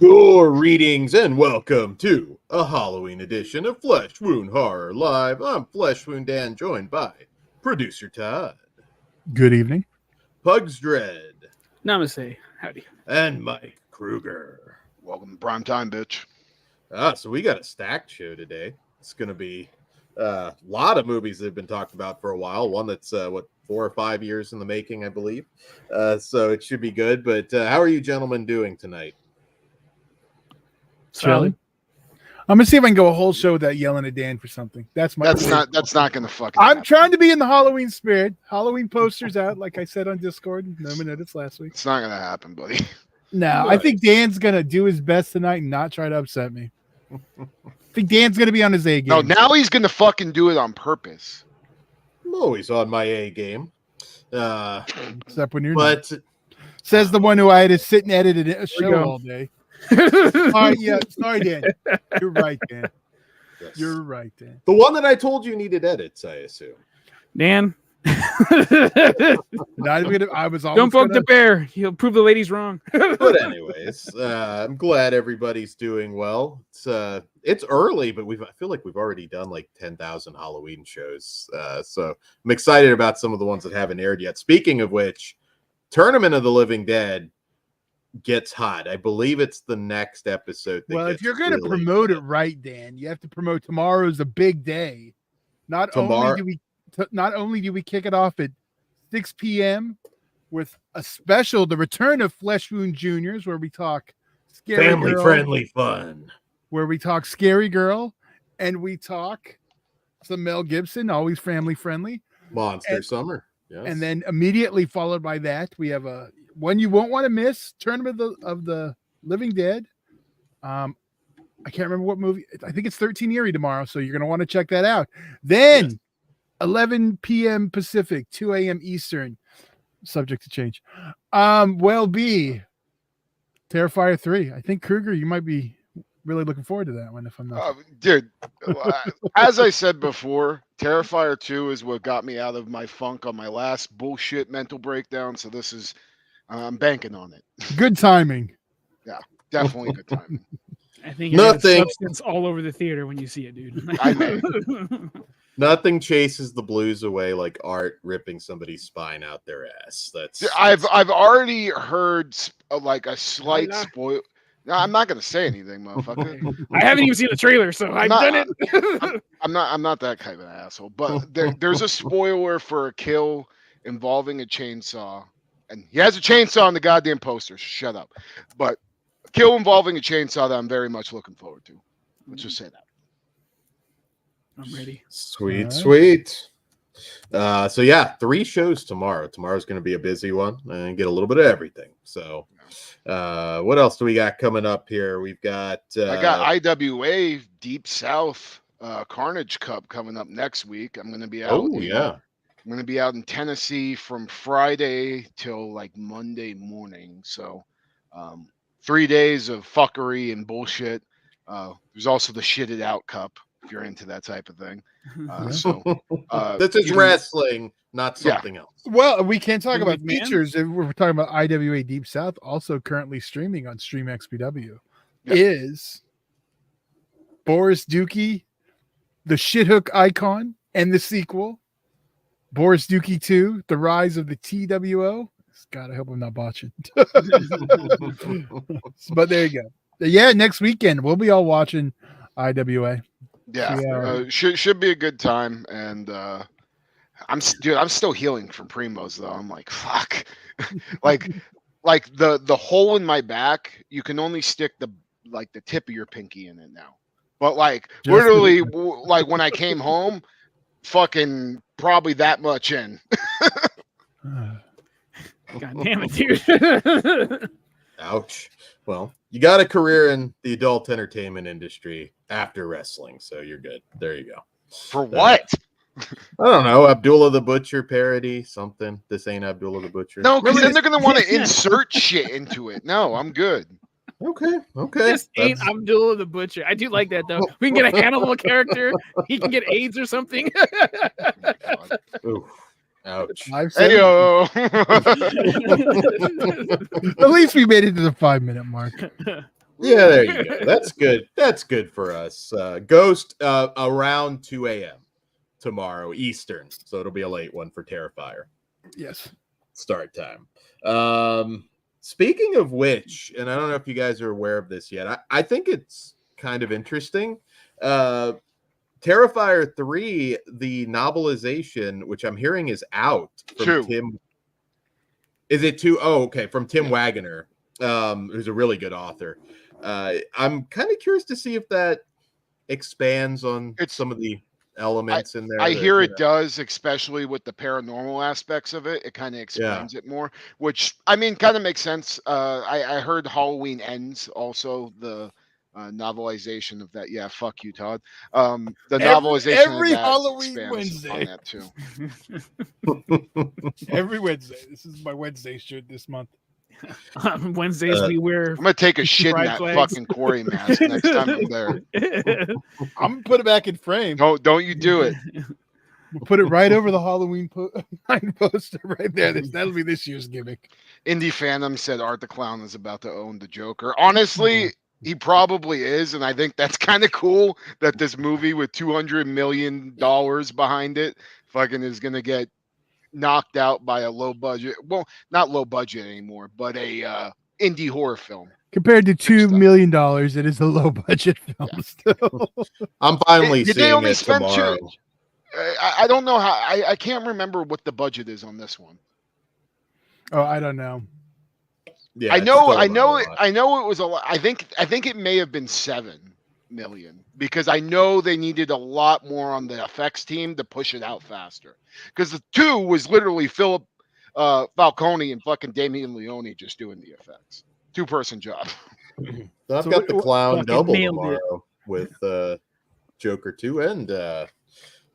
Greetings and welcome to a Halloween edition of Flesh Wound Horror Live. I'm Flesh Wound Dan, joined by producer Todd. Good evening. Pugs Dread. Namaste. Howdy. And Mike Kruger. Welcome to prime time, bitch. So we got a stacked show today. It's going to be a lot of movies that have been talked about for a while. One that's, 4 or 5 years in the making, I believe. So it should be good. But how are you gentlemen doing tonight? Chilling. I'm gonna see if I can go a whole show without yelling at Dan for something. That's not gonna fucking I'm happen. trying to be in the Halloween spirit. Halloween posters out, like I said on Discord. No minutes last week. It's not gonna happen, buddy. No, I think Dan's gonna do his best tonight and not try to upset me. I think Dan's gonna be on his A game. No, now he's gonna fucking do it on purpose. I'm always on my A game. Except when you're but not. Says the one who I had to sit and edit a show all day. Sorry, Dan. You're right, Dan. Yes. You're right, Dan. The one that I told you needed edits, I assume. Dan. Not even gonna, I was almost Don't poke the bear. He'll prove the ladies wrong. But anyways, I'm glad everybody's doing well. It's early, but I feel like we've already done like 10,000 Halloween shows. So I'm excited about some of the ones that haven't aired yet. Speaking of which, Tournament of the Living Dead gets hot. I believe it's the next episode. Well, if you're going to promote it right, Dan, you have to promote tomorrow's a big day. Not only do we kick it off at 6 p.m. with a special, the return of Flesh Wound Juniors, where we talk family-friendly fun, where we talk Scary Girl, and we talk some Mel Gibson, always family-friendly. Monster Summer. Yes. And then immediately followed by that, we have a one you won't want to miss, Tournament of the Living Dead. I can't remember what movie. I think it's 13 Eerie tomorrow, so you're going to want to check that out. Then, yes. 11 p.m. Pacific, 2 a.m. Eastern, subject to change. Will be Terrifier 3. I think, Kruger, you might be really looking forward to that one, if I'm not. Dude, as I said before, Terrifier 2 is what got me out of my funk on my last bullshit mental breakdown, so this is... I'm banking on it. Good timing. Yeah, definitely good timing. I think nothing substance all over the theater when you see it, dude. I may. Nothing chases the blues away like art ripping somebody's spine out their ass. That's I've already heard like a slight spoil. No, I'm not gonna say anything, motherfucker. I haven't even seen the trailer, so I've done it. I'm not that kind of an asshole. But there's a spoiler for a kill involving a chainsaw. And he has a chainsaw on the goddamn poster. Shut up. But a kill involving a chainsaw that I'm very much looking forward to. Let's just say that. I'm ready. Sweet. So yeah, 3 shows tomorrow. Tomorrow's going to be a busy one and get a little bit of everything. So what else do we got coming up here? We've got... I got IWA Deep South Carnage Cup coming up next week. I'm going to be out. Oh, yeah. I'm going to be out in Tennessee from Friday till like Monday morning. So 3 days of fuckery and bullshit. There's also the Shitted Out Cup if you're into that type of thing. This is wrestling, not something else. Well, we can't talk about features if we're talking about IWA Deep South. Also currently streaming on Stream XPW is Boris Dookie, the shithook icon, and the sequel. Boris Dookie 2, The Rise of the TWO. God, I hope I'm not botching. But there you go. Yeah, next weekend we'll be all watching IWA. Yeah, should be a good time. And I'm still healing from Primos though. I'm like, fuck. like the hole in my back, you can only stick the tip of your pinky in it now. But like literally, like when I came home. Fucking probably that much in. God damn it, dude. Ouch. Well, you got a career in the adult entertainment industry after wrestling, so you're good. There you go. For what? I don't know. Abdullah the Butcher parody, something. This ain't Abdullah the Butcher. No, because then they're going to want to insert shit into it. No, I'm good. Okay. This ain't Abdullah the Butcher. I do like that though. We can get a Hannibal character. He can get AIDS or something. Ooh, ouch. Hey, yo. At least we made it to the 5-minute mark. Yeah, there you go. That's good. That's good for us. Ghost around 2 a.m. tomorrow Eastern, so it'll be a late one for Terrifier. Yes. Start time. Speaking of which, and I don't know if you guys are aware of this yet, I think it's kind of interesting. Terrifier 3, the novelization, which I'm hearing is out from 2. Tim. Is it 2? Oh, okay. From Tim Wagner, who's a really good author. I'm kind of curious to see if that expands on some of the elements in there. I hear it does, especially with the paranormal aspects of it. It kind of explains it more, which I mean, kind of makes sense. I heard Halloween Ends also, the novelization of that. Yeah, fuck you, Todd. The novelization every of that Halloween expands Wednesday on that too. Every Wednesday. This is my Wednesday shirt this month. On Wednesdays we wear. I'm gonna take a shit in pride that flags. fucking Corey mask next time I'm there. I'm gonna put it back in frame. Don't you do it. We'll put it right over the Halloween poster right there. That'll be this year's gimmick. Indie Phantom said Art the Clown is about to own the Joker. Honestly, he probably is, and I think that's kind of cool that this movie with $200 million behind it fucking is gonna get knocked out by a low budget, well, not low budget anymore, but a indie horror film. Compared to $2 million, it is a low budget film still. I'm finally Did seeing they only it spend tomorrow. I don't know how. I can't remember what the budget is on this one. Oh, I don't know. Yeah, I know it was a lot. I think it may have been 7 million because I know they needed a lot more on the effects team to push it out faster. Because the 2 was literally Philip Falcone and fucking Damian Leone just doing the effects. 2-person job. So I've got the clown double nailed tomorrow with Joker 2 and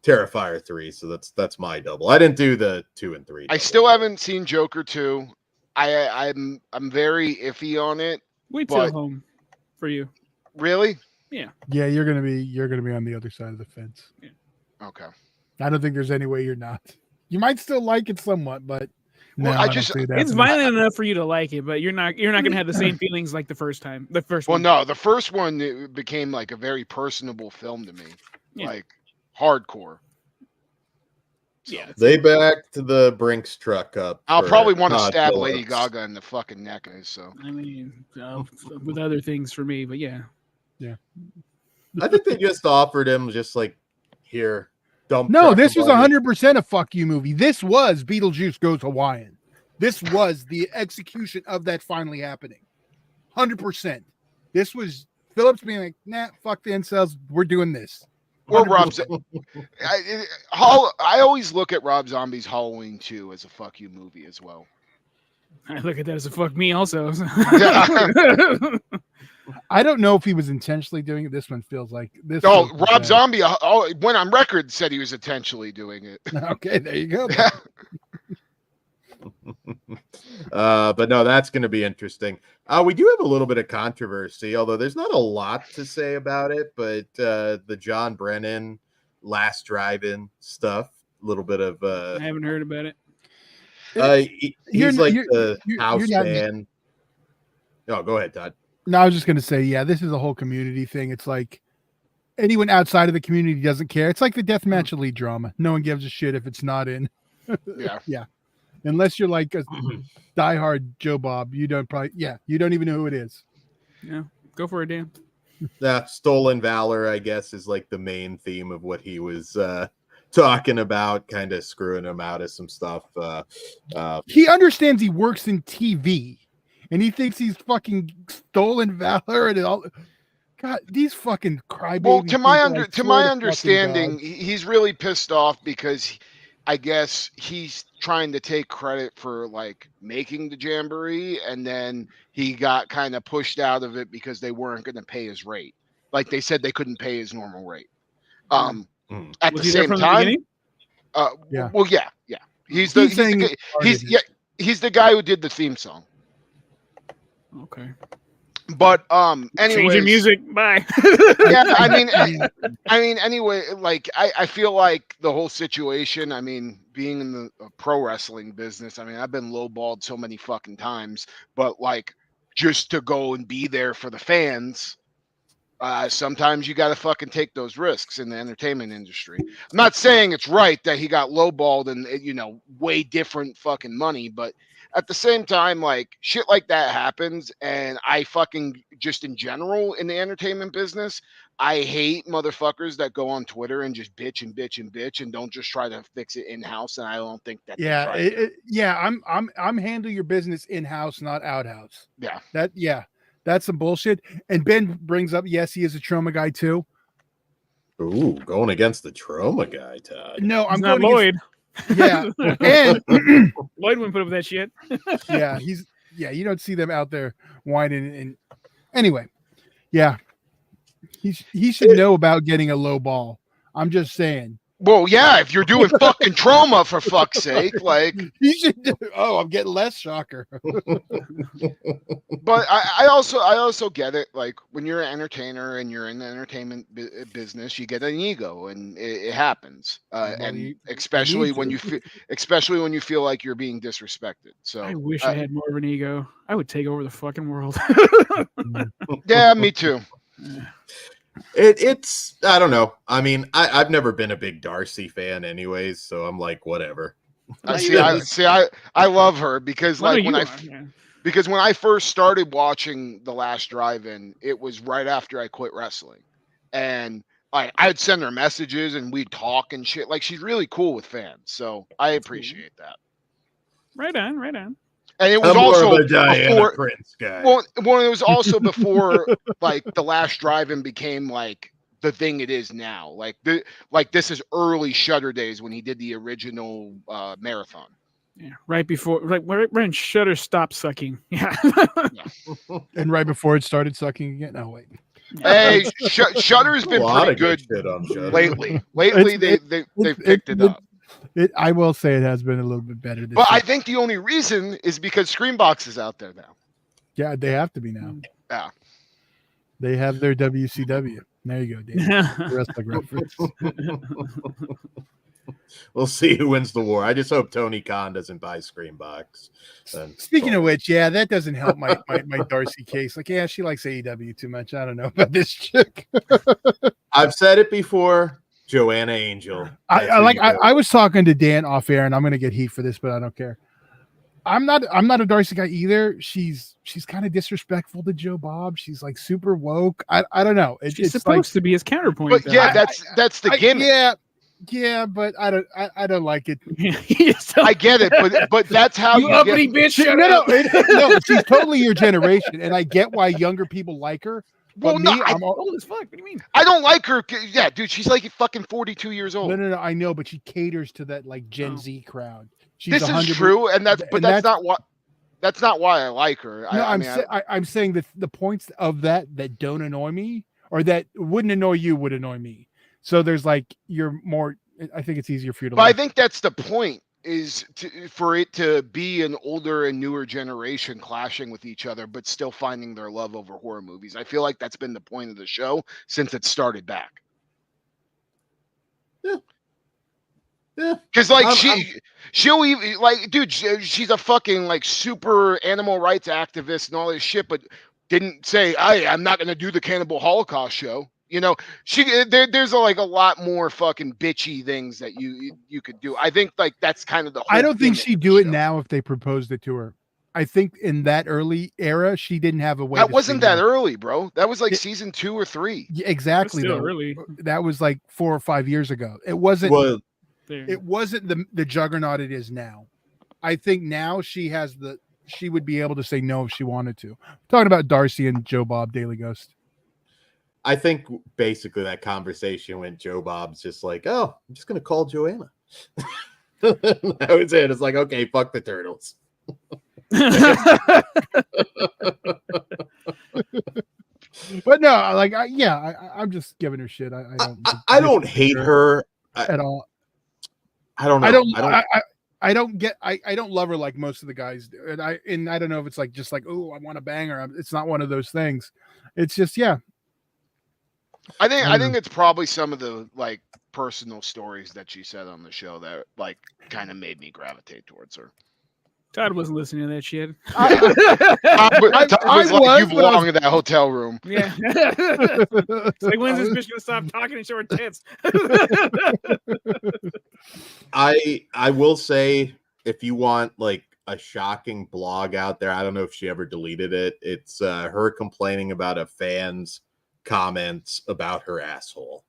Terrifier 3. So that's my double. I didn't do the 2 and 3. I still haven't seen Joker 2. I'm very iffy on it. Wait till home for you. Really? Yeah. Yeah, you're gonna be on the other side of the fence. Yeah. Okay. I don't think there's any way you're not. You might still like it somewhat, but no, Well, I don't see that It's happening. violent enough for you to like it, but you're not gonna have the same feelings like the first time. The first Well, one. no, the first one it became like a very personable film to me, like hardcore. Yeah. They backed the Brinks truck up. I'll for probably want to Todd stab Phillips. Lady Gaga in the fucking neck. So I mean, with other things for me, but yeah. Yeah. I think they just offered him just like here. Dump No, truck this was money. 100% a fuck you movie. This was Beetlejuice Goes Hawaiian. This was the execution of that finally happening. 100%. This was Phillips being like, nah, fuck the incels. We're doing this. Or 100%. I always look at Rob Zombie's Halloween 2 as a fuck you movie as well. I look at that as a fuck me also. I don't know if he was intentionally doing it. This one feels like this. Oh, feels Rob bad. Zombie went on record said he was intentionally doing it. Okay, there you go. But no, that's going to be interesting. We do have a little bit of controversy, although there's not a lot to say about it. But the John Brennan Last Drive-In stuff, a little bit of. I haven't heard about it. He's like the you're house not- man. No, go ahead, Todd. No, I was just going to say, yeah, this is a whole community thing. It's like anyone outside of the community doesn't care. It's like the Deathmatch Elite drama. No one gives a shit if it's not in. Yeah. Yeah. Unless you're like a diehard Joe Bob, you don't even know who it is. Yeah, go for it, Dan. Stolen Valor, I guess, is like the main theme of what he was talking about, kind of screwing him out of some stuff. He understands he works in TV, and he thinks he's fucking stolen valor and all. God, these fucking crybaby. Well, to my people, I swear to my to understanding, fucking he's really pissed off because I guess he's trying to take credit for like making the Jamboree, and then he got kind of pushed out of it because they weren't going to pay his rate. Like they said, they couldn't pay his normal rate. At Was the he there same from the time, beginning? Yeah. Well, yeah. He's He's saying he's the guy who did the theme song. Okay. But Changing anyway, music. Bye. yeah, I mean, anyway, like I feel like the whole situation. I mean, being in the pro wrestling business, I mean, I've been lowballed so many fucking times, but like just to go and be there for the fans. Sometimes you got to fucking take those risks in the entertainment industry. I'm not saying it's right that he got lowballed and, you know, way different fucking money, but at the same time, like, shit like that happens. And I fucking, just in general in the entertainment business, I hate motherfuckers that go on Twitter and just bitch and bitch and bitch and don't just try to fix it in house. And I don't think that they try. I'm handle your business in house, not outhouse. Yeah. That's some bullshit. And Ben brings up, yes, he is a trauma guy too. Ooh, going against the trauma guy, Todd. No, I'm not going Lloyd. Yeah, and Lloyd wouldn't put up with that shit. You don't see them out there whining. And anyway, yeah, he should know about getting a low ball. I'm just saying. Well, yeah, if you're doing fucking trauma, for fuck's sake, like, you should do. Oh, I'm getting less, shocker. But I also get it. Like, when you're an entertainer and you're in the entertainment business, you get an ego, and it happens. And especially when you feel like you're being disrespected. So I wish I had more of an ego. I would take over the fucking world. Yeah, me too. It's I don't know. I mean, I've never been a big Darcy fan anyways, so I'm like, whatever. I love her because like when I first started watching The Last Drive-In, it was right after I quit wrestling. And I'd send her messages and we'd talk and shit. Like, she's really cool with fans. So I appreciate that. Right on. And it was also a Diana Prince guy. Well, it was also before like The Last Drive-In became like the thing it is now. Like this is early Shudder days when he did the original marathon. Yeah, right before, right when Shudder stopped sucking. Yeah. And right before it started sucking again. No, wait. Hey, Shudder's been pretty good lately. Lately, they've picked it up. I will say it has been a little bit better. But I think the only reason is because Screambox is out there now. Yeah, they have to be now. Yeah. They have their WCW. There you go, Dave. Wrestling reference. We'll see who wins the war. I just hope Tony Khan doesn't buy Screambox. Speaking of which, yeah, that doesn't help my Darcy case. Like, yeah, she likes AEW too much. I don't know about this chick. I've said it before. Joanna Angel. I was talking to Dan off air, and I'm gonna get heat for this, but I don't care. I'm not a Darcy guy either. She's kind of disrespectful to Joe Bob. She's like super woke. I don't know. She's supposed to be his counterpoint. But yeah, that's the gimmick. Yeah, but I don't like it. I get it, but that's how you uppity bitch. No, she's totally your generation, and I get why younger people like her. Well, no, I'm old as fuck. What do you mean? I don't like her. Yeah, dude, she's like fucking 42 years old. No, I know, but she caters to that like Gen Z crowd. This is true, that's not why I like her. No, I'm saying that the points of that don't annoy me, or that wouldn't annoy you, would annoy me. So there's like you're more. I think it's easier for you to. But I think that's the point. Is for it to be an older and newer generation clashing with each other, but still finding their love over horror movies. I feel like that's been the point of the show since it started back. Yeah. Because like she'll even like, dude, she's a fucking like super animal rights activist and all this shit, but didn't say, I'm not going to do the Cannibal Holocaust show. You know, there's a lot more fucking bitchy things that you could do. I think like that's kind of the whole I don't think she'd do it now if they proposed it to her. I think in that early era, she didn't have a way. That wasn't that early, bro. That was like season 2 or 3. Yeah, exactly. Still early. That was like 4 or 5 years ago. It wasn't. It wasn't the juggernaut it is now. I think now she would be able to say no if she wanted to. I'm talking about Darcy and Joe Bob Daily Ghost. I think basically that conversation when Joe Bob's just like, oh, I'm just going to call Joanna. That was it. It's like, okay, fuck the turtles. But no, like, I'm just giving her shit. I don't hate her at all. I don't know. I don't love her like most of the guys do. And I don't know if it's like, just like, oh, I want to bang her. It's not one of those things. It's just, yeah. I think it's probably some of the like personal stories that she said on the show that like kind of made me gravitate towards her. Todd wasn't listening to that shit. Todd was like, you belong in that hotel room. Yeah. It's like, when's this bitch gonna stop talking and show her tits? I will say, if you want like a shocking blog out there, I don't know if she ever deleted it. It's her complaining about a fan's comments about her asshole,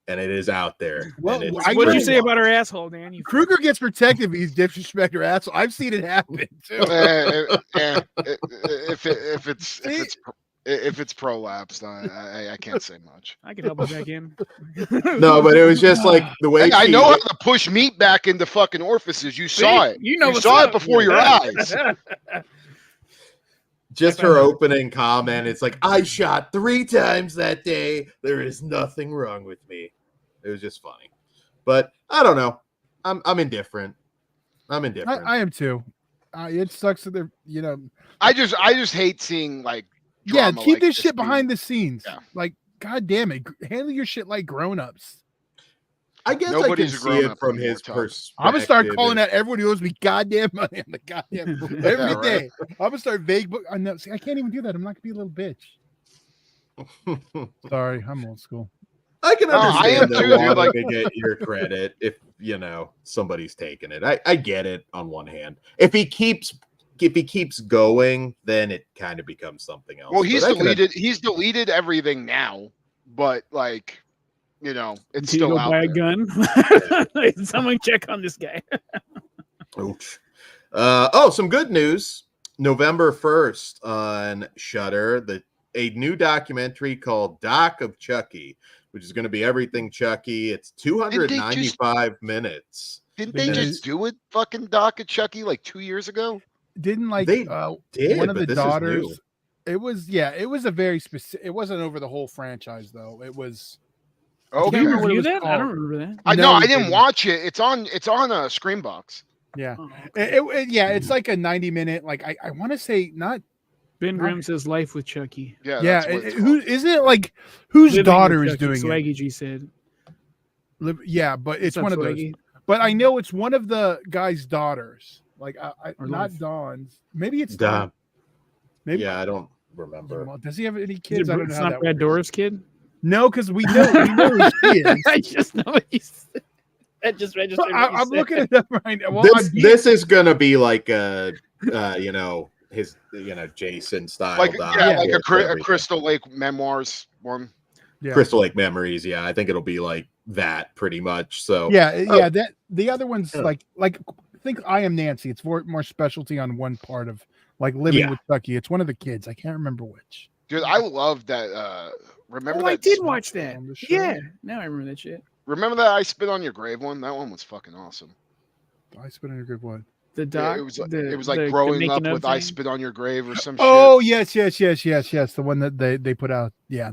and it is out there. Well, what did you say about her asshole, Dan? Kruger gets protective. He's disrespect her asshole. I've seen it happen too. If it's prolapsed, I can't say much. I can help it back in. No, but it was just like the way I know how to push meat back into fucking orifices. You saw it. You saw it before your eyes. Just her opening comment. It's like, I shot 3 times that day. There is nothing wrong with me. It was just funny, but I don't know. I'm indifferent. I'm indifferent. I am too. It sucks that they're, I just hate seeing like. Yeah, keep like this shit behind the scenes. Yeah. Like, god damn it, handle your shit like grown-ups. I guess Nobody's I can see it from his anymore, perspective. I'm gonna start calling out everyone who owes me goddamn money on the goddamn every day. I'm gonna start vague book. I can't even do that. I'm not gonna be a little bitch. Sorry, I'm old school. I can understand that too, dude, wanting to get your credit if somebody's taking it. I get it on one hand. If he keeps going, then it kind of becomes something else. Well, he's deleted everything now, but like, it's still out buy there. a gun. Someone check on this guy. Ouch. Some good news. November 1st on Shudder, a new documentary called Doc of Chucky, which is going to be everything Chucky. It's 295 minutes. Didn't they just do it? Fucking Doc of Chucky like 2 years ago. Didn't they did, one of the daughters? It was a very specific. It wasn't over the whole franchise though. It was. Okay. Did you review that? I don't remember that. I didn't watch it. It's on a Screenbox. Yeah. Oh, okay. It's like a 90-minute. Like I want to say not. Ben Grimm says Life with Chucky. Yeah. Yeah. That's what it's Who called. isn't it like whose Living daughter with is Chucky, doing Swaggy G said. it? Yeah, but it's What's up, one of those. Swaggy? But I know it's one of the guy's daughters. Like Or not Life. Dawn's. Maybe it's Dom. Maybe. Yeah, I don't remember. Well, does he have any Is kids? it, I don't know. it's How not that Brad works. Dourif's kid? No, because we know who he is. I just know what you said. That just registered. I'm looking it up right now. Well, This is gonna be like his Jason style, Like doc a Crystal Lake Memoirs one. Yeah. Crystal Lake Memories. Yeah, I think it'll be like that pretty much. So that the other one's like I think I Am Nancy. It's more specialty on one part of like living with Chucky. It's one of the kids. I can't remember which. Dude, I love that. Remember that? I did watch that. on the show? Yeah, now I remember that shit. Remember that I Spit on Your Grave one? That one was fucking awesome. I spit on a good one. The Yeah, doc. it was like growing up with I Spit on Your Grave or some shit. Oh yes. The one that they put out. Yeah.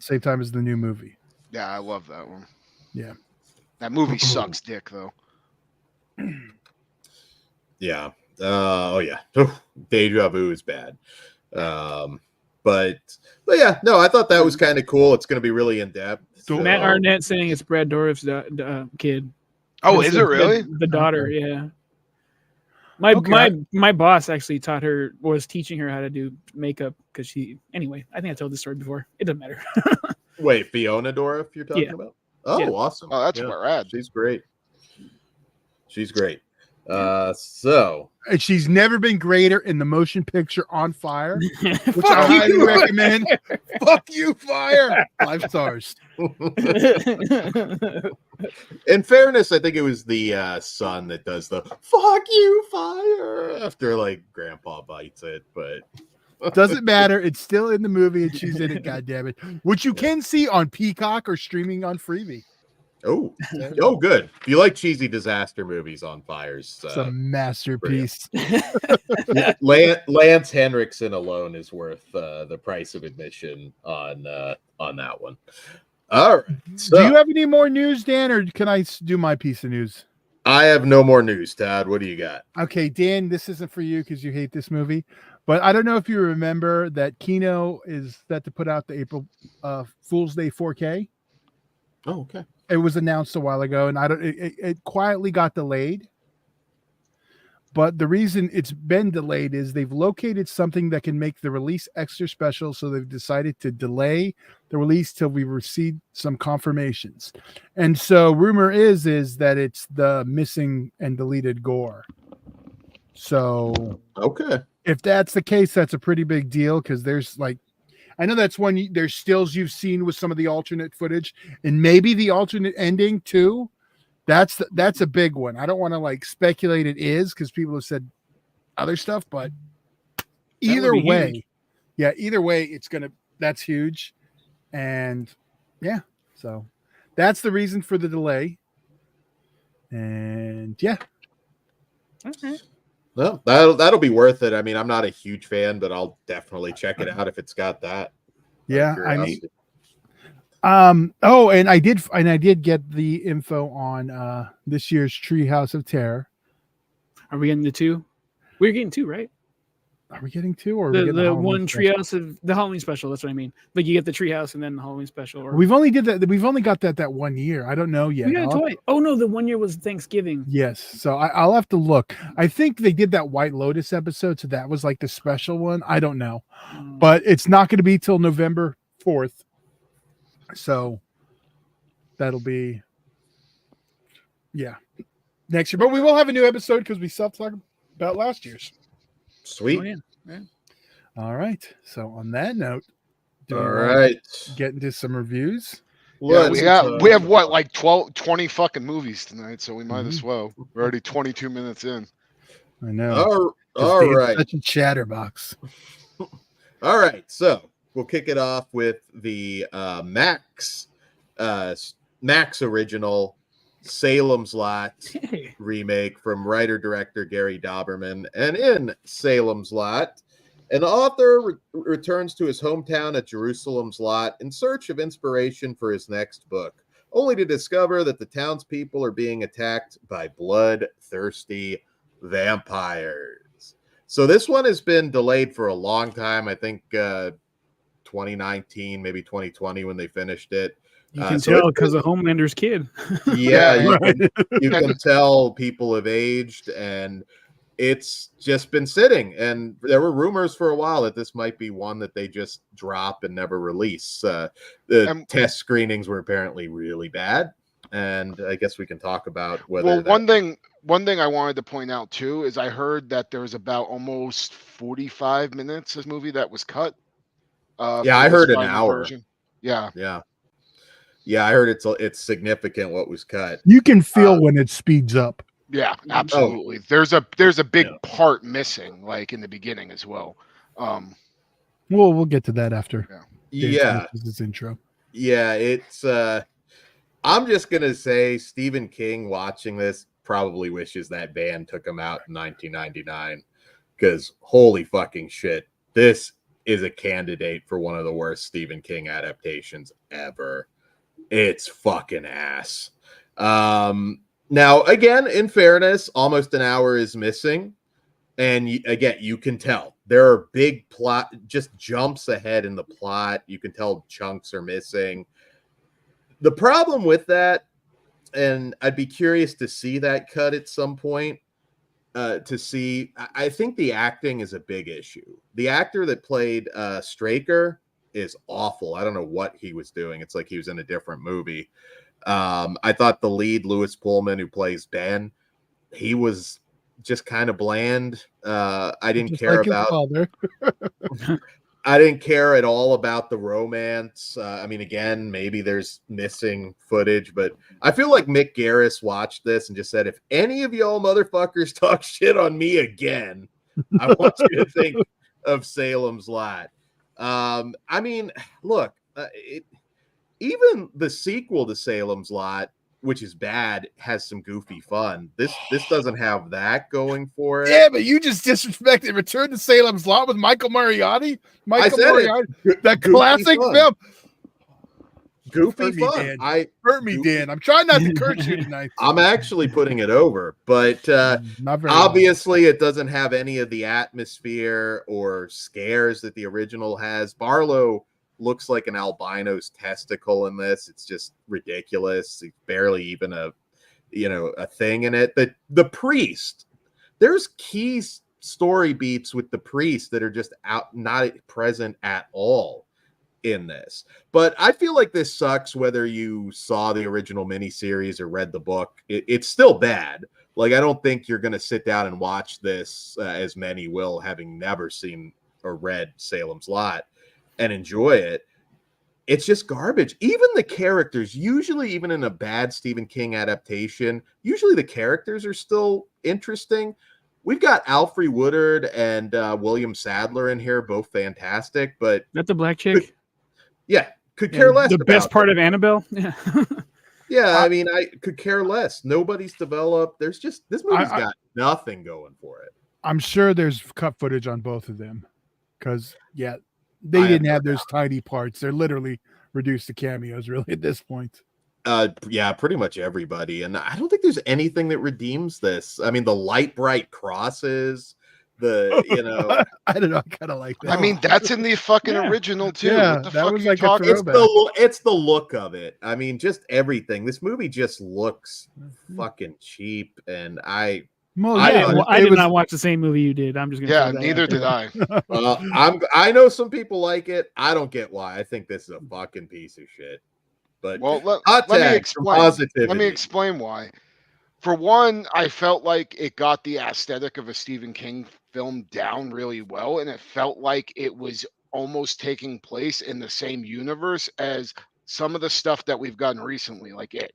Same time as the new movie. Yeah, I love that one. Yeah. That movie sucks dick though. yeah. Deja Vu is bad. But yeah, no, I thought that was kind of cool. It's going to be really in depth. So. Matt Arnett saying it's Brad Dourif's kid. Oh, is it really? The daughter, yeah. My boss actually was teaching her how to do makeup because anyway, I think I told this story before. It doesn't matter. Wait, Fiona Dourif you're talking about? Oh, Yeah. awesome. Oh, that's rad. She's great. So And she's never been greater in the motion picture On Fire, which Fuck I highly you. recommend. Fuck you, Fire! 5 stars. in fairness, I think it was the son that does the "fuck you, fire" after like Grandpa bites it, but Doesn't matter. It's still in the movie, and she's in it. God damn it! Which you can see on Peacock or streaming on Freevee. good. If you like cheesy disaster movies, On Fire's It's a masterpiece. Lance Henriksen alone is worth the price of admission on that one. All right. So, Do you have any more news, Dan, or can I do my piece of news? I have no more news, Todd. What do you got? Okay, Dan, this isn't for you because you hate this movie, but I don't know if you remember that Kino is set to put out the April Fool's Day 4K. Oh, okay. It was announced a while ago, and it quietly got delayed. But the reason it's been delayed is they've located something that can make the release extra special. So they've decided to delay the release till we receive some confirmations. And so rumor is that it's the missing and deleted gore. So Okay. if that's the case, that's a pretty big deal, because there's like, I know that's one, there's stills you've seen with some of the alternate footage and maybe the alternate ending too. That's a big one. I don't want to like speculate it is, because people have said other stuff, but either way, either way, that's huge. And yeah, so that's the reason for the delay. And yeah. Okay. Well, that'll be worth it. I mean, I'm not a huge fan, but I'll definitely check it out if it's got that. Yeah, I mean, and I did get the info on this year's Treehouse of Terror. Are we getting the 2? We're getting 2, right? Are we getting 2 or the one Treehouse of the Halloween special? That's what I mean. Like you get the Treehouse and then the Halloween special. Or... We've only got that 1 year. I don't know yet. We got it twice. Oh no, the 1 year was Thanksgiving. Yes, so I'll have to look. I think they did that White Lotus episode, so that was like the special one. I don't know, but it's not going to be till November 4th. So that'll be next year. But we will have a new episode because we stopped talking about last year's. Sweet. Oh, yeah. All right. So on that note, get into some reviews. Yeah, we have what, like 20 fucking movies tonight, so we might as well. We're already 22 minutes in. I know. All right. Such a chatterbox. All right. So we'll kick it off with the Max original Salem's Lot remake from writer-director Gary Dauberman. And in Salem's Lot, an author returns to his hometown at Jerusalem's Lot in search of inspiration for his next book, only to discover that the townspeople are being attacked by bloodthirsty vampires. So this one has been delayed for a long time. I think 2019, maybe 2020 when they finished it. You can tell because of Homelander's kid. Yeah, you can tell people have aged, and it's just been sitting. And there were rumors for a while that this might be one that they just drop and never release. The test screenings were apparently really bad, and I guess we can talk about whether. Well, one thing I wanted to point out too is I heard that there was about almost 45 minutes of this movie that was cut. I heard an hour. Version. Yeah. I heard it's significant what was cut. You can feel when it speeds up. Yeah, absolutely. There's a big part missing, like in the beginning as well. We'll get to that after. His intro. Yeah, it's. I'm just gonna say Stephen King watching this probably wishes that band took him out in 1999, because holy fucking shit, this is a candidate for one of the worst Stephen King adaptations ever. It's fucking ass. Now, again, in fairness, almost an hour is missing. And again, you can tell there are big plot, just jumps ahead in the plot. You can tell chunks are missing. The problem with that, and I'd be curious to see that cut at some point, I think the acting is a big issue. The actor that played Straker is awful. I don't know what he was doing. It's like he was in a different movie. I thought the lead, Lewis Pullman, who plays Ben, he was just kind of bland. I didn't care about I didn't care at all about the romance. I mean, again, maybe there's missing footage, but I feel like Mick Garris watched this and just said, if any of y'all motherfuckers talk shit on me again, I want you to think of Salem's Lot. I mean, look, even the sequel to Salem's Lot, which is bad, has some goofy fun. This doesn't have that going for it. Yeah, but you just disrespected Return to Salem's Lot with Michael Moriarty. That classic film. Goofy fun. Hurt me, Dan. I'm trying not to curse you tonight. I'm actually putting it over, but obviously it doesn't have any of the atmosphere or scares that the original has. Barlow looks like an albino's testicle in this. It's just ridiculous. It's barely even a thing in it. The priest there's key story beats with the priest that are just not present at all in this. But I feel like this sucks whether you saw the original miniseries or read the book. It's still bad. Like, I don't think you're going to sit down and watch this, as many will, having never seen or read Salem's Lot, and enjoy it. It's just garbage. Even the characters, usually even in a bad Stephen King adaptation, usually the characters are still interesting. We've got Alfre Woodard and William Sadler in here, both fantastic, but That's the black chick. Could care less. The best about part them. of Annabelle. Yeah. Yeah, I mean, I could care less. Nobody's developed. There's just, this movie's got nothing going for it. I'm sure there's cut footage on both of them, because they didn't have those tiny parts. They're literally reduced to cameos, really, at this point. Yeah, pretty much everybody, and I don't think there's anything that redeems this. I mean, the light bright crosses, I don't know, I kind of like that. I mean, that's in the fucking original too. Yeah, what the that fuck was are you like a talking? throwback. It's the look of it. I mean, just everything. This movie just looks fucking cheap, and I did not watch the same movie you did. I'm just gonna. Yeah, neither did I. I know some people like it. I don't get why. I think this is a fucking piece of shit. But well, let me explain. Let me explain why. For one, I felt like it got the aesthetic of a Stephen King film down really well, and it felt like it was almost taking place in the same universe as some of the stuff that we've gotten recently, like it.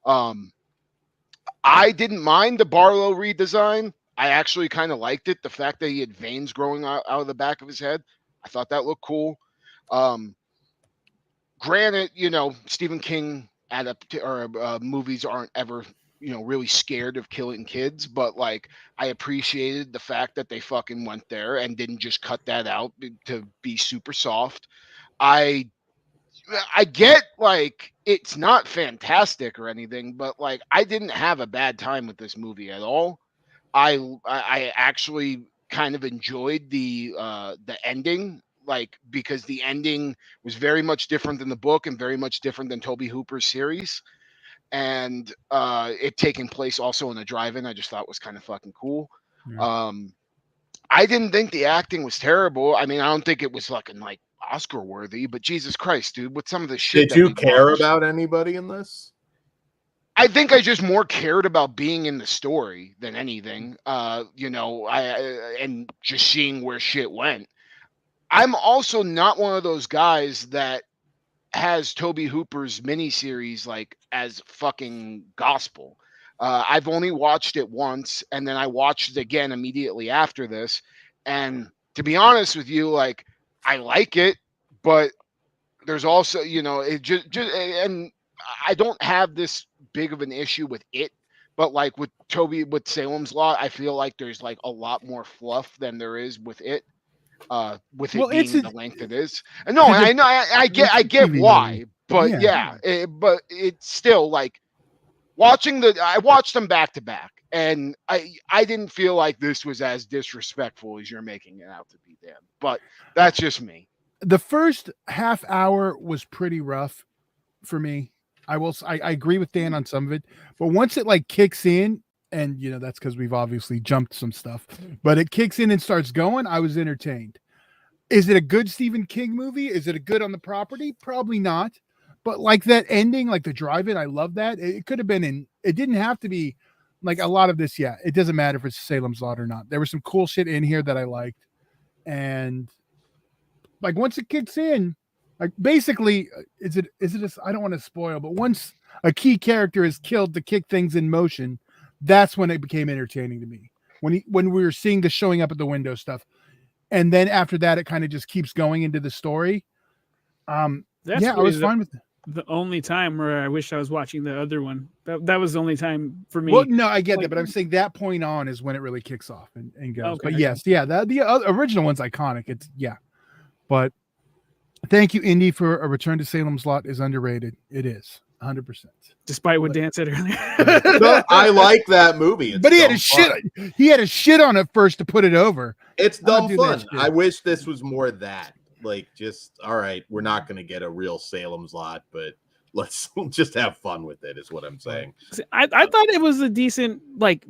I didn't mind the Barlow redesign. I actually kind of liked it. The fact that he had veins growing out of the back of his head, I thought that looked cool. Granted, Stephen King movies aren't ever, really scared of killing kids, but like, I appreciated the fact that they fucking went there and didn't just cut that out to be super soft. I get, like, it's not fantastic or anything, but like, I didn't have a bad time with this movie at all. I actually kind of enjoyed the ending, like, because the ending was very much different than the book and very much different than Tobe Hooper's series. And it taking place also in a drive-in, I just thought was kind of fucking cool. Yeah. I didn't think the acting was terrible. I mean, I don't think it was fucking like Oscar worthy, but Jesus Christ, dude, with some of the shit. Did you care about anybody in this? I think I just more cared about being in the story than anything. And just seeing where shit went. I'm also not one of those guys that has Tobe Hooper's miniseries like as fucking gospel. I've only watched it once, and then I watched it again immediately after this. And to be honest with you, like, I like it, but there's also, it just and I don't have this big of an issue with it, but like with Salem's Lot, I feel like there's like a lot more fluff than there is with it. With it being the length it is. No, I know, I get why, but but it's still like I watched them back to back, and I didn't feel like this was as disrespectful as you're making it out to be, Dan. But that's just me. The first half hour was pretty rough for me. I agree with Dan on some of it, but once it like kicks in, and that's because we've obviously jumped some stuff, but it kicks in and starts going, I was entertained. Is it a good Stephen King movie? Is it a good on the property? Probably not. But like that ending, like the drive-in, I love that. It could have been it didn't have to be like a lot of this. Yeah, it doesn't matter if it's Salem's Lot or not. There was some cool shit in here that I liked. And like once it kicks in, like basically, is it I don't want to spoil, but once a key character is killed to kick things in motion, that's when it became entertaining to me. When we were seeing the showing up at the window stuff. And then after that, it kind of just keeps going into the story. I was fine with it. The only time where I wish I was watching the other one. That was the only time for me. Well, no, I get that, but I'm saying that point on is when it really kicks off and goes. Okay. But yes, the original one's iconic. But thank you, Indy, for a Return to Salem's Lot is underrated. It is 100%. Despite what Dan said earlier. No, I like that movie. But he had a shit on it first to put it over. It's dumb fun. I wish this was more that. Like, just, all right, we're not going to get a real Salem's Lot, but let's just have fun with it, is what I'm saying. I thought it was a decent, like,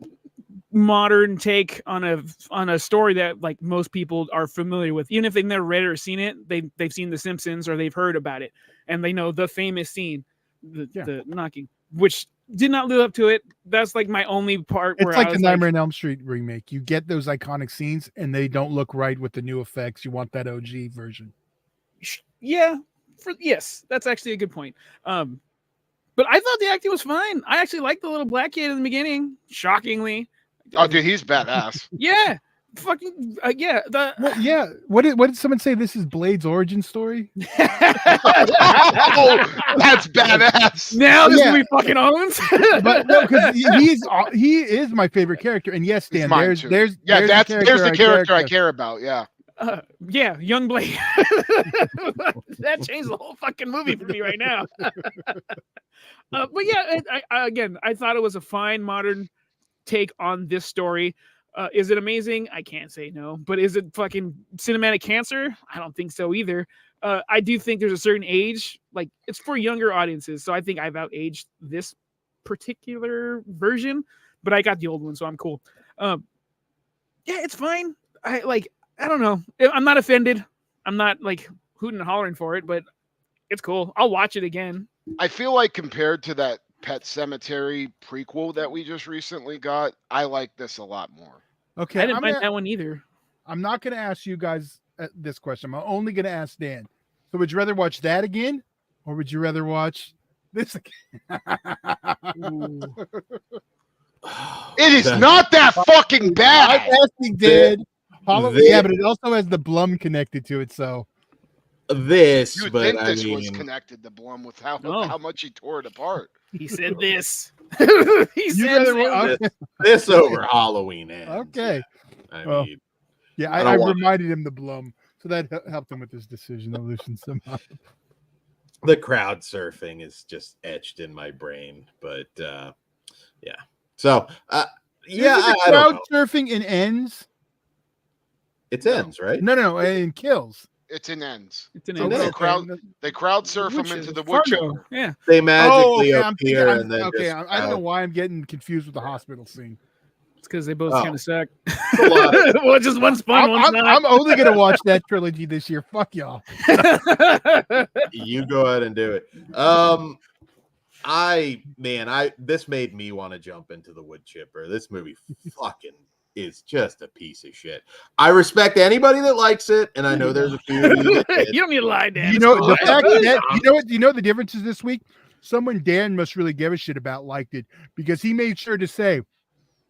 modern take on a story that like most people are familiar with, even if they've never read it or seen it. They've seen The Simpsons or they've heard about it, and they know the famous scene, the knocking, which did not live up to it. That's like my only part. It's where like I the was Nightmare on Elm Street remake. You get those iconic scenes, and they don't look right with the new effects. You want that OG version. Yeah, yes, that's actually a good point. But I thought the acting was fine. I actually liked the little black kid in the beginning, shockingly. Oh, dude, he's badass. Yeah, fucking yeah. Well, yeah. What did someone say? This is Blade's origin story. Oh, that's badass. Now this movie fucking owns. But no, because he is my favorite character. And yes, Dan, there's there's the character I care about. Yeah. Yeah, young Blade. That changed the whole fucking movie for me right now. But yeah, I thought it was a fine modern take on this story. Is it amazing? I can't say no. But is it fucking cinematic cancer? I don't think so either. I do think there's a certain age, like it's for younger audiences. So I think I've outaged this particular version, but I got the old one, so I'm cool. Yeah, it's fine. I don't know. I'm not offended. I'm not like hooting and hollering for it, but it's cool. I'll watch it again. I feel like compared to that Pet Cemetery prequel that we just recently got, I like this a lot more. Okay, I didn't mind that one either. I'm not going to ask you guys this question. I'm only going to ask Dan. So would you rather watch that again, or would you rather watch this again? It is not that fucking bad. I'm asking Dan. Yeah, but it also has the Blum connected to it, so this. You would but think I this mean, was connected to Blum with how much he tore it apart. He said this. this over Halloween Ends. Okay. I mean, yeah, I reminded him the Blum, so that helped him with his decision evolution somehow. The crowd surfing is just etched in my brain, but yeah. So yeah, crowd surfing in Ends. It ends, right? No, in Kills. It's in Ends. It's an Okay. They crowd surf him into the wood chipper. Yeah. They magically appear and then I don't know why I'm getting confused with the hospital scene. It's because they both kind of suck. Well, just one's fun, one's not. I'm only gonna watch that trilogy this year. Fuck y'all. You go ahead and do it. This made me want to jump into the wood chipper. This movie fucking is just a piece of shit. I respect anybody that likes it, and I know there's a few of you that You don't need to lie, Dan. You know the fact that you know the differences this week. Someone Dan must really give a shit about liked it because he made sure to say.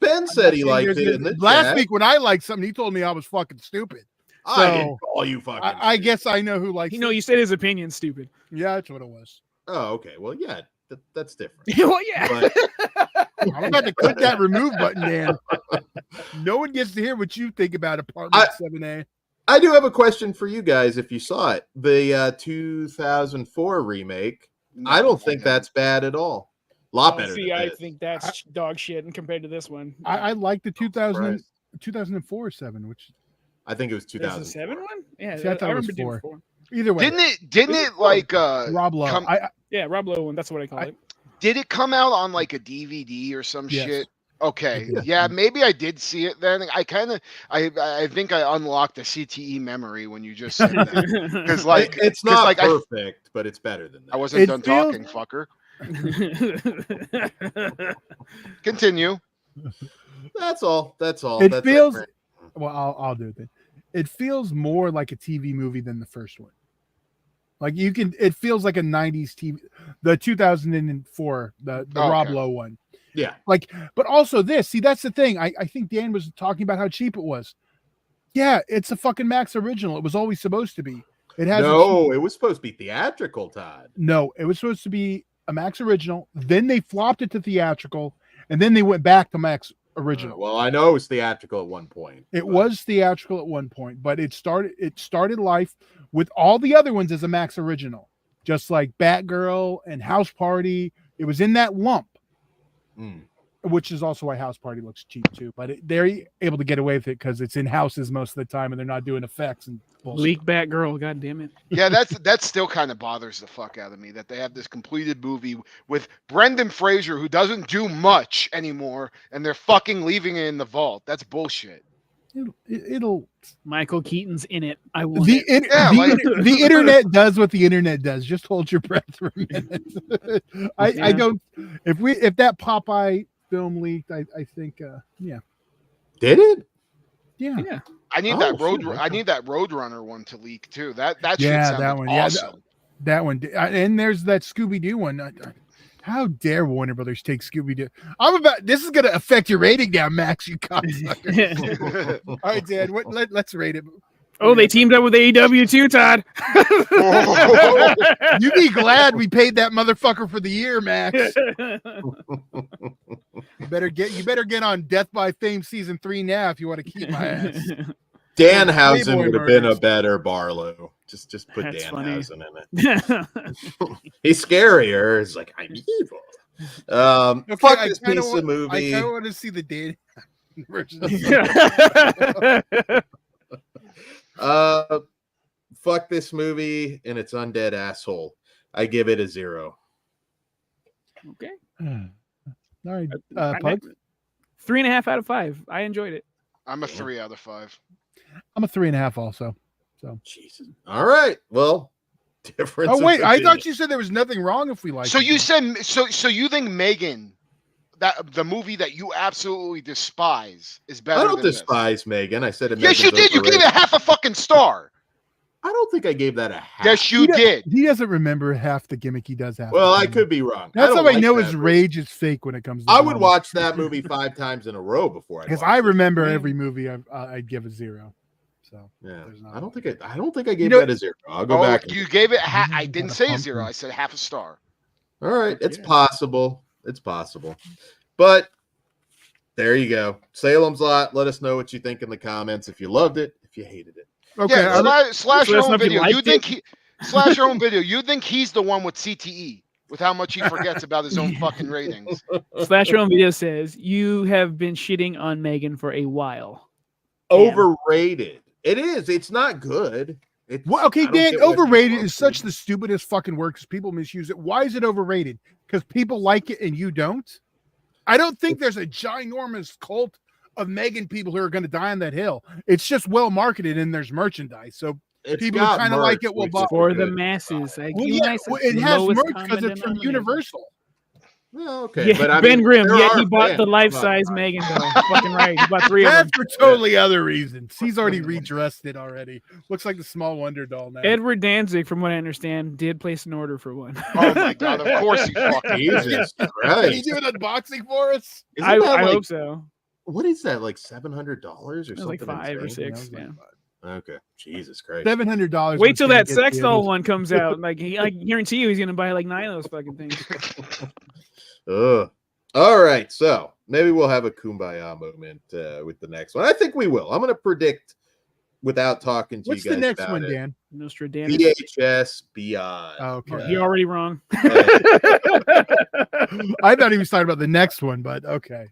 Ben said he liked it. Last week when I liked something, he told me I was fucking stupid. I didn't call you fucking. I guess I know who likes. You said his opinion stupid. Yeah, that's what it was. Oh, okay. Well, yeah, that's different. Well, yeah. But I'm about to click that remove button, Dan. No one gets to hear what you think about Apartment 7A. I do have a question for you guys if you saw it. The 2004 remake. No, I don't think that's bad at all. A lot better. See, I think that's dog shit and compared to this one. I like the 2004 7, which I think it was 2007 one. Yeah, see, I thought I it was remember 4. Either way, didn't it like Rob Lowe? Rob Lowe one. That's what I call it. Did it come out on like a DVD or some shit? Okay, yeah, maybe I did see it then. I think I unlocked the CTE memory when you just said that because like it's not perfect, but it's better than that. I wasn't done talking, fucker. Continue. That's all. It feels well. I'll do it then. It feels more like a TV movie than the first one. Like it feels like a 90s TV, the 2004, the Rob Lowe one. Yeah. Like, but also this, see, that's the thing. I think Dan was talking about how cheap it was. Yeah, it's a fucking Max original. It was always supposed to be. It was supposed to be theatrical, Todd. No, it was supposed to be a Max original. Then they flopped it to theatrical, and then they went back to Max original. Well, I know it was theatrical at one point. It was theatrical at one point, but it started life with all the other ones as a Max original, just like Batgirl and House Party. It was in that lump. which is also why House Party looks cheap too. But they're able to get away with it because it's in houses most of the time, and they're not doing effects and bullshit. Leak back girl, god damn it. Yeah, that still kind of bothers the fuck out of me that they have this completed movie with Brendan Fraser who doesn't do much anymore, and they're fucking leaving it in the vault. That's bullshit. It'll Michael Keaton's in it. I want the, it. the internet does what the internet does. Just hold your breath for a minute. I don't. If that Popeye film leaked, I think yeah. Did it? Yeah. I need that Roadrunner one to leak too. That shit sounded that one. awesome. Yeah, that one. And there's that Scooby Doo one. How dare Warner Brothers take Scooby Doo? This is gonna affect your rating now, Max. You cocksucker. All right, Dad. Let's rate it. Oh, they teamed up with AEW too, Todd. You be glad we paid that motherfucker for the year, Max. You better get on Death by Fame season 3 now if you want to keep my ass. Danhausen Playboy would have been a murders. better Barlow. Just put That's Danhausen in it. He's scarier. It's like, I'm evil. Fuck this piece of movie. I kind of want to see the date version. Fuck this movie and its undead asshole. I give it a 0. Okay. All right, Pugs? 3.5 out of 5. I enjoyed it. I'm a 3 out of 5. I'm a 3.5 also. So Jesus. All right. Well, difference. Oh wait, of I opinion. thought you said there was nothing wrong if we like. So you said so you think Megan, that the movie that you absolutely despise, is better? I don't than despise Megan. I said it. Yes, you did. You gave it half a fucking star. I don't think I gave that a half. Yes, you did. He doesn't remember half the gimmick he does have. Well, I could be wrong. That's don't how I like know that his movie. rage is fake when it comes to I would Dom. watch that movie 5 times in a row before I. Because I remember every movie I'd give a 0. So Yeah, there's not- I don't think I gave that a 0. I'll go back. You gave it. I didn't say 0. I said half a star. All right, it's possible. It's possible, but there you go. Salem's Lot. Let us know what you think in the comments. If you loved it, if you hated it. Okay, Yeah, slash your Let us know own if you video. liked You think slash your own video. You think he's the one with CTE with how much he forgets about his own fucking ratings? Slash your own video says you have been shitting on Megan for a while. Overrated. It is. It's not good. It's, Well, okay, I don't Dan, get what overrated people is are such the stupidest fucking word because people misuse it. Why is it overrated? Because people like it and you don't? I don't think there's a ginormous cult of Megan people who are going to die on that hill. It's just well marketed and there's merchandise. So It's people who got kind of like merch, it will which buy is For the good. masses. Like, Well, you yeah, nice, well, it has lowest merch because common it's from denominator. Universal. Well, okay, Yeah, but I Ben mean, Grimm. there Yeah, are he bought the fans. life-size Come on. Megan doll. Fucking right. He bought 3 of them. That's for totally other reasons. He's already redressed it already. Looks like the Small Wonder doll now. Edward Danzig, from what I understand, did place an order for one. Oh my god! Of course he fucking did. Jesus Can you Christ. do an unboxing for us? Isn't I that like, hope so. what is that, like $700 or It was something? like 5 or insane? 6. Yeah. Okay, Jesus Christ. $700. Wait till that sex doll one comes out. Like, I guarantee you, he's gonna buy like 9 of those fucking things. Ugh. All right, so maybe we'll have a kumbaya moment with the next one. I think we will. I'm going to predict without talking to What's you guys the next about one, it. Dan? Nostradamus. VHS Beyond. Oh, okay. You're already wrong. I thought he was talking about the next one, but okay.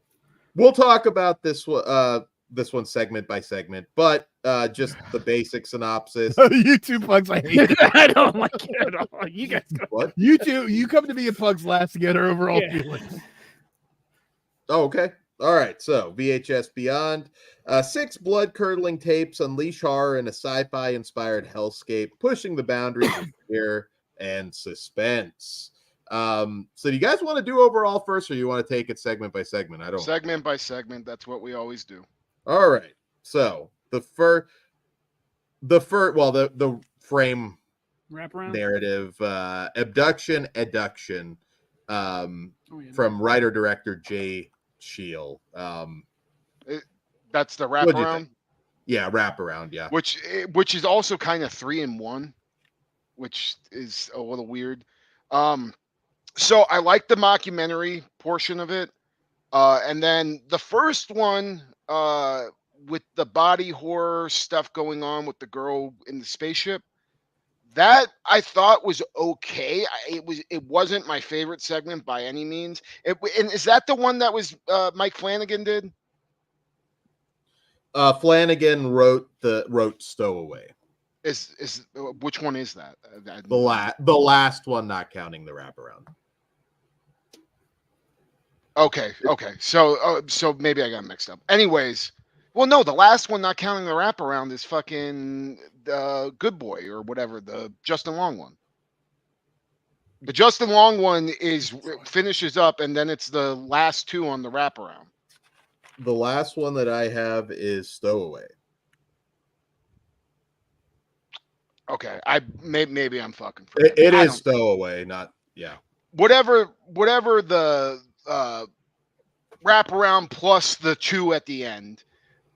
We'll talk about this one segment by segment, but just the basic synopsis. You two Pugs, I hate it. I don't like it at all. You guys go. What? You two, you come to me and Pugs last to get our overall Yeah. feelings. Oh, okay. All right. So VHS Beyond. 6 blood-curdling tapes unleash horror in a sci-fi inspired hellscape, pushing the boundaries of fear and suspense. So do you guys want to do overall first, or you want to take it segment by segment? I don't. Segment by segment. That's what we always do. All right. So the frame Wrap around. narrative, abduction, adduction, from writer-director Jay Shield. That's the What'd you wraparound, think? Yeah, wraparound, yeah. which is also kind of 3 in 1, which is a little weird. So I like the mockumentary portion of it, and then the first one with the body horror stuff going on with the girl in the spaceship. That I thought was okay. It wasn't my favorite segment by any means. And is that the one that was Mike Flanagan did? Flanagan wrote Stowaway. Is which one is that? The last one, not counting the wraparound. Okay. So maybe I got mixed up. Anyways, well, no, the last one, not counting the wraparound, is fucking Good Boy or whatever, the Justin Long one. The Justin Long one finishes up, and then it's the last two on the wraparound. The last one that I have is Stowaway. Okay, maybe I'm fucking. It is Stowaway, not Whatever the wraparound plus the two at the end.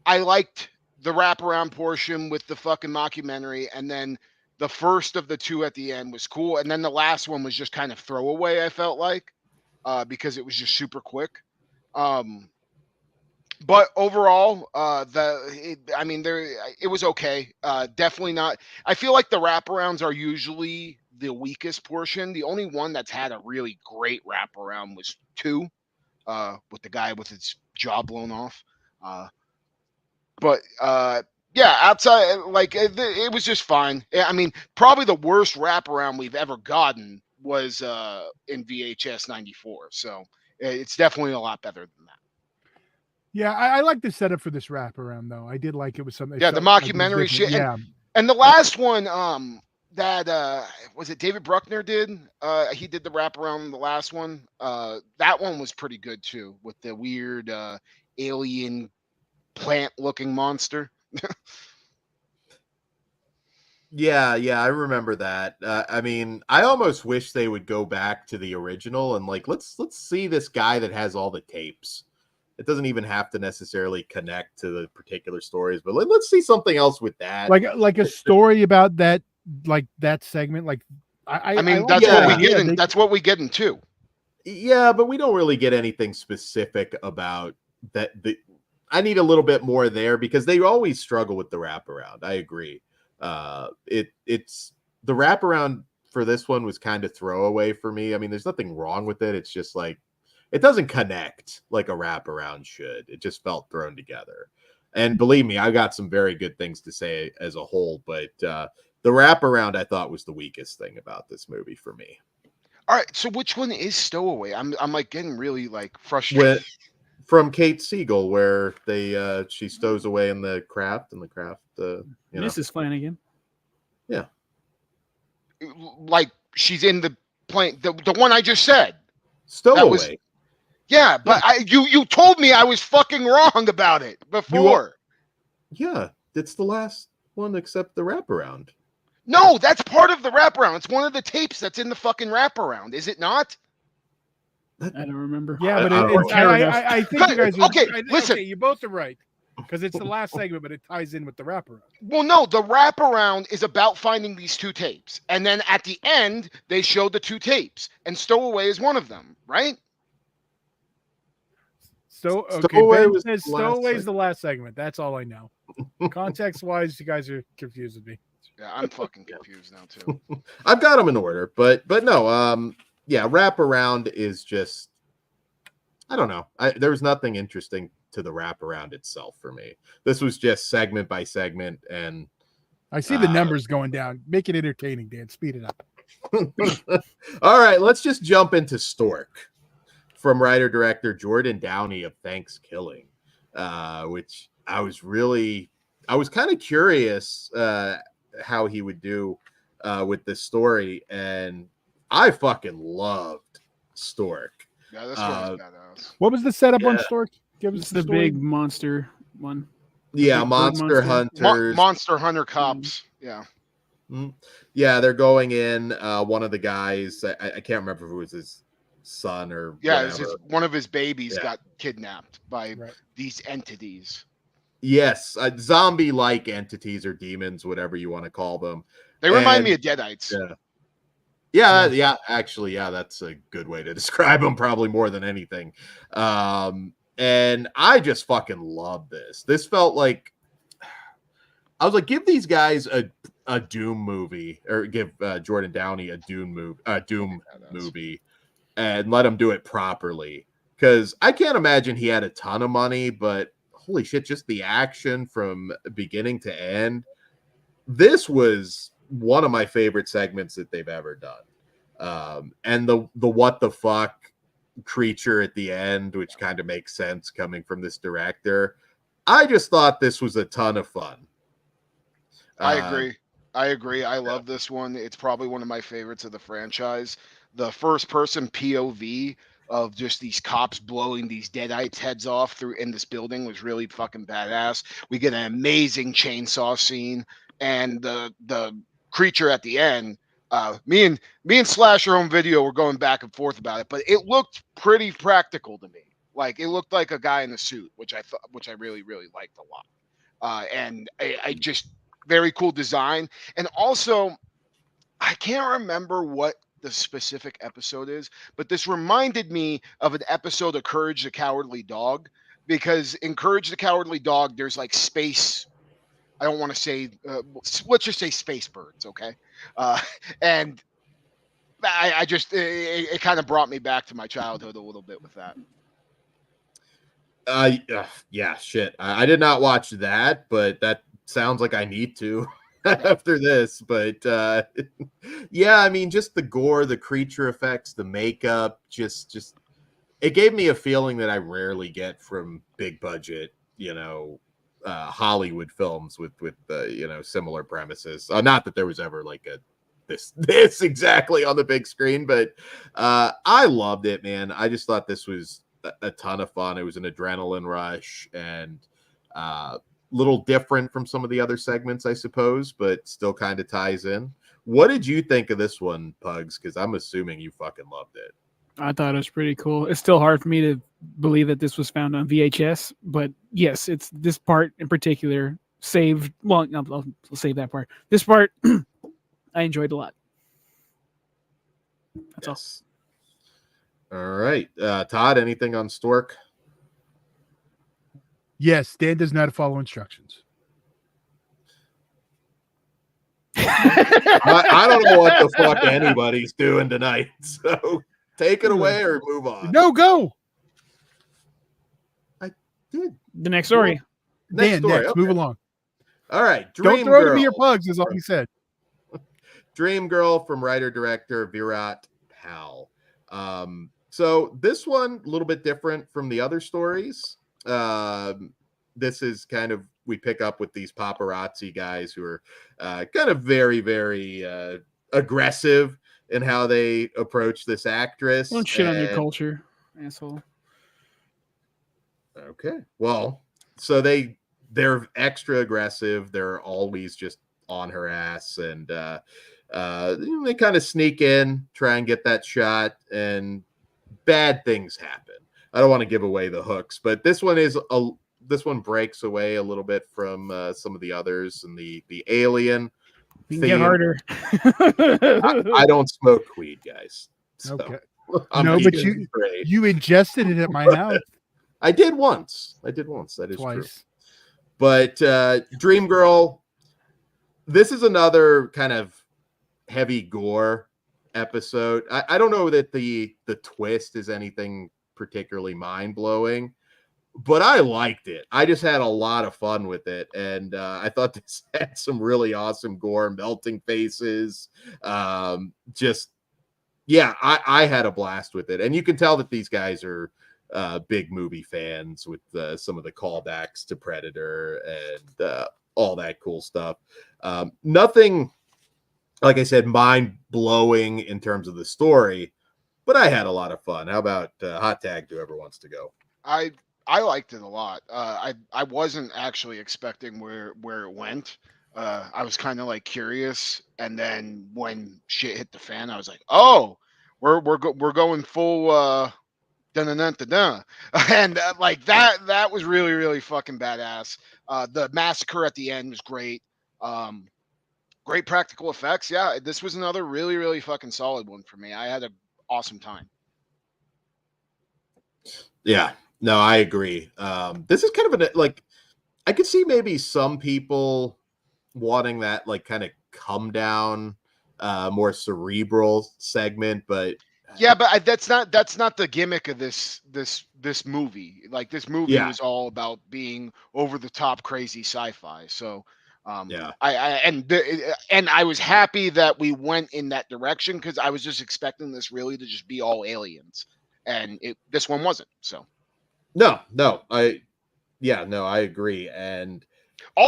I liked the wraparound portion with the fucking mockumentary, and then the first of the two at the end was cool, and then the last one was just kind of throwaway. I felt like because it was just super quick. But overall, it was okay. Definitely not. I feel like the wraparounds are usually the weakest portion. The only one that's had a really great wraparound was 2, with the guy with his jaw blown off. But outside, like it was just fine. I mean, probably the worst wraparound we've ever gotten was in VHS 94. So it's definitely a lot better than that. Yeah, I like the setup for this wraparound though. I did like it was something. Yeah, the mockumentary shit. Yeah, and the last one, that was it David Bruckner did. He did the wraparound. The last one, that one was pretty good too, with the weird alien plant-looking monster. Yeah, I remember that. I mean, I almost wish they would go back to the original and like let's see this guy that has all the tapes. It doesn't even have to necessarily connect to the particular stories, but let's see something else with that. Like a story about that, like that segment. Like I mean, that's what we get. That's what we get in 2. Yeah, but we don't really get anything specific about that. I need a little bit more there because they always struggle with the wraparound. I agree. It's the wraparound for this one was kind of throwaway for me. I mean, there's nothing wrong with it. It's just like it doesn't connect like a wraparound should. It just felt thrown together. And believe me, I got some very good things to say as a whole, but the wraparound I thought was the weakest thing about this movie for me. All right, so which one is Stowaway? I'm like getting really like frustrated. From Kate Siegel, where she stows away in the craft, Mrs. Flanagan. Yeah, like she's in the plane. The one I just said. Stowaway. Yeah, but you told me I was fucking wrong about it before. Yeah, it's the last one except the wraparound. No, that's part of the wraparound. It's one of the tapes that's in the fucking wraparound, is it not? I don't remember. Yeah, but I think you guys. Listen, okay, you both are right because it's the last segment, but it ties in with the wraparound. Well, no, the wraparound is about finding these 2 tapes, and then at the end they show the 2 tapes, and Stowaway is one of them, right? So okay, Ben says Stowaway is the last segment. That's all I know. Context-wise, you guys are confused with me. Yeah, I'm fucking confused now too. I've got them in order, but no, yeah, wraparound is just I don't know. There was nothing interesting to the wraparound itself for me. This was just segment by segment, and I see the numbers going down. Make it entertaining, Dan. Speed it up. All right, let's just jump into Stork from writer-director Jordan Downey of Thanksgiving, which I was kind of curious how he would do with this story, and I fucking loved Stork. Yeah, this one's badass. What was the setup on Stork? Give us the big monster one. Yeah, monster hunters. Monster hunter cops. Yeah. Mm-hmm. Yeah, they're going in. One of the guys, I can't remember if it was his son or one of his babies got kidnapped by these entities. Yes, zombie-like entities or demons, whatever you want to call them. They remind me of Deadites. Yeah. Actually, that's a good way to describe them, probably more than anything. And I just fucking love this. This felt like I was like, give these guys a Doom movie, or give Jordan Downey a Doom movie, and let him do it properly. Because I can't imagine he had a ton of money, but holy shit, just the action from beginning to end. This was one of my favorite segments that they've ever done. And the what the fuck creature at the end, which kind of makes sense coming from this director. I just thought this was a ton of fun. I agree. I love this one. It's probably one of my favorites of the franchise. The first person POV of just these cops blowing these deadites heads off through in this building was really fucking badass. We get an amazing chainsaw scene, and the creature at the end. Me and Slasher Home Video were going back and forth about it, but it looked pretty practical to me. Like it looked like a guy in a suit, which I really liked a lot. And I just very cool design. And also, I can't remember what the specific episode is, but this reminded me of an episode of Courage the Cowardly Dog, because in Courage the Cowardly Dog, there's like space. I don't want to say, let's just say space birds, okay? And I just, it kind of brought me back to my childhood a little bit with that. Yeah, shit. I did not watch that, but that sounds like I need to after this. But yeah, I mean, just the gore, the creature effects, the makeup, just it gave me a feeling that I rarely get from big budget, Hollywood films with similar premises. Not that there was ever like this exactly on the big screen, but I loved it, man. I just thought this was a ton of fun. It was an adrenaline rush, and little different from some of the other segments, I suppose, but still kind of ties in. What did you think of this one, Pugs? Because I'm assuming you fucking loved it. I thought it was pretty cool. It's still hard for me to believe that this was found on VHS, but yes, it's this part in particular saved. Well, no, I'll save that part. This part I enjoyed a lot. That's all right. Todd, anything on Stork? Yes, Dan does not follow instructions. I don't know what the fuck anybody's doing tonight, so take it away or move on. No, go. I did. The next story. Dan, next. Okay. Move along. All right. Don't throw it to me your Pugs, is all he said. Dream Girl from writer-director Virat Pal. So this one, a little bit different from the other stories. This is kind of, we pick up with these paparazzi guys who are kind of very, very aggressive in how they approach this actress. Don't shit on your culture, asshole. Okay. Well, so they're extra aggressive. They're always just on her ass, and they kind of sneak in, try and get that shot, and bad things happen. I don't want to give away the hooks, but this one breaks away a little bit from some of the others, and the alien You can get harder. I don't smoke weed, guys. So Okay. no, but you ingested it at my house. I did once. That is Twice. true. But Dream Girl, this is another kind of heavy gore episode. I don't know that the twist is anything particularly mind-blowing, but I liked it. I just had a lot of fun with it, and I thought this had some really awesome gore, melting faces. I had a blast with it, and you can tell that these guys are big movie fans with some of the callbacks to Predator and all that cool stuff. Nothing, like I said, mind-blowing in terms of the story, but I had a lot of fun. How about hot tag to whoever wants to go? I liked it a lot. I wasn't actually expecting where it went. I was kind of like curious, and then when shit hit the fan, I was like, "Oh, we're going full dun-dun-dun-dun-dun." And like that was really fucking badass. The massacre at the end was great. Great practical effects. Yeah, this was another really fucking solid one for me. I had an awesome time. Yeah. No, I agree. This is kind of like, I could see maybe some people wanting that like kind of come down, more cerebral segment, but Yeah, but that's not the gimmick of this movie. Like this movie yeah, was all about being over the top crazy sci-fi. So yeah. and I was happy that we went in that direction because I was just expecting this really to just be all aliens, and this one wasn't. So No, I agree. And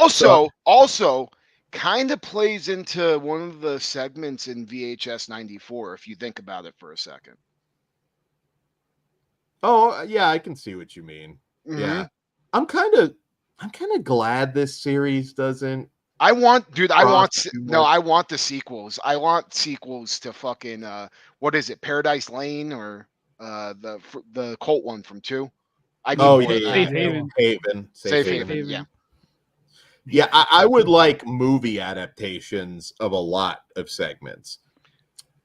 so also kind of plays into one of the segments in VHS 94 if you think about it for a second. oh yeah, I can see what you mean. Mhm. Yeah. I'm kind of glad this series doesn't I want too much. I want the sequels. I want sequels to fucking what is it? Paradise Lane or the cult one from 2. I need Oh more of yeah, Safe that. Haven. Safe Haven. Haven. Yeah. Yeah, I would like movie adaptations of a lot of segments.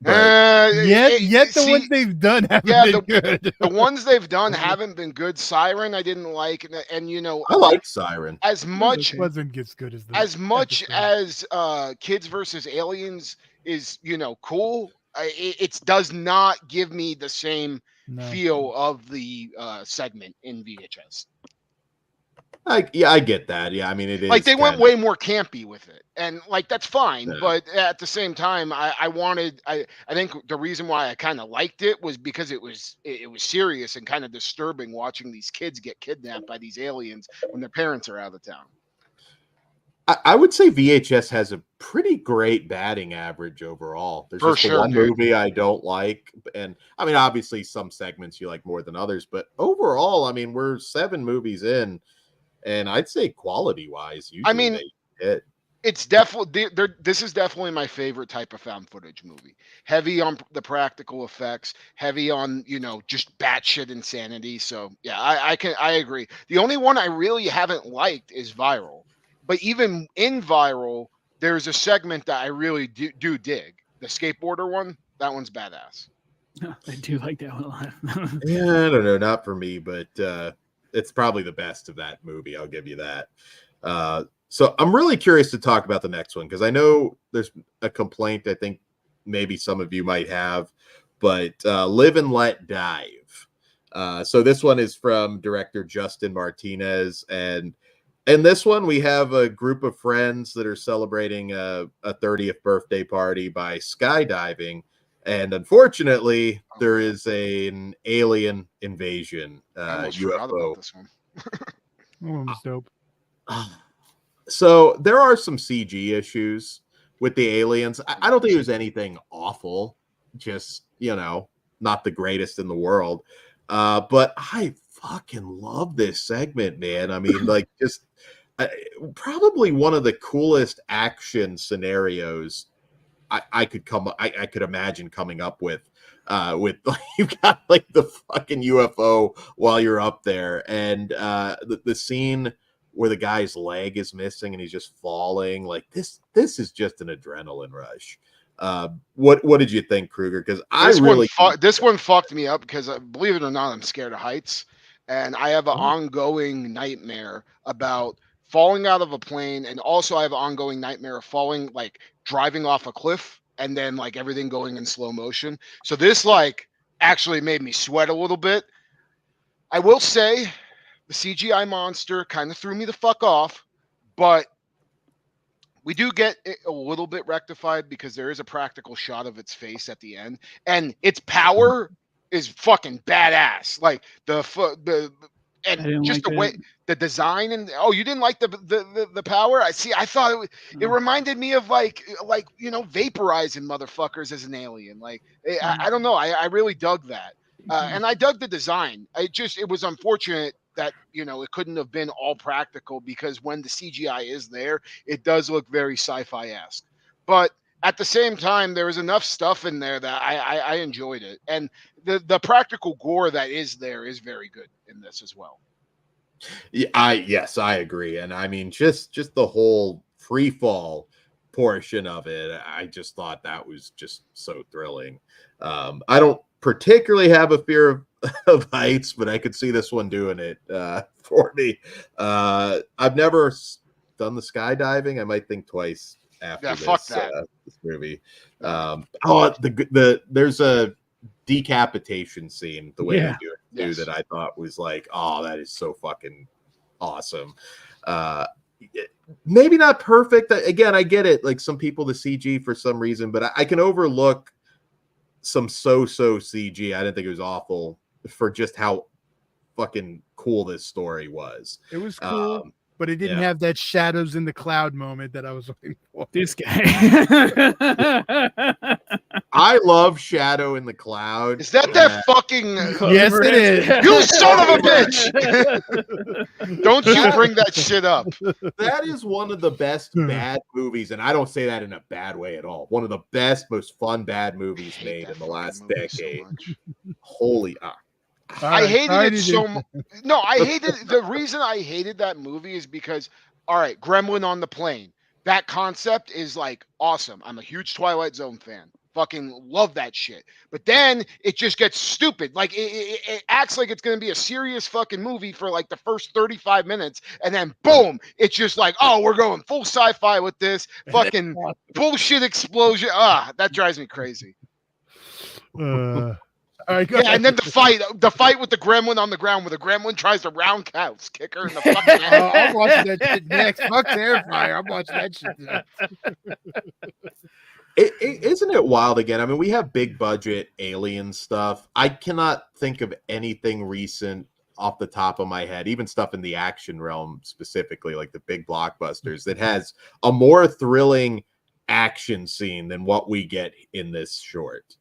But Yet the see, ones they've done haven't yeah, been good. the ones they've done haven't been good. Siren, I didn't like, and you know, I like Siren. as much okay. Wasn't as good as the as much episode. as Kids versus Aliens is, you know, cool. It does not give me the same No. feel of the segment in VHS. I get that. Yeah, I mean it is Like they went kinda- way more campy with it, and like that's fine. Yeah. But at the same time, I think the reason why I kind of liked it was because it was serious and kind of disturbing watching these kids get kidnapped by these aliens when their parents are out of town. I would say VHS has a pretty great batting average overall. There's For just the sure, one dude. movie I don't like, and I mean obviously some segments you like more than others, but overall, I mean we're 7 movies in, and I'd say quality wise, usually mean, they hit. It's definitely this is definitely my favorite type of found footage movie. Heavy on the practical effects, heavy on, you know, just batshit insanity. So yeah, I agree. The only one I really haven't liked is Viral, but even in Viral, there's a segment that I really do dig. The skateboarder one, that one's badass. I do like that one a lot. Yeah, I don't know, not for me, but it's probably the best of that movie. I'll give you that. So I'm really curious to talk about the next one because I know there's a complaint I think maybe some of you might have, but Live and Let Dive. So this one is from director Justin Martinez, and in this one we have a group of friends that are celebrating a 30th birthday party by skydiving, and unfortunately there is an alien invasion, I almost forgot UFO. about this one. That one was dope. So there are some CG issues with the aliens. I don't think it was anything awful, just, you know, not the greatest in the world. But I fucking love this segment, man. I mean, like, just probably one of the coolest action scenarios I could imagine coming up with like, you've got like the fucking UFO while you're up there, and the scene where the guy's leg is missing and he's just falling, like this is just an adrenaline rush. What did you think, Kruger? Because This one fucked me up because believe it or not, I'm scared of heights, and I have an ongoing nightmare about falling out of a plane, and also I have an ongoing nightmare of falling, like driving off a cliff, and then like everything going in slow motion. So this like actually made me sweat a little bit. I will say the CGI monster kind of threw me the fuck off, but we do get it a little bit rectified because there is a practical shot of its face at the end, and its power is fucking badass. Like and just the way the design, and you didn't like the power. I thought it reminded me of like you know, vaporizing motherfuckers as an alien. Like I don't know, I really dug that, and I dug the design. It was unfortunate that, you know, it couldn't have been all practical because when the CGI is there, it does look very sci-fi-esque. But at the same time, there was enough stuff in there that I enjoyed it, and the practical gore that is there is very good in this as well. Yeah, I agree, and I mean just the whole free fall portion of it, I just thought that was just so thrilling. I don't particularly have a fear of heights, but I could see this one doing it for me. I've never done the skydiving, I might think twice after Yeah, this, fuck that. This movie. No. There's a decapitation scene the way Yeah. they do it too, Yes. that I thought was like, oh, that is so fucking awesome. Maybe not perfect. Again, I get it. Like some people, the CG for some reason, but I can overlook some so-so CG. I didn't think it was awful for just how fucking cool this story was. It was cool, but it didn't yeah. have that shadows in the cloud moment that I was looking for. This guy. I love Shadow in the Cloud. Is that that fucking? Yes, it is. You son of a bitch! Don't you bring that shit up? That is one of the best bad movies, and I don't say that in a bad way at all. One of the best, most fun bad movies made in the last decade. Holy I hated it so much. No, I hated the reason I hated that movie is because, all right, Gremlin on the plane. That concept is like awesome. I'm a huge Twilight Zone fan. Fucking love that shit. But then it just gets stupid. Like it acts like it's going to be a serious fucking movie for like the first 35 minutes. And then boom, it's just like, oh, we're going full sci-fi with this fucking bullshit explosion. That drives me crazy. All right, go Yeah, ahead. and then the fight with the gremlin on the ground, where the gremlin tries to roundhouse kick her in the fucking head. I'm watching that shit next. Fuck Terrifier. I'm watching that shit next. Isn't it wild again? I mean, we have big budget alien stuff. I cannot think of anything recent off the top of my head, even stuff in the action realm specifically, like the big blockbusters, that has a more thrilling action scene than what we get in this short.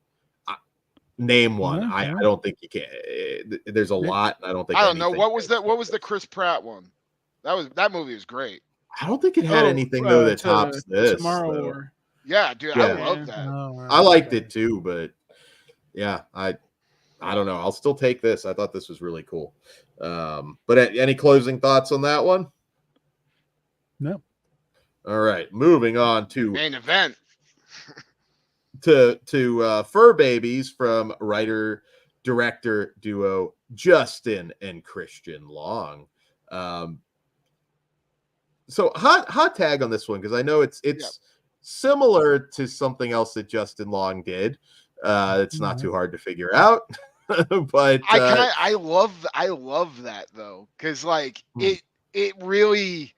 Name one. Yeah, I don't think you can. There's a lot. I don't think. I don't know. What was that? What was the Chris Pratt one? That movie was great. I don't think it had anything though that tops this. Tomorrow though. War. Yeah, dude, Yeah. I love that. I liked it too, but yeah, I don't know. I'll still take this. I thought this was really cool. But any closing thoughts on that one? No. All right, moving on to Main event. to Fur Babies from writer director duo Justin and Christian Long. So hot tag on this one, because I know it's similar to something else that Justin Long did. It's not too hard to figure out. But I love that though, because like it really,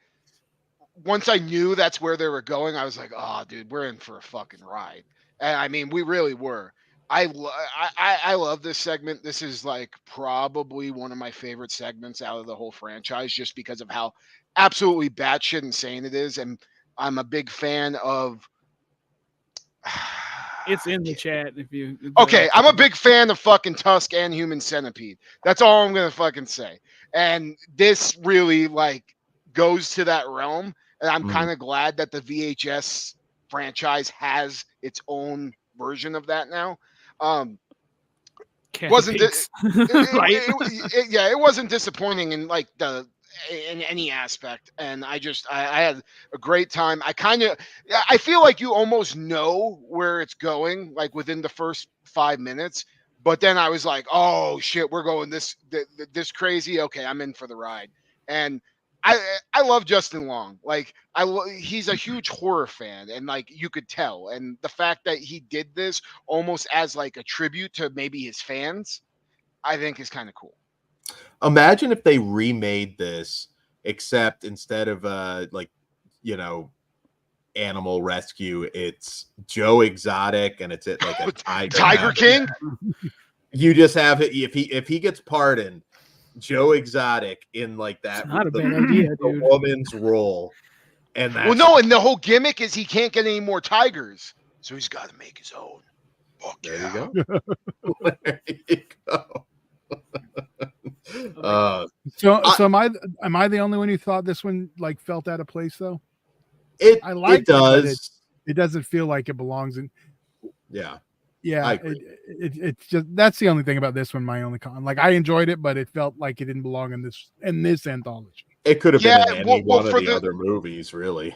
once I knew that's where they were going, I was like, oh dude, we're in for a fucking ride. And I mean, we really were. I love this segment. This is like probably one of my favorite segments out of the whole franchise, just because of how absolutely batshit insane it is. And I'm a big fan of. It's in the chat if you. Okay, I'm a big fan of fucking Tusk and Human Centipede. That's all I'm gonna fucking say. And this really like goes to that realm, and I'm kind of glad that the VHS franchise has its own version of that now. Wasn't it, it wasn't disappointing in like in any aspect, and I had a great time. I feel like you almost know where it's going like within the first 5 minutes, but then I was like, oh shit, we're going this crazy. Okay, I'm in for the ride. And I love Justin Long. Like he's a huge horror fan, and like you could tell. And the fact that he did this almost as like a tribute to maybe his fans, I think is kind of cool. Imagine if they remade this, except instead of animal rescue, it's Joe Exotic, and it's like a Tiger King. You just have it if he gets pardoned. Joe Exotic in like that, not a bad idea, dude. Woman's role, and that's, and the whole gimmick is he can't get any more tigers, so he's got to make his own. Fuck there yeah. you go. There you go. So am I the only one who thought this one like felt out of place though? It does. It doesn't feel like it belongs in. Yeah. Yeah, it's just that's the only thing about this one. My only con, like I enjoyed it, but it felt like it didn't belong in this anthology. It could have been in any one of the other movies, really.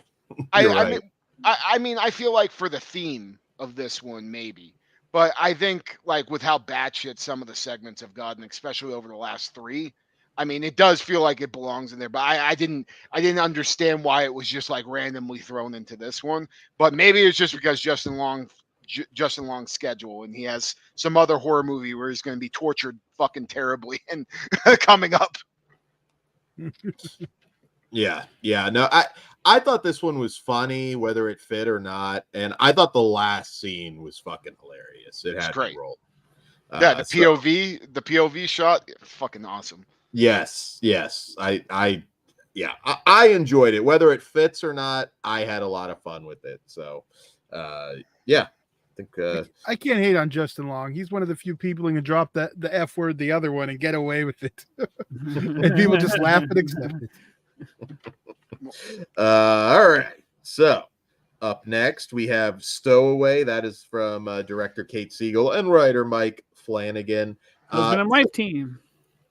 I mean, I feel like for the theme of this one, maybe, but I think like with how batshit some of the segments have gotten, especially over the last 3, I mean, it does feel like it belongs in there, but I didn't understand why it was just like randomly thrown into this one. But maybe it's just because Justin Long's schedule, and he has some other horror movie where he's going to be tortured fucking terribly and coming up. Yeah. No, I thought this one was funny, whether it fit or not, and I thought the last scene was fucking hilarious. It had great. me roll. Yeah, the POV shot, fucking awesome. Yes. I enjoyed it. Whether it fits or not, I had a lot of fun with it. So, yeah. I think I can't hate on Justin Long. He's one of the few people who can drop the F word, the other one, and get away with it. And people just laugh and accept it. All right. So, up next, we have Stowaway. That is from director Kate Siegel and writer Mike Flanagan. Husband and wife team.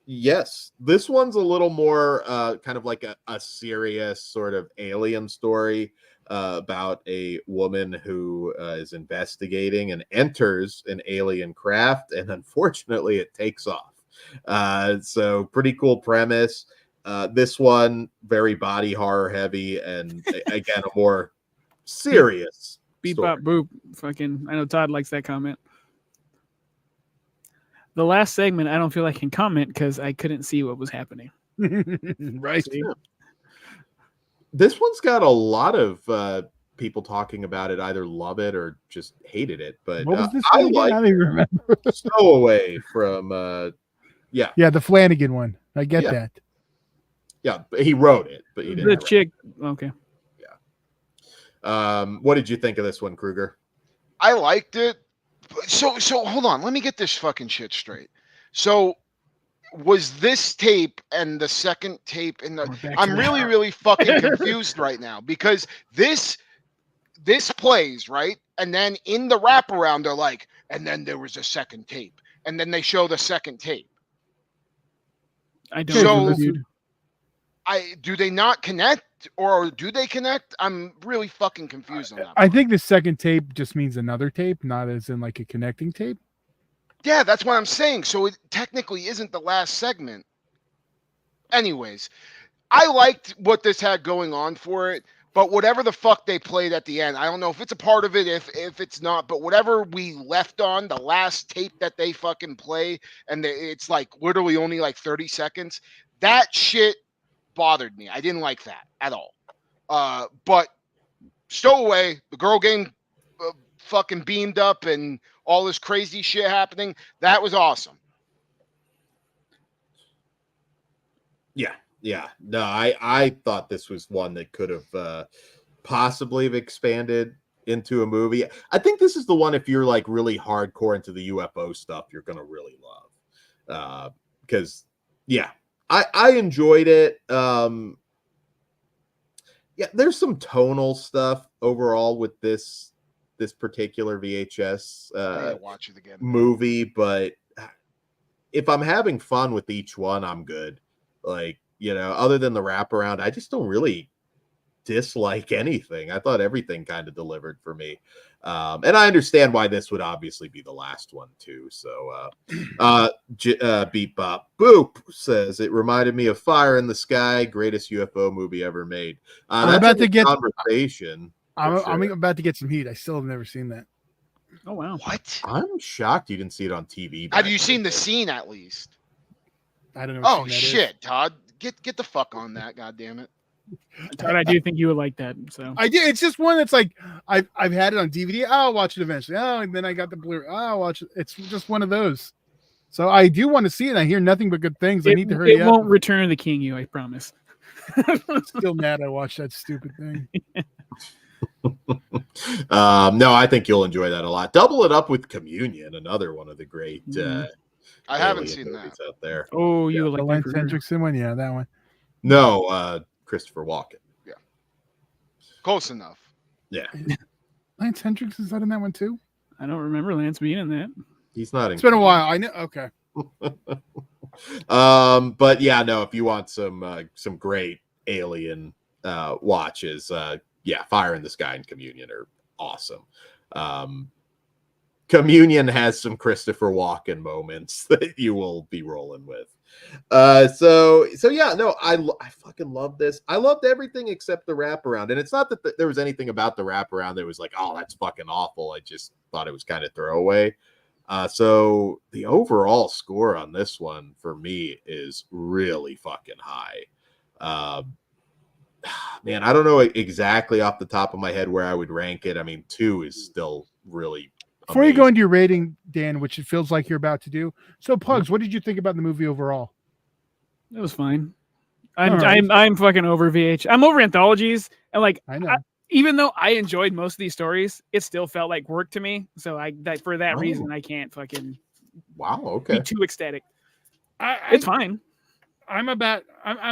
Yes, this one's a little more kind of like a serious sort of alien story about a woman who is investigating and enters an alien craft, and unfortunately it takes off. So pretty cool premise. This one, very body horror heavy, and again, a more serious Beep story. bop boop. Fucking, I know Todd likes that comment. The last segment, I don't feel I can comment because I couldn't see what was happening. Right. Yeah. This one's got a lot of people talking about it, either love it or just hated it. But What was this I one again? like I don't even remember. Stowaway from Yeah, the Flanagan one. I get that. Yeah, he wrote it, but he didn't. The chick. Okay. What did you think of this one, Kruger? I liked it. So hold on, let me get this fucking shit straight. So was this tape and the second tape in the I'm really fucking confused right now, because this plays, right? And then in the wraparound they're like, and then there was a second tape. And then they show the second tape. I don't know, dude. Do they not connect, or do they connect? I'm really fucking confused on that. I think the second tape just means another tape, not as in like a connecting tape. Yeah, that's what I'm saying. So it technically isn't the last segment. Anyways, I liked what this had going on for it, but whatever the fuck they played at the end, I don't know if it's a part of it, if it's not, but whatever we left on, the last tape that they fucking play, and it's like literally only like 30 seconds, that shit bothered me. I didn't like that at all. But Stowaway, the girl getting fucking beamed up and all this crazy shit happening, that was awesome. Yeah. No, I thought this was one that could have possibly have expanded into a movie. I think this is the one, if you're like really hardcore into the UFO stuff, you're gonna really love. Because I enjoyed it. Yeah, there's some tonal stuff overall with this particular VHS watch it again. movie, but if I'm having fun with each one, I'm good. Like, other than the wraparound, I just don't really dislike anything. I thought everything kind of delivered for me. And I understand why this would obviously be the last one too. So Beep Bop Boop says it reminded me of Fire in the Sky, greatest UFO movie ever made. I'm about to get conversation. I'm about to get some heat. I still have never seen that. Oh wow. What? I'm shocked you didn't see it on TV. Have you seen the scene at least? I don't know. Oh shit, Todd. Get the fuck on that, goddamn it. Todd, I do think you would like that. So I did. It's just one that's like I've had it on DVD. I'll watch it eventually. Oh, and then I got the Blu-ray. I'll watch it. It's just one of those. So I do want to see it. I hear nothing but good things. I need to hurry up. It won't return the King, I promise. I'm still mad I watched that stupid thing. No, I think you'll enjoy that a lot. Double it up with Communion, another one of the great I haven't seen that out there. Oh, you The like Lance that? Hendrickson one? Yeah, that one. No, Christopher Walken. Yeah. Close enough. Yeah. Lance Hendrickson's not in that one too? I don't remember Lance being in that. He's not in. It's been a while. I know. Okay. But yeah, no, if you want some great alien watches, Fire in the Sky and Communion are awesome. Communion has some Christopher Walken moments that you will be rolling with. So yeah, no, I fucking love this. I loved everything except the wraparound, and it's not that there was anything about the wraparound that was like, oh, that's fucking awful. I just thought it was kind of throwaway. So the overall score on this one for me is really fucking high. Man, I don't know exactly off the top of my head where I would rank it. I mean, 2 is still really Before you go amazing. into your rating, Dan, which it feels like you're about to do. So, Pugs, what did you think about the movie overall? It was fine. All right. I'm fucking over VH. I'm over anthologies, and like I know. even though I enjoyed most of these stories, it still felt like work to me. So for that Oh. reason, I can't fucking Wow, okay. be too ecstatic. I It's fine. I'm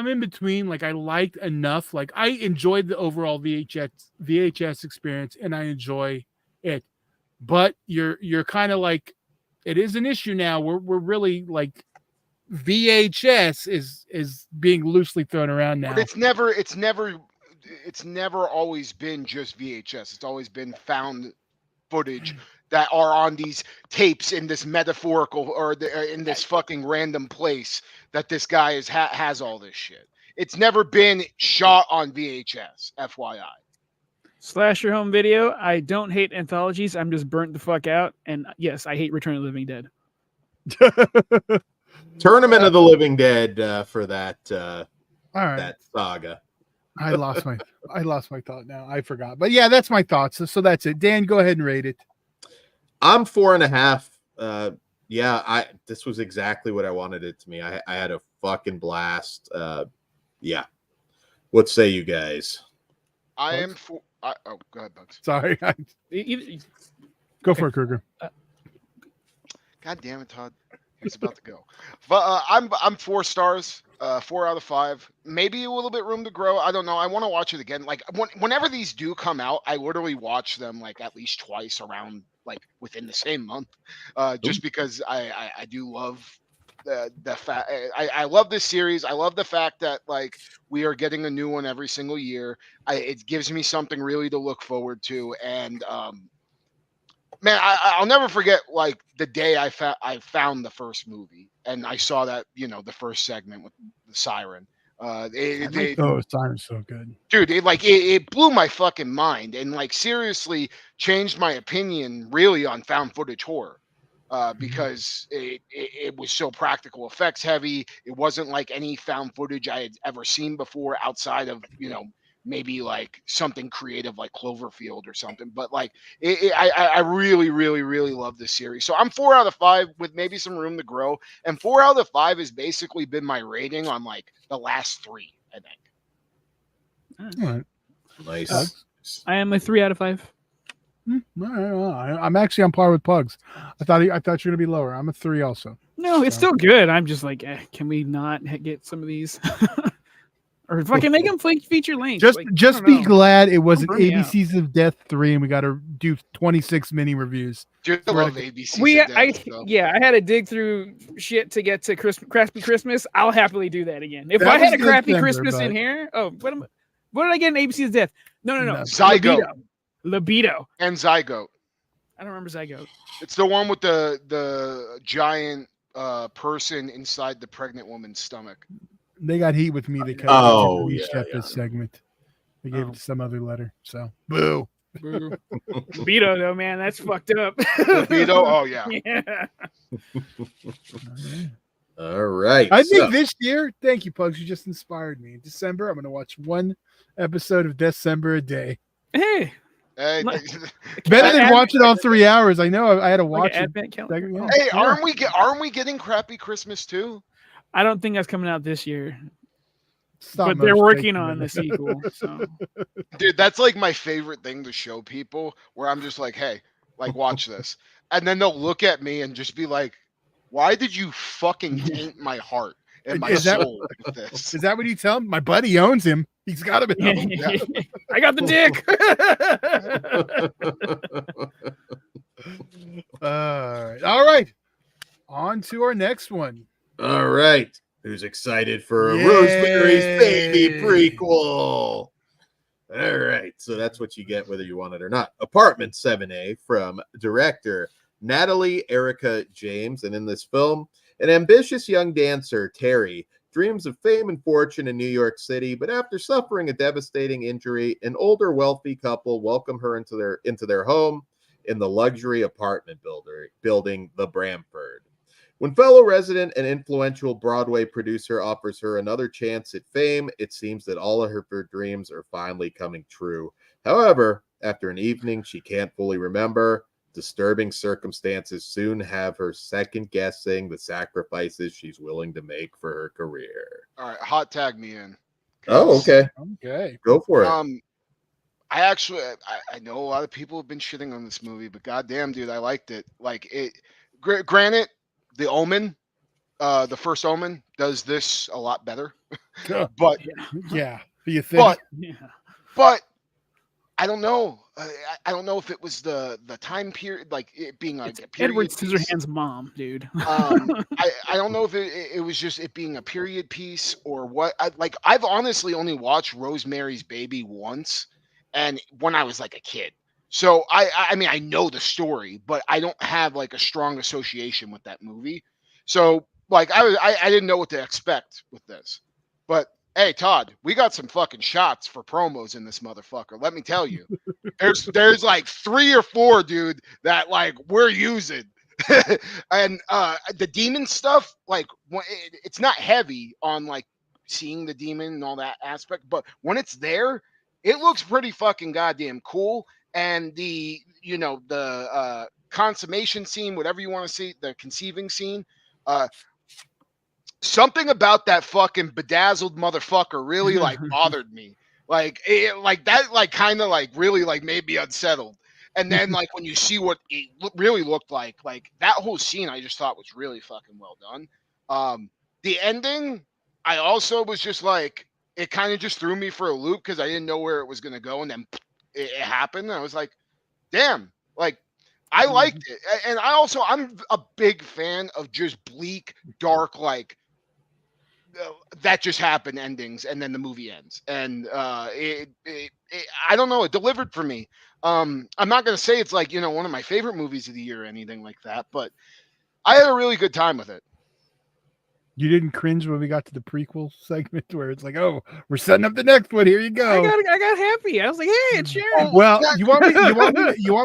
in between. Like, I liked enough. Like, I enjoyed the overall VHS experience, and I enjoy it. But you're kind of like, it is an issue now. We're really like, VHS is being loosely thrown around now. But it's never always been just VHS. It's always been found footage that are on these tapes in this metaphorical or in this fucking random place that this guy has all this shit. It's never been shot on VHS, FYI. Slasher home video. I don't hate anthologies. I'm just burnt the fuck out. And yes, I hate Return of the Living Dead. Tournament of the Living Dead for that All right. that saga. I lost my thought now. I forgot. But yeah, that's my thoughts. So that's it. Dan, go ahead and rate it. I'm 4.5. Yeah, this was exactly what I wanted it to be. I had a fucking blast. Yeah. What say you guys? I am for. Oh, go ahead, Bugs. Sorry. Go for it, Kruger. God damn it, Todd. He's about to go. But I'm 4 stars. 4 out of 5. Maybe a little bit room to grow. I don't know. I want to watch it again. Like whenever these do come out, I literally watch them like at least twice around like within the same month. Just because I do love the fact I love this series. I love the fact that like we are getting a new one every single year. It gives me something really to look forward to. And man, I'll never forget like the day I found the first movie and I saw that, the first segment with the siren. Siren's so good. Dude, it blew my fucking mind and like seriously changed my opinion really on found footage horror. Because it was so practical effects heavy. It wasn't like any found footage I had ever seen before outside of, maybe like something creative like Cloverfield or something. But like I really, really, really love this series. So I'm 4 out of 5 with maybe some room to grow. And 4 out of 5 has basically been my rating on like the last 3, I think. All right. Nice. I am a 3 out of 5. I'm actually on par with Pugs. I thought you were gonna be lower. I'm a 3 also. No, it's still good. I'm just like, can we not get some of these? Or fucking make them feature length. Just be glad it wasn't burn me out. ABCs of Death 3 and we got to do 26 mini reviews. Dude, I love ABC. I had to dig through shit to get to Crappy Christmas. I'll happily do that again. If I had a Crappy Christmas in here, what did I get in ABC's Death? No. Zygote. Libido. And Zygote. I don't remember Zygote. It's the one with the giant person inside the pregnant woman's stomach. They got heat with me because this segment. They gave it to some other letter. So boo. Libido though, man, that's fucked up. Libido, oh yeah. All right. I think this year, thank you, Pugs. You just inspired me. In December, I'm going to watch 1 episode of December a day. Hey, better than watching all 3 hours. I know I had to watch it. Hey, aren't we getting Crappy Christmas too? I don't think that's coming out this year. But they're working on the sequel. So. Dude, that's like my favorite thing to show people where I'm just like, hey, like watch this. And then they'll look at me and just be like, why did you fucking taint my heart and my soul with this? Is that what you tell him? My buddy owns him. He's got to be. Yeah. I got the dick. All right. On to our next one. All right. Who's excited for a Rosemary's Baby prequel? All right. So that's what you get whether you want it or not. Apartment 7A from director Natalie Erica James. And in this film, An ambitious young dancer, Terry, dreams of fame and fortune in New York City, but after suffering a devastating injury, an older wealthy couple welcome her into their home in the luxury apartment building the Bramford. When fellow resident and influential Broadway producer offers her another chance at fame, it seems that all of her dreams are finally coming true. However, after an evening she can't fully remember, disturbing circumstances soon have her second-guessing the sacrifices she's willing to make for her career. All right, hot tag me in. Oh, okay. Okay. Go for it. I know a lot of people have been shitting on this movie, but goddamn, dude, I liked it. Like it. Granted, The Omen, the first Omen, does this a lot better. But yeah, you think? But I don't know. I don't know if it was the time period, like it being like a period Edward piece. Scissorhands' mom, dude. I don't know if it was just it being a period piece or what. I've honestly only watched Rosemary's Baby once, and when I was like a kid. So I mean I know the story, but I don't have like a strong association with that movie. So like I didn't know what to expect with this. But hey, Todd, we got some fucking shots for promos in this motherfucker. Let me tell you, there's like 3 or 4, dude, that like we're using, and the demon stuff, like it's not heavy on like seeing the demon and all that aspect, but when it's there, it looks pretty fucking goddamn cool. And the consummation scene, whatever you want to see, the conceiving scene, something about that fucking bedazzled motherfucker really like bothered me. Like that like kind of like really like made me unsettled. And then like when you see what it really looked like that whole scene, I just thought was really fucking well done. The ending, I also was just like, it kind of just threw me for a loop because I didn't know where it was gonna go, and then it happened. And I was like, damn, like I liked it. And I'm a big fan of just bleak, dark, like that just happened endings, and then the movie ends, and I don't know, it delivered for me. I'm not gonna say it's like one of my favorite movies of the year or anything like that, but I had a really good time with it. You didn't cringe when we got to the prequel segment where it's like, oh, we're setting up the next one. Here you go. I got happy. I was like, hey, it's Sharon. Well, you want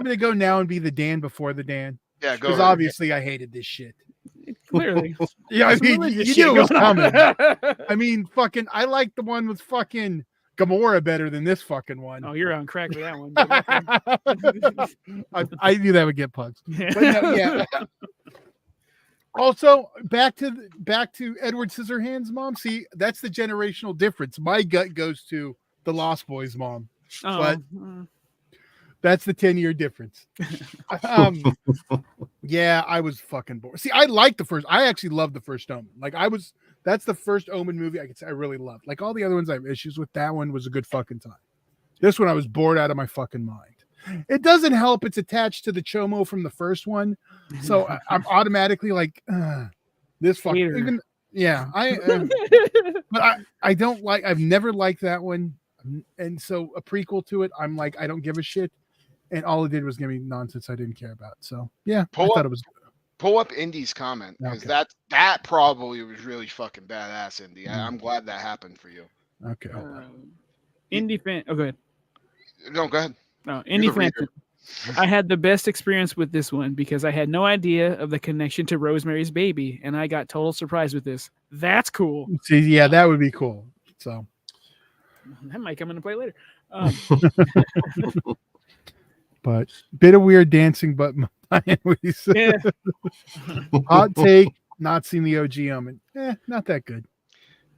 me to go now and be the Dan before the Dan? Yeah, go. Because obviously I hated this shit. Clearly. Yeah, I mean, you knew it was coming. I mean, fucking, I like the one with fucking Gamora better than this fucking one. Oh, you're on crack with that one. I knew that would get pugs. But no, yeah. Also, back to Edward Scissorhands' mom. See, that's the generational difference. My gut goes to the Lost Boys' mom, but that's the 10-year difference. Yeah, I was fucking bored. See, I actually loved the first Omen. That's the first Omen movie I could say I really loved. Like all the other ones I have issues with, that one was a good fucking time. This one I was bored out of my fucking mind. It doesn't help it's attached to the Chomo from the first one, so I'm automatically like this fucking even, yeah, but I don't like, I've never liked that one, and so a prequel to it, I'm like, I don't give a shit, and all it did was give me nonsense I didn't care about. So yeah, I thought it was good. Pull up Indy's comment, because that probably was really fucking badass, Indy. I'm glad that happened for you. Okay. Indy fan. Oh, go ahead. No, go ahead. No, Indy fan. I had the best experience with this one because I had no idea of the connection to Rosemary's Baby, and I got total surprised with this. That's cool. See, yeah, that would be cool. So that might come into play later. But bit of weird dancing, but yeah. Hot take, not seen the OG Omen. Not that good.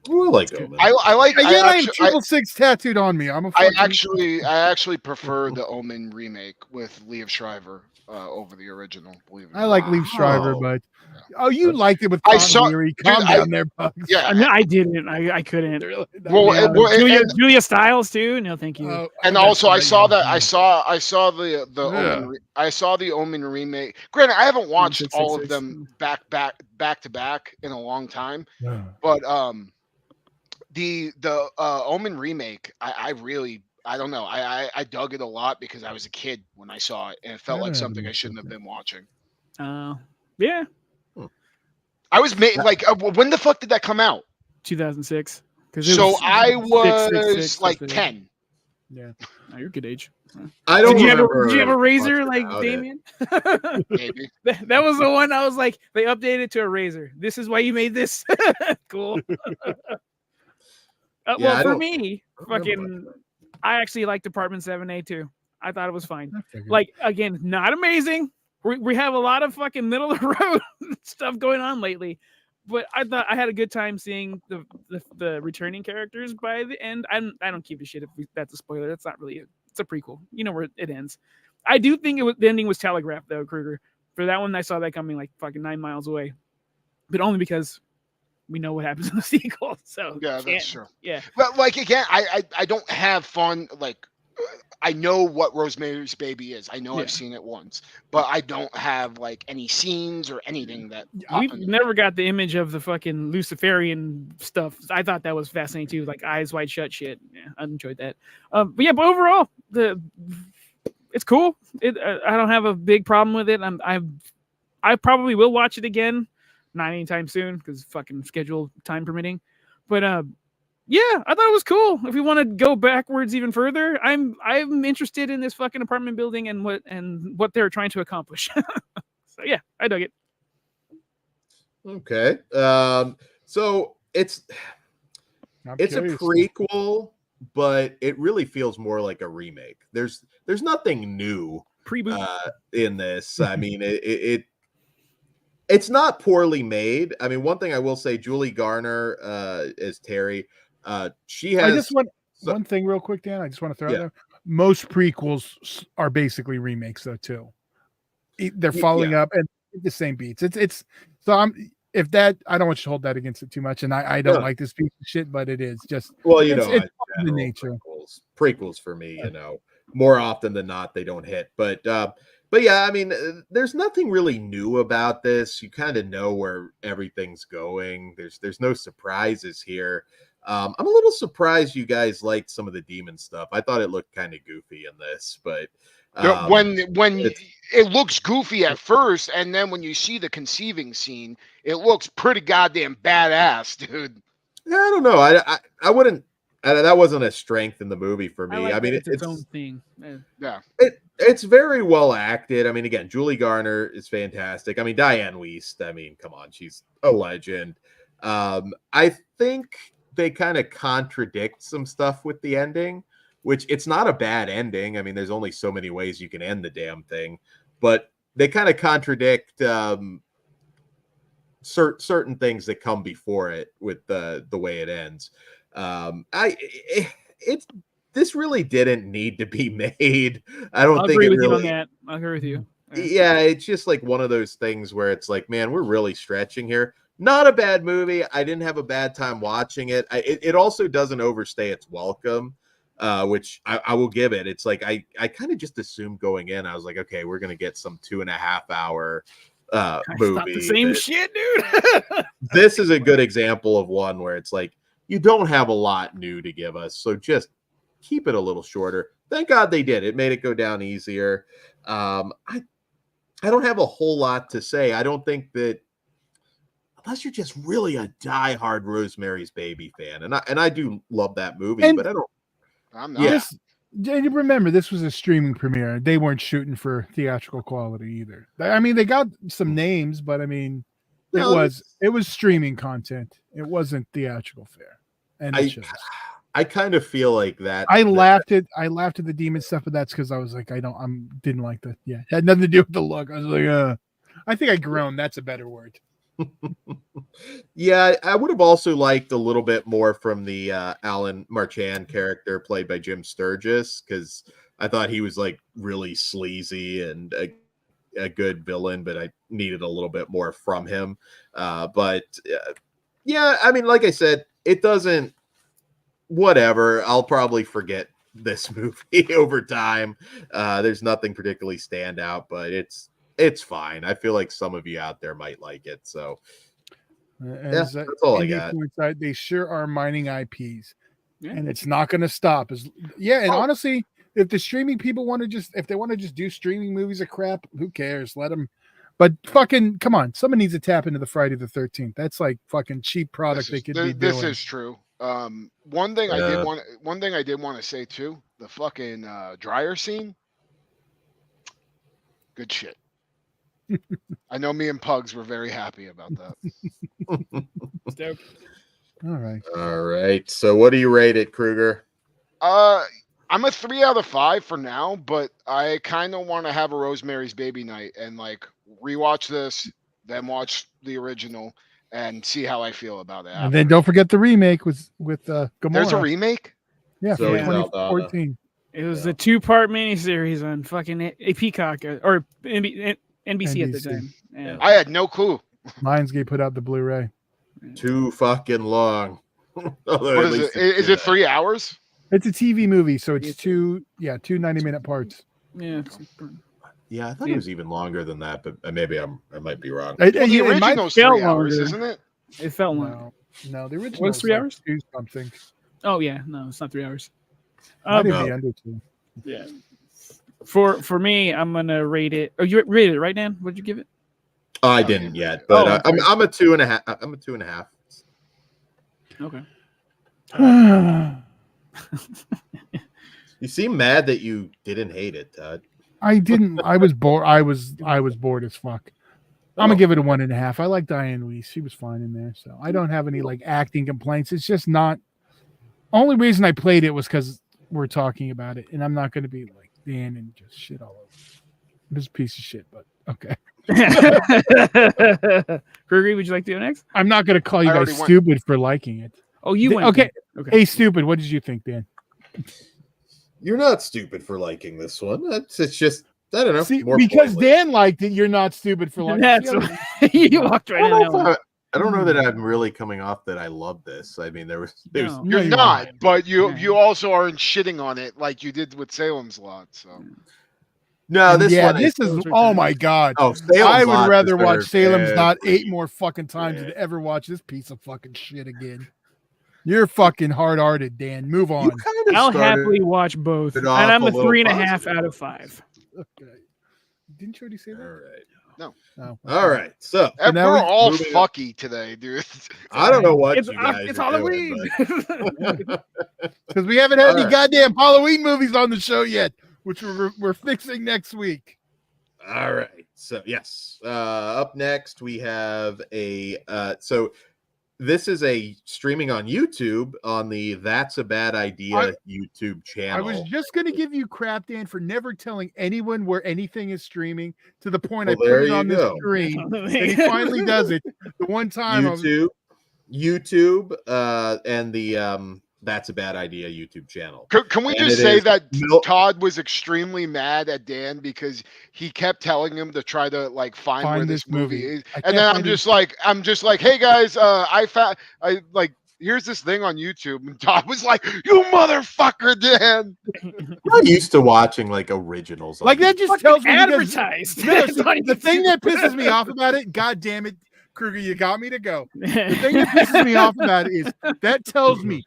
Ooh, I like Omen. I have 666 tattooed on me. I actually prefer the Omen remake with Liev Schreiber over the original. Believe it. I like Liev Schreiber, but you liked it with continuity. Calm down there, Bugs. Yeah, I didn't. I couldn't. Julia Stiles too. No, thank you. And also, I saw the Omen remake. Granted, I haven't watched all of them back to back in a long time, but the Omen remake, I don't know. I dug it a lot because I was a kid when I saw it, and it felt like something I shouldn't have been watching. Yeah. I was like, when the fuck did that come out? 2006. So I was 666, like something. 10. Yeah, oh, you're good age. I don't Did you remember. have a razor much like about it. Damien? Maybe. That was the one I was like, they updated to a razor. This is why you made this. Cool. Yeah, Well, I for don't- me, I don't remember fucking, I actually liked Department 7A too. I thought it was fine. I figured. Like, again, not amazing. We have a lot of fucking middle of the road stuff going on lately, but I thought I had a good time seeing the returning characters by the end. I don't give a shit if that's a spoiler. That's not really it's a prequel. You know where it ends. I do think the ending was telegraphed though, Kruger. For that one, I saw that coming like fucking 9 miles away, but only because we know what happens in the sequel. So Yeah, that's true. Yeah, But like again, I don't have fun. Like I know what Rosemary's Baby is. I know Yeah. I've seen it once, but I don't have like any scenes or anything that. we've never got the image of the fucking Luciferian stuff. I thought that was fascinating too, like eyes wide shut shit. Yeah, I enjoyed that. But yeah, but overall, it's cool. I don't have a big problem with it. I probably will watch it again, not anytime soon because fucking schedule time permitting. But yeah, I thought it was cool. If we want to go backwards even further, I'm interested in this fucking apartment building and what they're trying to accomplish. So yeah, I dug it. Okay. So it's I'm a curious. prequel, but it really feels more like a remake. There's nothing new Pre-boot. in this. I mean, it's not poorly made. I mean, one thing I will say, Julie Garner as Terry, she has. I just want one thing real quick, Dan. I just want to throw out Yeah. there. Most prequels are basically remakes, though, too. They're following up and the same beats. It's so if that I don't want you to hold that against it too much, and I don't like this piece of shit, but it is just Well, you it's, know, it's in the general, nature. prequels for me, you know, more often than not they don't hit. But yeah, I mean, there's nothing really new about this. You kind of know where everything's going. There's no surprises here. I'm a little surprised you guys liked some of the demon stuff. I thought it looked kind of goofy in this, but When it looks goofy at first, and then when you see the conceiving scene, it looks pretty goddamn badass, dude. yeah, I don't know. I wouldn't. That wasn't a strength in the movie for me. I mean, it's its own thing. Yeah. It's very well acted. I mean, again, Julie Garner is fantastic. I mean, Diane Wiest. I mean, come on, she's a legend. I think they kind of contradict some stuff with the ending, which it's not a bad ending. I mean, there's only so many ways you can end the damn thing, but they kind of contradict certain things that come before it with the way it ends. This really didn't need to be made. I don't I'll think agree it with really. you on that. I'll agree with you. Yeah, it's just like one of those things where it's like, man, we're really stretching here. Not a bad movie. I didn't have a bad time watching it. It also doesn't overstay its welcome, which I will give it. It's like I kind of just assumed going in. I was like, okay, we're gonna get some 2.5 hour movie. The same shit, dude. This is a good example of one where it's like you don't have a lot new to give us, so just keep it a little shorter. Thank God they did. It made it go down easier. I don't have a whole lot to say. I don't think that unless you're just really a diehard Rosemary's Baby fan, and I do love that movie, but I don't. I'm not. Yeah. And you remember this was a streaming premiere. They weren't shooting for theatrical quality either. I mean, they got some names, but I mean, it was streaming content. It wasn't theatrical fare. And I kind of feel like that. I laughed at the demon stuff, but that's because I was like, didn't like the it had nothing to do with the look. I was like, I think I groaned. That's a better word. Yeah, I would have also liked a little bit more from the Alan Marchand character played by Jim Sturgis, because I thought he was like really sleazy and a good villain, but I needed a little bit more from him. But yeah, I mean, like I said, it doesn't. Whatever, I'll probably forget this movie over time. There's nothing particularly stand out, but it's fine. I feel like some of you out there might like it. So that's all I got. They sure are mining IPs, and it's not going to stop. And honestly, if the streaming people want to just do streaming movies of crap, who cares? Let them. But fucking come on, someone needs to tap into the Friday the 13th. That's like fucking cheap product they could be this doing. is true. One thing I did want to say too, the fucking dryer scene. Good shit. I know me and Pugs were very happy about that. Dope. All right. So what do you rate it, Kruger? I'm a 3 out of 5 for now, but I kind of want to have a Rosemary's Baby night and like rewatch this, then watch the original and see how I feel about it. And then don't forget the remake with Gamora. There's a remake? Yeah, Zoe from 2014. It was a 2-part miniseries on fucking a Peacock or NBC at the time. Yeah. I had no clue. Lionsgate put out the Blu-ray. Too fucking long. What is it? Is it 3 hours? It's a TV movie, so it's two 90-minute parts. Yeah. Yeah, I thought it was even longer than that, but maybe I might be wrong. The original's 3 hours, isn't it? It felt long. No, the original was 3 hours. 2 something. Oh yeah, no, it's not 3 hours. Might be under 2. Yeah. For me, I'm gonna rate it. Oh, you rated it right, Dan? What'd you give it? I didn't yet, but I'm a 2.5. I'm a 2.5. Okay. You seem mad that you didn't hate it, Todd. I didn't. I was bored. I was bored as fuck. I'm gonna give it a 1.5. I like Diane Weiss. She was fine in there, so I don't have any like acting complaints. It's just not. Only reason I played it was because we're talking about it, and I'm not gonna be like Dan and just shit all over. This piece of shit, but okay. Gregory, would you like to go next? I'm not gonna call you guys stupid for liking it. Oh, you went. Okay. Hey, stupid. What did you think, Dan? You're not stupid for liking this one. It's just I don't know. See, because Dan liked it, you're not stupid for liking it. You walked right in. I don't know that I'm really coming off that I love this. I mean, there was you're not, but you also aren't shitting on it like you did with Salem's Lot. So no, this one is oh my god. Oh, I would rather watch Salem's Lot 8 more fucking times than ever watch this piece of fucking shit again. You're fucking hard-hearted, Dan. Move on. I'll happily watch both, and I'm a 3.5 out of 5. Okay. Didn't you already say that? All right. No. Oh, all right. So we're all fucky today, dude. I don't know what it's you guys it's are Halloween. Because we haven't had any goddamn Halloween movies on the show yet, which we're fixing next week. All right. So yes. Up next we have so this is a streaming on YouTube on the That's a Bad Idea YouTube channel. I was just going to give you crap, Dan, for never telling anyone where anything is streaming to the point I put it on the screen. And he finally does it. The one time YouTube, and the That's a Bad Idea YouTube channel. Can we just say that Todd was extremely mad at Dan because he kept telling him to try to like find where this movie is, and then I'm just like, hey guys, here's this thing on YouTube, and Todd was like, you motherfucker, Dan. I'm used to watching like originals, like that just tells me advertised. The thing that pisses me off about it, god damn it, Kruger, you got me to go. The thing that pisses me off about it is that tells me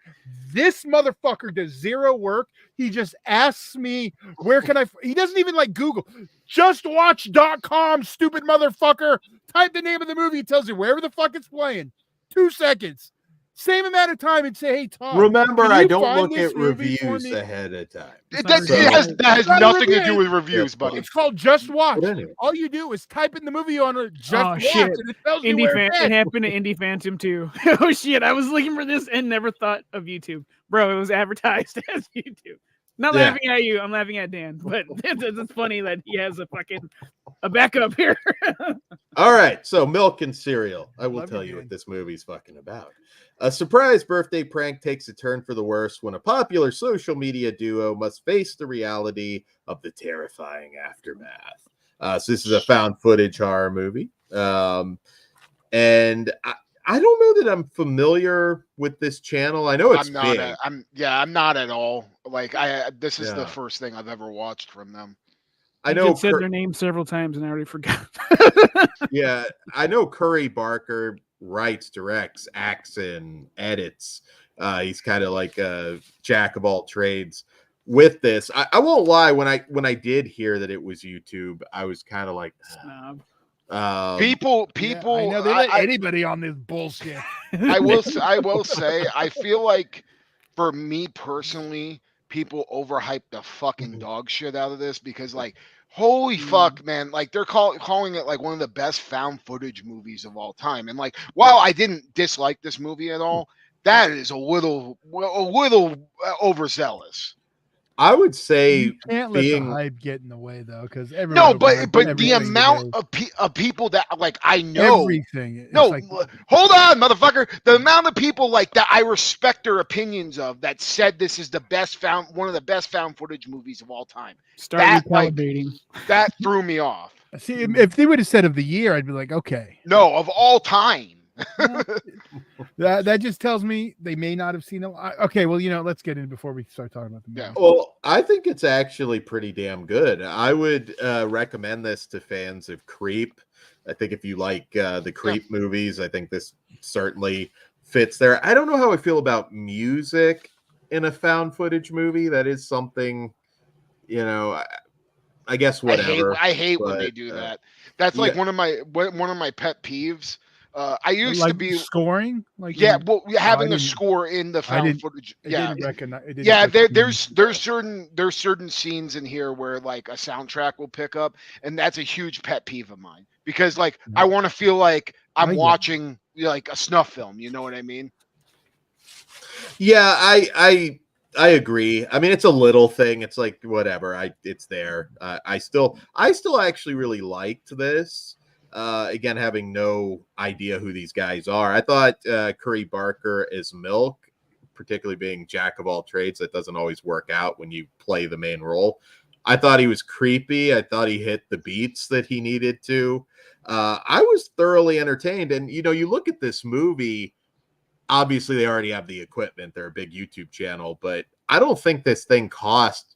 this motherfucker does zero work. He just asks me, where can I... He doesn't even like Google. Justwatch.com, stupid motherfucker. Type the name of the movie. It tells you wherever the fuck it's playing. 2 seconds. Same amount of time and say, hey, Tom. Remember, I don't look at reviews ahead of time. That has nothing to do with reviews, buddy. It's called Just Watch. Anyway. All you do is type in the movie on a Just Watch, shit. And it tells you where it's at. It happened to Indie Phantom too. Oh shit! I was looking for this and never thought of YouTube, bro. It was advertised as YouTube. Not laughing at you. I'm laughing at Dan, but it's funny that he has a backup here. All right, so Milk and Cereal. I will tell you what this movie's fucking about. A surprise birthday prank takes a turn for the worse when a popular social media duo must face the reality of the terrifying aftermath. So this is a found footage horror movie. And I don't know that I'm familiar with this channel. I know it's big. I'm not at all. Like this is the first thing I've ever watched from them. I know said their name several times and I already forgot. Yeah, I know Curry Barker writes, directs, acts, and edits. He's kind of like a jack of all trades with this. I won't lie, when I did hear that it was YouTube, I was kind of like, People, Yeah, I know they let anybody on this bullshit. I will say, I feel like for me personally, people overhype the fucking dog shit out of this because, like, holy fuck, man, like they're calling it like one of the best found footage movies of all time. And like, while I didn't dislike this movie at all, that is a little overzealous. I would say You can't let the hype get in the way though, because No, but the amount of people that like I know everything. No, like, hold on, motherfucker. The amount of people like that I respect their opinions of that said this is one of the best found footage movies of all time. Start recalibrating. That threw me off. See, if they would have said of the year, I'd be like, okay. No, of all time. that just tells me they may not have seen it. Okay, well, let's get in before we start talking about the movie. Yeah. Well, I think it's actually pretty damn good. I would recommend this to fans of Creep. I think if you like the Creep movies, I think this certainly fits there. I don't know how I feel about music in a found footage movie. That is something, I guess whatever. I hate when they do that. That's like one of my pet peeves. I used to be scoring, having a score in the found footage. Didn't recognize. There's certain scenes in here where like a soundtrack will pick up, and that's a huge pet peeve of mine because like I want to feel like I'm watching like a snuff film. You know what I mean? Yeah, I agree. I mean, it's a little thing. It's like whatever. It's there. I still actually really liked this. Again, having no idea who these guys are. I thought Curry Barker as Milk, particularly being jack of all trades, that doesn't always work out when you play the main role. I thought he was creepy. I thought he hit the beats that he needed to. I was thoroughly entertained. And, you look at this movie, obviously they already have the equipment. They're a big YouTube channel, but I don't think this thing cost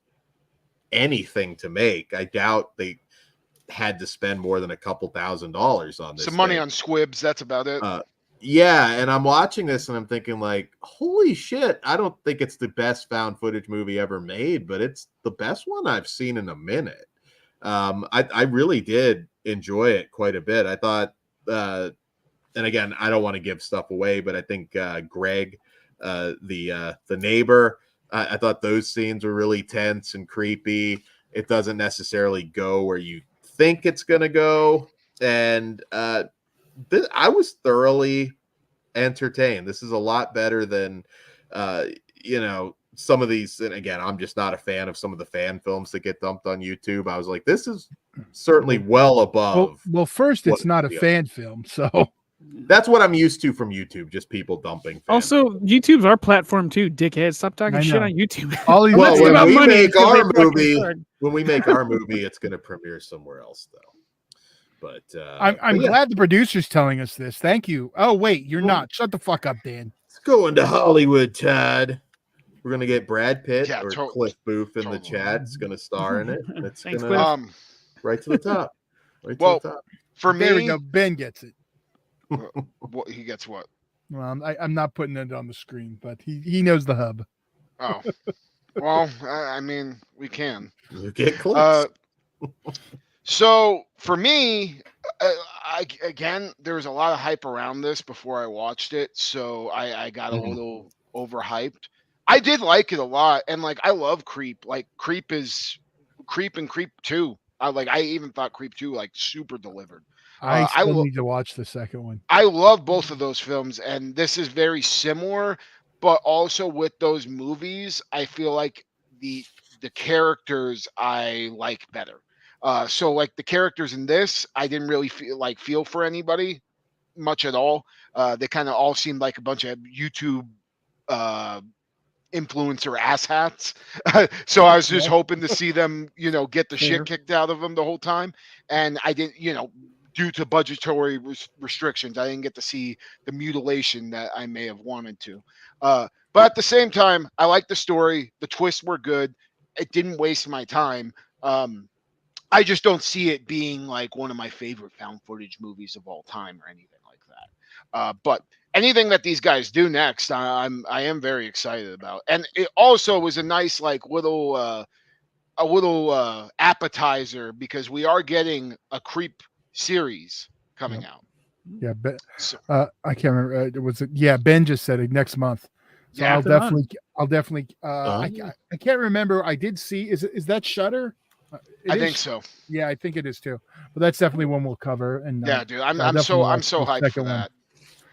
anything to make. I doubt they had to spend more than a couple $1,000s on this. Some money on squibs. That's about it. Yeah. And I'm watching this and I'm thinking like, holy shit. I don't think it's the best found footage movie ever made, but it's the best one I've seen in a minute. I really did enjoy it quite a bit. I thought, and again, I don't want to give stuff away, but I think Greg, the neighbor, I thought those scenes were really tense and creepy. It doesn't necessarily go where you think it's gonna go, and I was thoroughly entertained. This is a lot better than some of these, and again, I'm just not a fan of some of the fan films that get dumped on YouTube. I was like, this is certainly well above. Well, first, it's not a fan film, so that's what I'm used to from YouTube, just people dumping. Also, YouTube's our platform too, dickhead. Stop talking shit on YouTube. When we make our movie, it's going to premiere somewhere else, though. But I'm glad the producer's telling us this. Thank you. Oh wait, you're not. Shut the fuck up, Dan. It's going to Hollywood, Todd. We're going to get Brad Pitt or Cliff Booth in the chat. It's going to star in it. It's going to right to the top. Right to the top. For me, there we go. Ben gets it. What he gets? What? Well, I'm not putting it on the screen, but he knows the hub. Oh, well, I mean, we can get close. So for me, again, there was a lot of hype around this before I watched it, so I got a little overhyped. I did like it a lot, and like I love Creep. Like Creep and Creep 2. I even thought Creep 2 like super delivered. I still need to watch the second one. I love both of those films, and this is very similar, but also with those movies, I feel like the characters I like better. So like the characters in this, I didn't really feel for anybody much at all. They kind of all seemed like a bunch of YouTube influencer asshats. So I was just hoping to see them, get the shit kicked out of them the whole time, and I didn't, due to budgetary restrictions, I didn't get to see the mutilation that I may have wanted to. But at the same time, I like the story. The twists were good. It didn't waste my time. I just don't see it being like one of my favorite found footage movies of all time or anything like that. But anything that these guys do next, I am very excited about. And it also was a nice little appetizer, because we are getting a Creep series coming out. Yeah, So, I can't remember. Was it? Yeah, Ben just said it next month. So Yeah, I'll put it on. definitely. I can't remember. I did see. Is that Shudder? I think so. Yeah, I think it is too. But that's definitely one we'll cover. And Yeah, dude, I'll I'm so definitely watch the hyped for second one. that.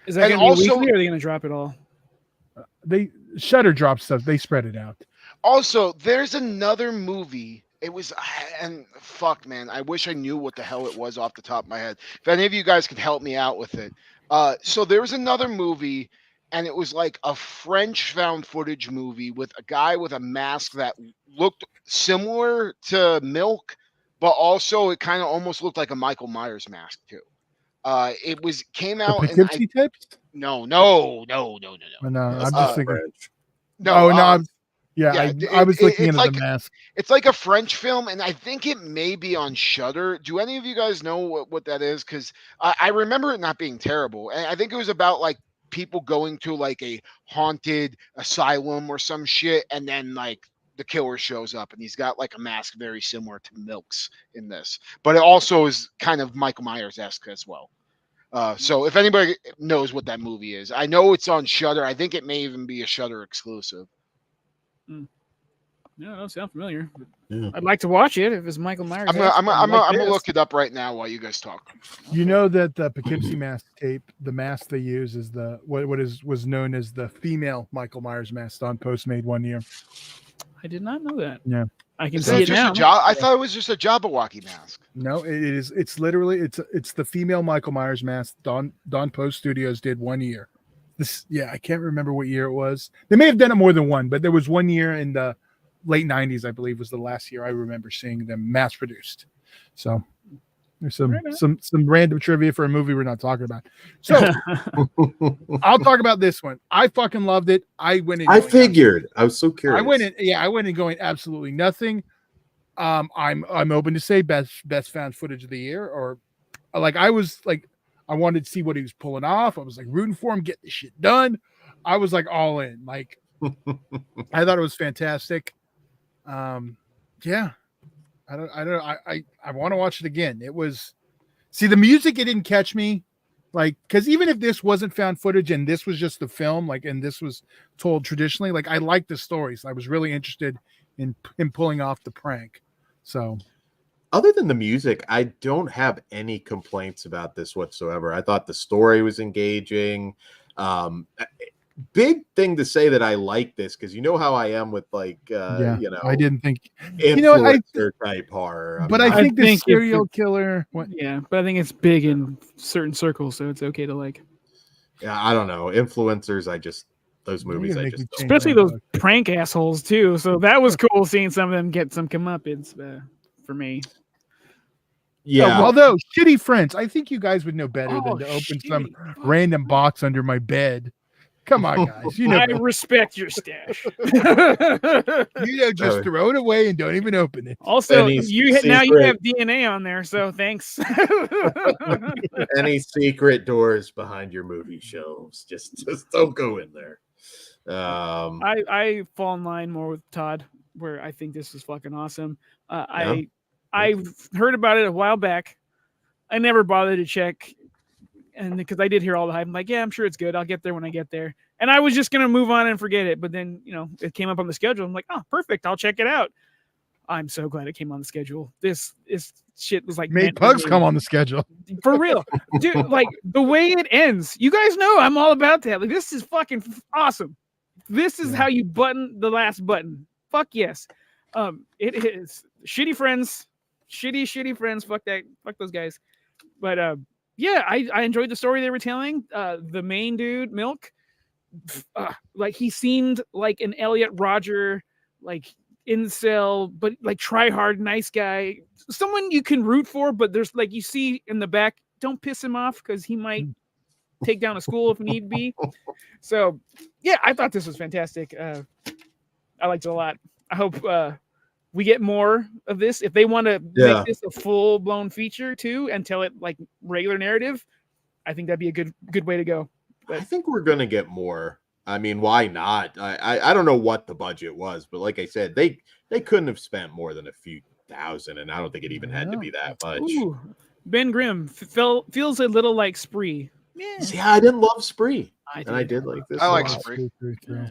Is that And going to be also- weekly, or are they going to drop it all? They Shudder drops stuff. They spread it out. Also, there's another movie. It was, and fuck, man, I wish I knew what the hell it was off the top of my head. If any of you guys could help me out with it. So there was another movie, and it was like a French found footage movie with a guy with a mask that looked similar to Milk, but also it kind of almost looked like a Michael Myers mask too. It came The out and Poughkeepsie tapes? no. No, That's I'm not just thinking. French. No, Oh no, I yeah, was looking it's into the mask. It's like a French film, and I think it may be on Shudder. Do any of you guys know what that is? Because I remember it not being terrible, and I think it was about like people going to like a haunted asylum or some shit, and then like the killer shows up, and he's got like a mask very similar to Milk's in this, but it also is kind of Michael Myers-esque as well. So if anybody knows what that movie is, I know it's on Shudder. I think it may even be a Shudder exclusive. Yeah, that don't sound familiar. Yeah. I'd like to watch it if it's Michael Myers. I'm gonna look it up right now while you guys talk. You know that the Poughkeepsie mask tape, the mask they use is the was known as the female Michael Myers mask on Postmade one year. I did not know that. Yeah. I can Is see that it just now. I thought it was just a Jabberwocky mask. No, it is. It's literally it's the female Michael Myers mask. Don Post Studios did 1 year. I can't remember what year it was. They may have done it more than one, but there was 1 year in the late 90s, I believe, was the last year I remember seeing them mass produced. So there's some random trivia for a movie we're not talking about. So I'll talk about this one. I fucking loved it. I went in. I figured. I was so curious. I went in going absolutely nothing. I'm open to say best found footage of the year, or like I was like I wanted to see what he was pulling off. I was like rooting for him, get this shit done. I was like all in. Like I thought it was fantastic. Yeah. I want to watch it again. It was the music, it didn't catch me. Like, because even if this wasn't found footage and this was just the film, like, and this was told traditionally, like, I liked the stories. I was really interested in pulling off the prank. So, other than the music, I don't have any complaints about this whatsoever. I thought the story was engaging. Big thing to say that I like this, because you know how I am with like I didn't think influencer type horror. But I think the serial killer. Yeah, but I think it's big in certain circles, so it's okay to like. Yeah, I don't know. Influencers, those movies, especially those prank assholes too. So that was cool seeing some of them get some comeuppance for me. Yeah. Although shitty friends, I think you guys would know better than to open some random box under my bed. Come on, guys. You know, I respect your stash. Just throw it away and don't even open it. Also, you have DNA on there, so thanks. Any secret doors behind your movie shelves, just don't go in there. I fall in line more with Todd, where I think this is fucking awesome. I heard about it a while back. I never bothered to check. And because I did hear all the hype, I'm like, yeah, I'm sure it's good. I'll get there when I get there. And I was just going to move on and forget it. But then, it came up on the schedule. I'm like, oh, perfect. I'll check it out. I'm so glad it came on the schedule. This shit was like made Pugs come on the schedule. For real. Dude, like the way it ends, you guys know I'm all about that. Like, this is fucking awesome. This is how you button the last button. Fuck yes. It is shitty friends. Shitty friends. Fuck those guys. But yeah, I enjoyed the story they were telling. The main dude, Milk, like he seemed like an Elliot Rodger, like incel, but like try hard, nice guy, someone you can root for. But there's like you see in the back, don't piss him off because he might take down a school if need be. So yeah, I thought this was fantastic. I liked it a lot. I hope we get more of this. If they want to make this a full-blown feature too and tell it like regular narrative, I think that'd be a good way to go. But I think we're gonna get more. I mean, why not? I don't know what the budget was, but like I said, they couldn't have spent more than a few thousand, and I don't think it even had to be that much. Ooh. Ben Grimm feels a little like Spree. Yeah, See, I didn't love Spree, and I did. did like this. I like a lot. Spree. True.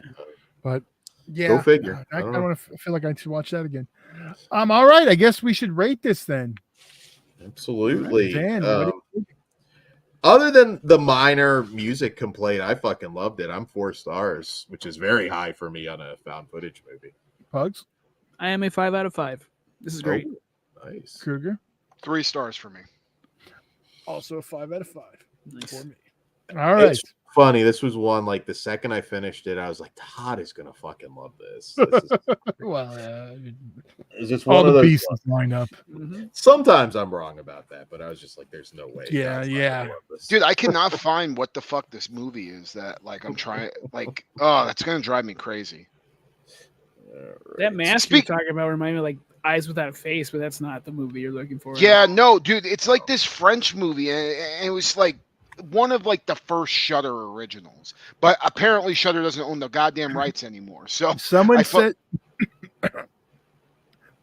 But yeah, Go figure. I I don't kind know. of feel like I should watch that again. All right, I guess we should rate this then. Absolutely. Dan, what do you think? Other than the minor music complaint, I fucking loved it. I'm 4 stars, which is very high for me on a found footage movie. Pugs, I am a 5 out of 5. This is great. Oh, nice. Kruger, 3 stars for me. also a 5 out of 5 Nice. for me. All right. It's funny. This was one, like, the second I finished it, I was like, Todd is going to fucking love this. This is, Well, it's just all one of the those pieces ones. lined up. Mhm. Sometimes I'm wrong about that, but I was just like, there's no way. Yeah, Todd's not yeah. gonna love this. Dude, I cannot find what the fuck this movie is that like I'm trying like that's gonna drive me crazy. All That right. mask you're talking about reminded me of like Eyes Without a Face, but that's not the movie you're looking for. Yeah, no, dude, it's like this French movie, and it was like one of like the first Shudder originals. But apparently Shudder doesn't own the goddamn rights anymore. So Someone I fu- said,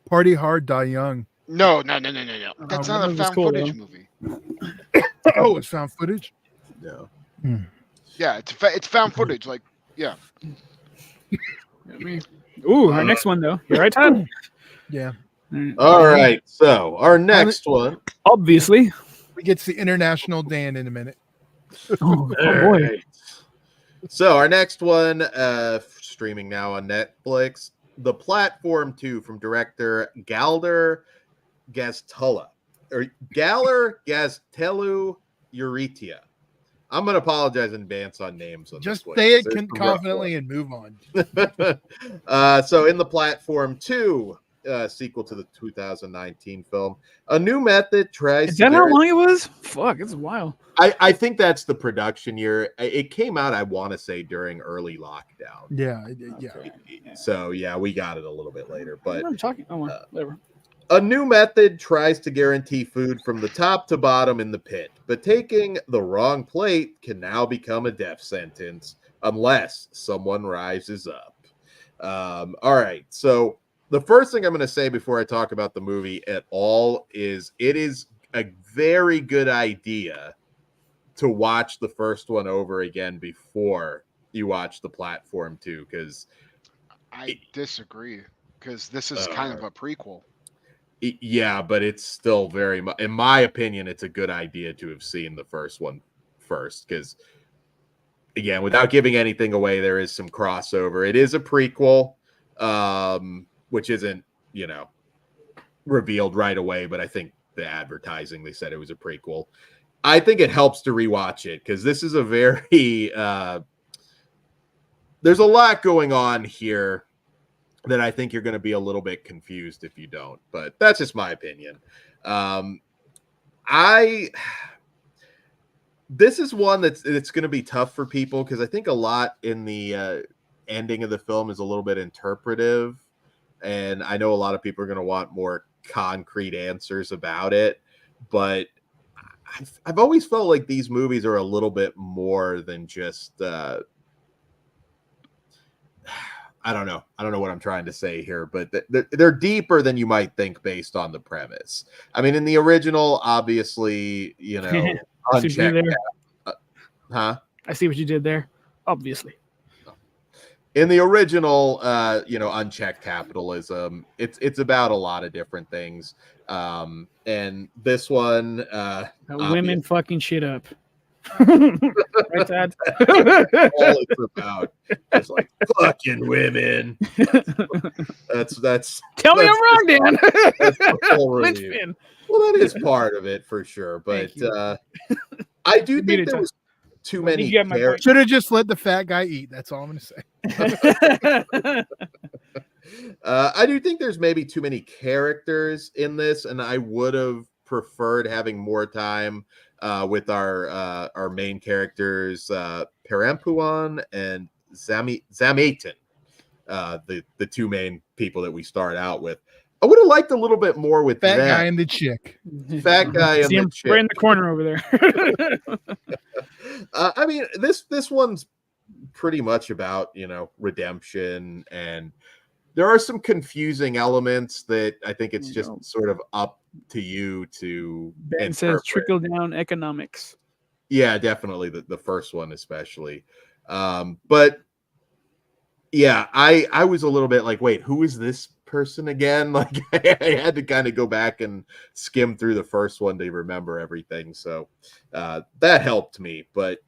"Party hard, die young." no. That's that not a was found cool, footage though. movie. Oh, it's found footage. No. Yeah, it's found footage. Like, yeah. Ooh, our next one though. You're right, Todd. Yeah, All right. So our next one. Obviously. we get to the international Dan in a minute. Oh boy. Alright. So our next one, streaming now on Netflix, The Platform 2 from director Galder Gaztelu Uritia. I'm going to apologize in advance on names. On Just this one, say it 'cause it's a rough confidently and move on. one. So in The Platform 2, sequel to the 2019 film, a new method tries Is to that how long it was? Fuck, it's a while. I think that's the production year. It came out, I want to say, during early lockdown. Yeah. So yeah, we got it a little bit later. But I'm talking. Oh, whatever. a new method tries to guarantee food from the top to bottom in the pit, but taking the wrong plate can now become a death sentence unless someone rises up. All right, so the first thing I'm going to say before I talk about the movie at all is it is a very good idea to watch the first one over again before you watch The Platform 2, because I disagree because this is kind of a prequel. yeah, but it's still very much, in my opinion, it's a good idea to have seen the first one first, because again, without giving anything away, there is some crossover. It is a prequel, which isn't, revealed right away, but I think the advertising, they said it was a prequel. I think it helps to rewatch it because this is a very there's a lot going on here that I think you're going to be a little bit confused if you don't, but that's just my opinion. This is one it's going to be tough for people because I think a lot in the ending of the film is a little bit interpretive, and I know a lot of people are going to want more concrete answers about it, but I've always felt like these movies are a little bit more than just I don't know what I'm trying to say here, but they're deeper than you might think based on the premise. I mean, in the original, obviously, unchecked. I see what you did there. Obviously. In the original, unchecked capitalism, it's about a lot of different things. And this one, women fucking shit up. Right, Dad? all it's about is like fucking women. That's Tell me I'm wrong, Dan. That's the whole review. Linchpin. Well, that is part of it for sure, but I do think there was too many characters. Should have just let the fat guy eat. That's all I'm going to say. I do think there's maybe too many characters in this, and I would have preferred having more time with our main characters, Parampuan and Zamaitan, the two main people that we start out with. I would have liked a little bit more with fat them. guy and the chick. Fat guy and the chick. Right in the corner over there. I mean, this one's pretty much about redemption, and there are some confusing elements that I think it's There you just go. sort of up to you to Ben says interpret. trickle down economics. Yeah, definitely the first one especially. But yeah, I was a little bit like, wait, who is this person again? Like I had to kind of go back and skim through the first one to remember everything. So that helped me. But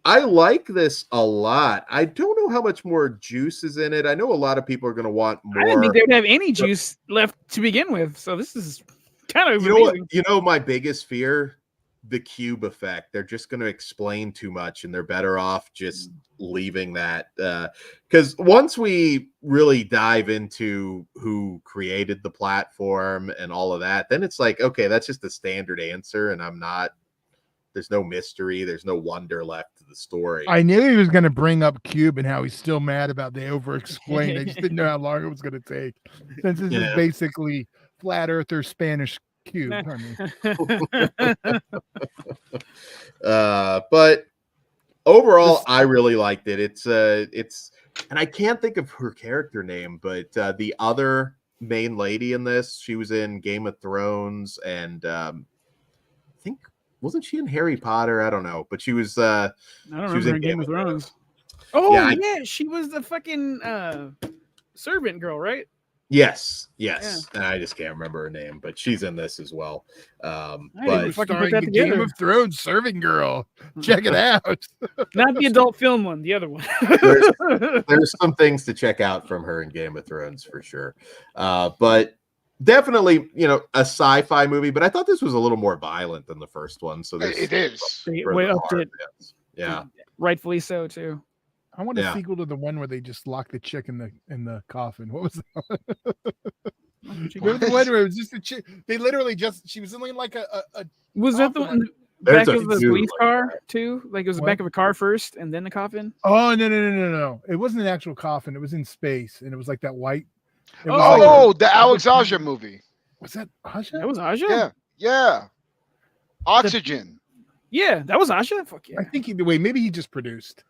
I like this a lot. I don't know how much more juice is in it. I know a lot of people are going to want more. I didn't think they'd have any juice left to begin with. So this is kind of amazing. You know, my biggest fear, the cube effect. They're just going to explain too much, and they're better off just leaving that. Because once we really dive into who created the platform and all of that, then it's like, okay, that's just the standard answer, and there's no mystery, there's no wonder left to the story. I knew he was going to bring up Cube and how he's still mad about they over-explained. I just didn't know how long it was going to take. Since this is basically flat Earth or Spanish Cube. But overall, I really liked it. It's and I can't think of her character name, but the other main lady in this, she was in Game of Thrones, and I think, wasn't she in Harry Potter? I don't know, but she was. I don't remember in Game of Thrones. Oh yeah, she was the fucking servant girl, right? Yes. And I just can't remember her name, but she's in this as well. But starring the Game of Thrones serving girl. Check it out. Not the adult film one, the other one. there's some things to check out from her in Game of Thrones for sure. But definitely, a sci-fi movie, but I thought this was a little more violent than the first one. So it is way upped it. Yeah, rightfully so too. I want a sequel to the one where they just locked the chick in the coffin. What was that? Remember the one where it was just a chick? They literally she was in like a was that the one back of the police car too? Like it was the back of a car first and then the coffin? Oh no! It wasn't an actual coffin. It was in space, and it was like that white. The Alex Aja movie. Was that Aja? That was Aja? Yeah. Oxygen. Yeah, that was Aja. Fuck yeah. I think maybe he just produced.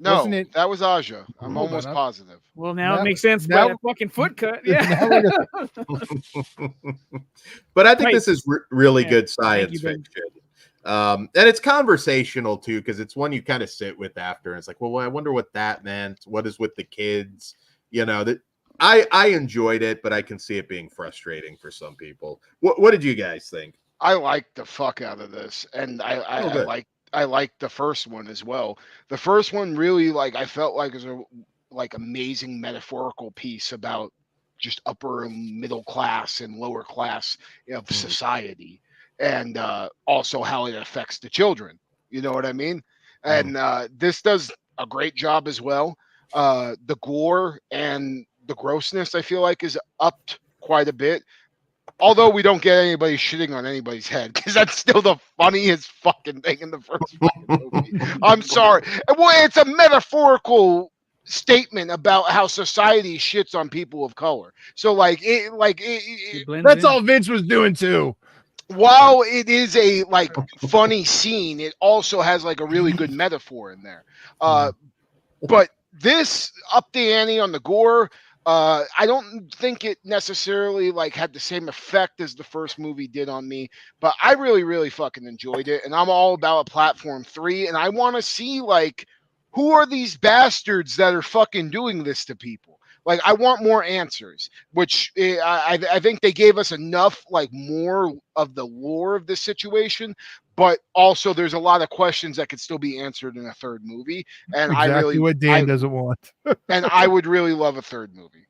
No, that was Aja. I'm almost positive. Well, now it makes sense. Now that fucking foot cut. Yeah. But I think this is really good science fiction. And it's conversational too, because it's one you kind of sit with after. And it's like, well, I wonder what that meant. What is with the kids? That I enjoyed it, but I can see it being frustrating for some people. What did you guys think? I liked the fuck out of this, and I liked the first one as well. The first one really, I felt like was a amazing metaphorical piece about just upper and middle class and lower class of society, and also how it affects the children. You know what I mean? And this does a great job as well. The gore and the grossness, I feel like, is upped quite a bit. Although we don't get anybody shitting on anybody's head, because that's still the funniest fucking thing in the first fucking movie. I'm sorry. Well, it's a metaphorical statement about how society shits on people of color. So that's all Vince was doing too. While it is a funny scene, it also has a really good metaphor in there. But this upped the ante on the gore. I don't think it necessarily had the same effect as the first movie did on me, but I really, really fucking enjoyed it. And I'm all about a platform 3. And I want to see who are these bastards that are fucking doing this to people? I want more answers, which I think they gave us enough, more of the lore of this situation. But also, there's a lot of questions that could still be answered in a third movie, and what Dan doesn't want. And I would really love a third movie.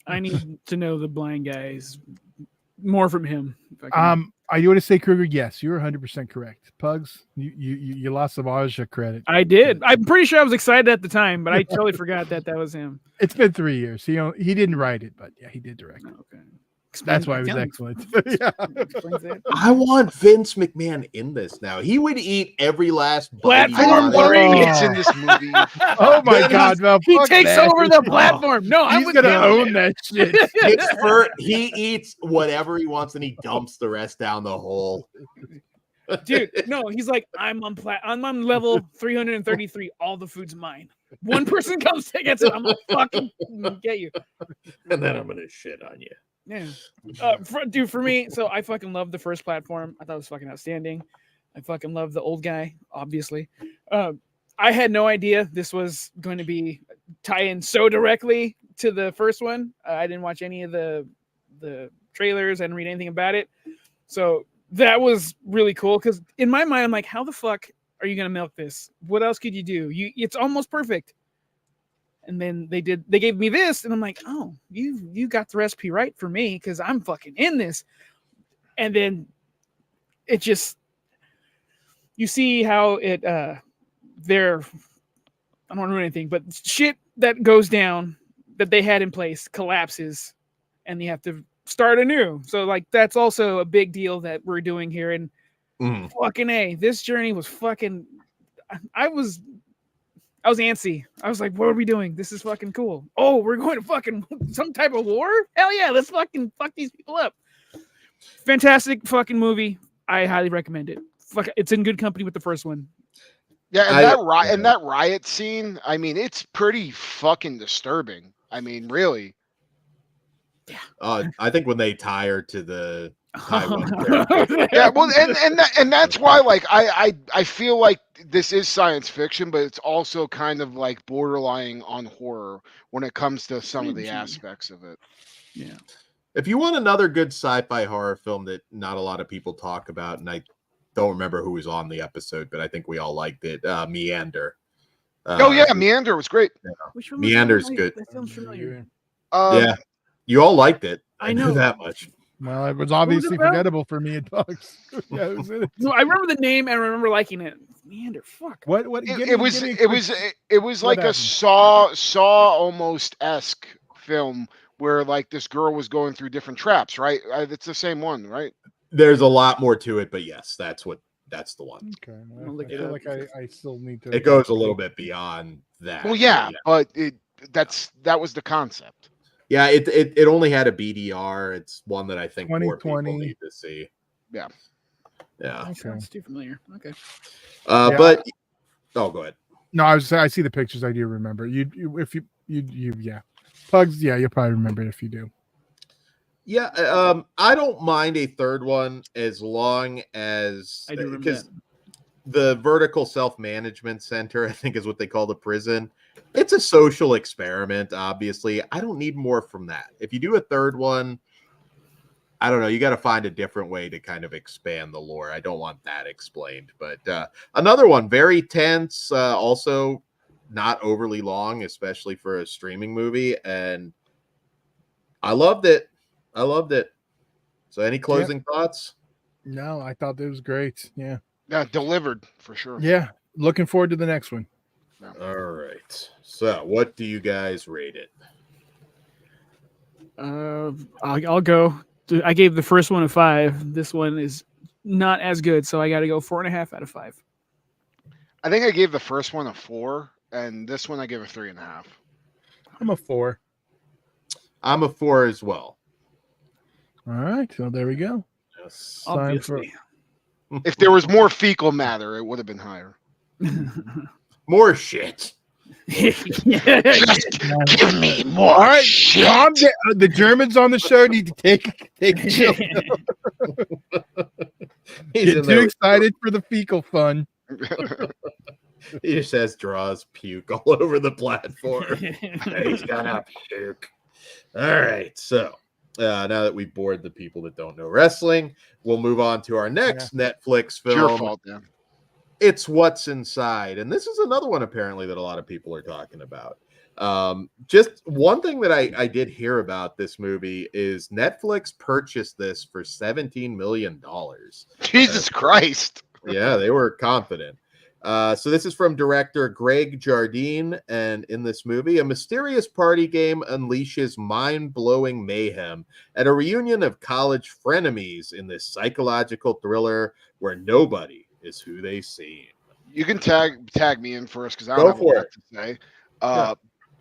I need to know the blind guys more from him. I want to say, Kruger, yes, you're 100% correct. Pugs, you lost some Aja credit. I did. I'm pretty sure I was excited at the time, but I totally forgot that was him. It's been 3 years. He didn't write it, but yeah, he did direct it. Okay. That's why it was excellent. Yeah. I want Vince McMahon in this now. He would eat every last platform it's in this movie. Oh my God, Mel, he takes over the platform. No, he's gonna own that shit. He eats whatever he wants and he dumps the rest down the hole. Dude, no, he's like, I'm on level 333. All the food's mine. One person comes to gets it. I'm gonna fucking get you. And then I'm gonna shit on you. Yeah. Dude, for me, so I fucking love the first platform. I thought it was fucking outstanding. I fucking love the old guy, obviously. I had no idea this was going to be tie in so directly to the first one. I didn't watch any of the trailers. I didn't read anything about it. So that was really cool because in my mind, I'm like, how the fuck are you gonna milk this? What else could you do? It's almost perfect. And then they gave me this, and I'm like, oh, you got the recipe right for me because I'm fucking in this. And then it just, you see how it I don't want to ruin anything, but shit that goes down that they had in place collapses, and you have to start anew. So like that's also a big deal that we're doing here. And fucking A, this journey was fucking. I was antsy. I was like, what are we doing? This is fucking cool. Oh, we're going to fucking some type of war? Hell yeah, let's fucking fuck these people up. Fantastic fucking movie. I highly recommend it. Fuck, it's in good company with the first one. Yeah, and that riot scene, I mean, it's pretty fucking disturbing. I mean, really. I think when they tie her to the Taiwan yeah, well, and that's why, like, I feel like this is science fiction, but it's also kind of like borderline on horror when it comes to some of the aspects of it. Yeah. If you want another good sci-fi horror film that not a lot of people talk about, and I don't remember who was on the episode, but I think we all liked it. Meander. Oh yeah, Meander was great. Yeah. Meander's good. That sounds familiar. Yeah, you all liked it. I know that much. Well, it was obviously forgettable for me and Bugs. Yeah, no, I remember the name and I remember liking it. Meander, fuck. What? It was like a Saw almost esque film where like this girl was going through different traps, right? It's the same one, right? There's a lot more to it, but yes, that's the one. Okay, I feel like I still need to. It goes a little bit beyond that. Well, yeah, but that was the concept. Yeah, it only had a BDR. It's one that I think more people 2020. need to see. Yeah. That sounds too familiar. Okay. But go ahead. No, I see the pictures. I do remember. If you yeah, Pugs. Yeah, you'll probably remember it if you do. Yeah, I don't mind a third one as long as I do remember that. The Vertical Self-Management Center, I think is what they call the prison. It's a social experiment, obviously. I don't need more from that. If you do a third one, I don't know. You got to find a different way to kind of expand the lore. I don't want that explained. But another one, very tense, also not overly long, especially for a streaming movie. And I loved it. So any closing thoughts? No, I thought it was great. Yeah. Yeah, delivered for sure. Yeah. Looking forward to the next one. All right. So what do you guys rate it? I'll go. I gave the first one a 5. This one is not as good, so I got to go 4.5 out of 5. I think I gave the first one a 4, and this one I gave a 3.5. I'm a 4. I'm a 4 as well. All right, so there we go. Yes. Obviously. If there was more fecal matter, it would have been higher. More shit. Just give me more. All right, shit. the Germans on the show need to take a chill. Get too excited for the fecal fun. He just has draws puke all over the platform. He's gonna puke. All right, so now that we've bored the people that don't know wrestling, we'll move on to our next Netflix film. It's your fault, Dan. It's What's Inside, and this is another one apparently that a lot of people are talking about. Just one thing that I did hear about this movie is Netflix purchased this for $17 million. Jesus Christ. Yeah, they were confident. So this is from director Greg Jardine, and in this movie, a mysterious party game unleashes mind-blowing mayhem at a reunion of college frenemies in this psychological thriller where nobody is who they seem. You can tag me in first because I don't have a lot to say.